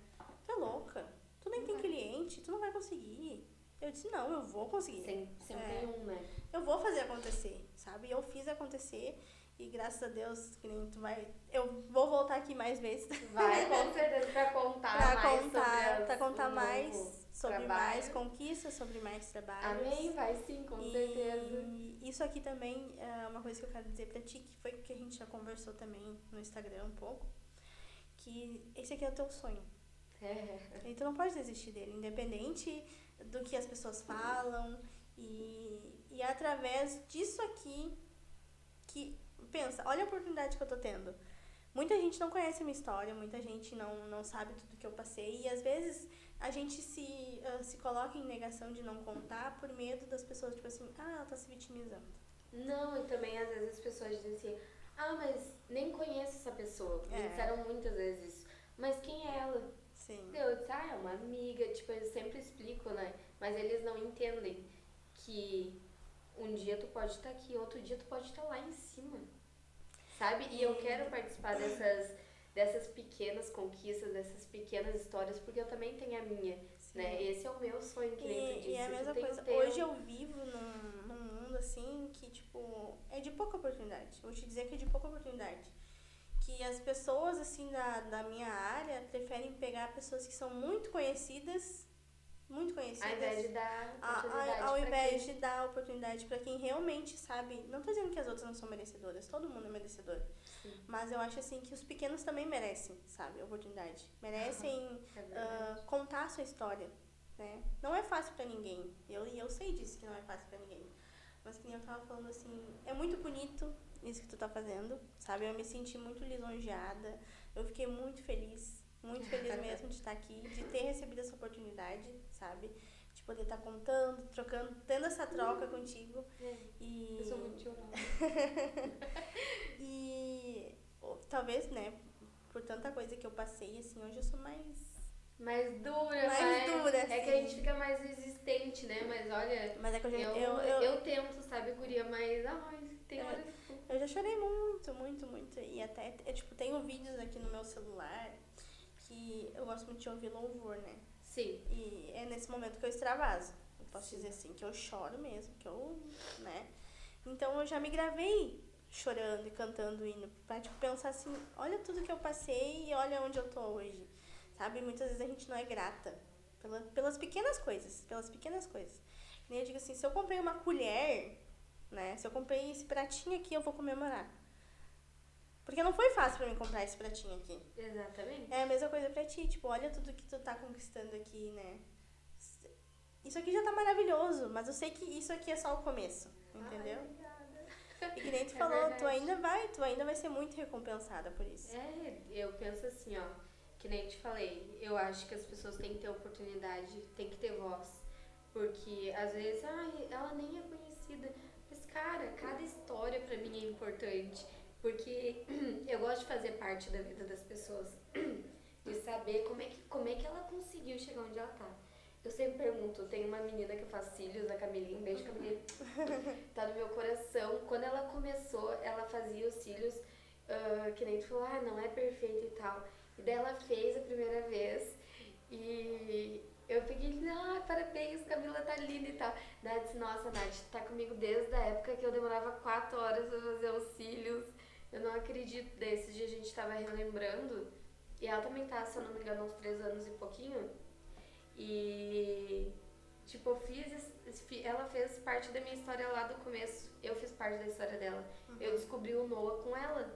S2: Tu é louca, tu nem tem cliente, tu não vai conseguir. Eu disse, não, eu vou conseguir.
S1: Sempre tem um, né?
S2: Eu vou fazer acontecer, sabe? Eu fiz acontecer e graças a Deus, que nem tu vai... Eu vou voltar aqui mais vezes.
S1: Vai, com certeza, pra contar
S2: mais sobre mais conquistas, sobre mais trabalhos.
S1: Amém, vai sim, com certeza.
S2: Isso aqui também é uma coisa que eu quero dizer pra ti, que foi que a gente já conversou também no Instagram um pouco, que esse aqui é o teu sonho. E tu não pode desistir dele, independente do que as pessoas falam. E é através disso aqui que... Pensa, olha a oportunidade que eu tô tendo. Muita gente não conhece a minha história, muita gente não sabe tudo que eu passei. E às vezes a gente se coloca em negação de não contar por medo das pessoas, tipo assim, ela tá se vitimizando.
S1: Não, e também às vezes as pessoas dizem assim, mas nem conheço essa pessoa. Me disseram muitas vezes isso. Mas quem é ela?
S2: Sim.
S1: Eu disse, é uma amiga, tipo, eu sempre explico, né? Mas eles não entendem que um dia tu pode estar aqui, outro dia tu pode estar lá em cima, sabe? E eu quero participar dessas pequenas conquistas, dessas pequenas histórias, porque eu também tenho a minha, né? Esse é o meu sonho, que nem tu disse.
S2: E é a mesma coisa, hoje eu vivo num mundo, assim, que, tipo, é de pouca oportunidade. Vou te dizer que é de pouca oportunidade. Que as pessoas, assim, da minha área preferem pegar pessoas que são muito conhecidas,
S1: ao invés de dar oportunidade
S2: ao invés de dar oportunidade pra quem realmente sabe. Não tô dizendo que as outras não são merecedoras, todo mundo é merecedor.
S1: Sim.
S2: Mas eu acho assim que os pequenos também merecem, sabe, oportunidade. Merecem contar a sua história, né? Não é fácil pra ninguém. Eu sei disso, que não é fácil pra ninguém. Mas que nem eu tava falando assim, é muito bonito isso que tu tá fazendo, sabe? Eu me senti muito lisonjeada, eu fiquei muito feliz mesmo de estar aqui, de ter recebido essa oportunidade, sabe? De poder estar contando, trocando, tendo essa troca contigo.
S1: Eu sou muito chorona.
S2: E talvez, né, por tanta coisa que eu passei, assim, hoje eu sou
S1: mais dura,
S2: assim.
S1: É que a gente fica mais resistente, né? Mas olha,
S2: mas é que
S1: eu tento, sabe, guria, mas tem hora que...
S2: Eu já chorei muito, muito, muito. E até, tipo, tenho vídeos aqui no meu celular que eu gosto muito de ouvir louvor, né?
S1: Sim.
S2: E é nesse momento que eu extravaso. Eu posso dizer assim, que eu choro mesmo, que eu, né? Então eu já me gravei chorando e cantando hino, pra, tipo, pensar assim, olha tudo que eu passei e olha onde eu tô hoje. Sabe? Muitas vezes a gente não é grata pelas pequenas coisas, Nem eu digo assim, se eu comprei uma colher, né? Se eu comprei esse pratinho aqui, eu vou comemorar. Porque não foi fácil pra mim comprar esse pratinho aqui.
S1: Exatamente.
S2: É a mesma coisa pra ti, tipo, olha tudo que tu tá conquistando aqui, né? Isso aqui já tá maravilhoso, mas eu sei que isso aqui é só o começo, entendeu? E que nem tu falou,
S1: verdade.
S2: tu ainda vai ser muito recompensada por isso.
S1: Eu penso assim, que nem te falei, eu acho que as pessoas têm que ter oportunidade, têm que ter voz. Porque às vezes, ela nem é conhecida. Mas, cara, cada história pra mim é importante. Porque eu gosto de fazer parte da vida das pessoas. De saber como é que ela conseguiu chegar onde ela tá. Eu sempre pergunto, tem uma menina que eu faço cílios, a Camilinha, um beijo, Camilinha, tá no meu coração. Quando ela começou, ela fazia os cílios, que nem tu falou, não é perfeito e tal. E daí ela fez a primeira vez e eu peguei, parabéns, Camila, tá linda e tal. Daí ela disse, nossa, Nath, tá comigo desde a época que eu demorava 4 horas pra fazer os cílios. Eu não acredito. Daí esses dias a gente tava relembrando, e ela também tá, se eu não me engano, uns 3 anos e pouquinho. E, tipo, ela fez parte da minha história lá do começo. Eu fiz parte da história dela. Eu descobri o Noah com ela,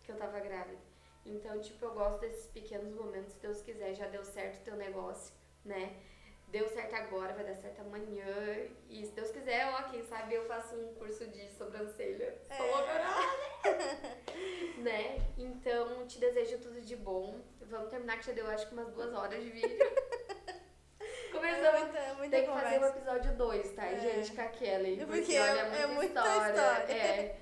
S1: que eu tava grávida. Então, tipo, eu gosto desses pequenos momentos. Se Deus quiser, já deu certo o teu negócio, né? Deu certo agora, vai dar certo amanhã. E se Deus quiser, quem sabe eu faço um curso de sobrancelha. Sou louca, né? Então, te desejo tudo de bom. Vamos terminar, que já deu acho que umas 2 horas de vídeo. Começamos.
S2: Muita
S1: Tem que fazer o
S2: conversa.
S1: episódio 2, tá, gente, com a Kelly.
S2: Porque
S1: olha,
S2: é muita
S1: história.
S2: história.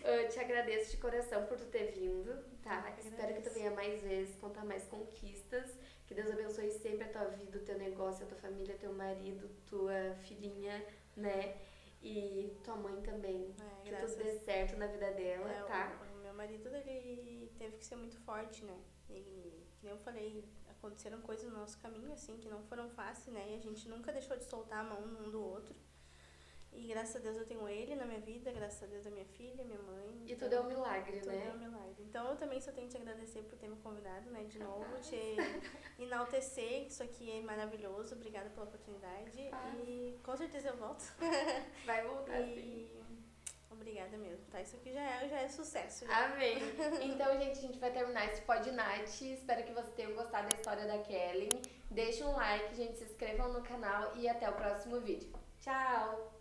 S1: Eu te agradeço de coração por tu ter vindo, tá?
S2: Eu
S1: Espero que tu venha mais vezes, contar mais conquistas. Que Deus abençoe sempre a tua vida, o teu negócio, a tua família, teu marido, tua filhinha, né? E tua mãe também. Que tudo dê certo na vida dela, tá?
S2: O meu marido, ele teve que ser muito forte, né? E, como eu falei, aconteceram coisas no nosso caminho, assim, que não foram fáceis, né? E a gente nunca deixou de soltar a mão um do outro. E graças a Deus eu tenho ele na minha vida, graças a Deus a minha filha, minha mãe.
S1: E tudo é um milagre,
S2: tudo
S1: né?
S2: é um milagre. Então eu também só tenho que te agradecer por ter me convidado, né? De novo, te enaltecer, que isso aqui é maravilhoso. Obrigada pela oportunidade. E com certeza eu volto.
S1: Vai voltar, sim.
S2: Obrigada mesmo, tá? Isso aqui já é sucesso. Já.
S1: Amém. Então, gente, a gente vai terminar esse Pod Night. Espero que vocês tenham gostado da história da Kelly. Deixa um like, gente, se inscrevam no canal e até o próximo vídeo. Tchau!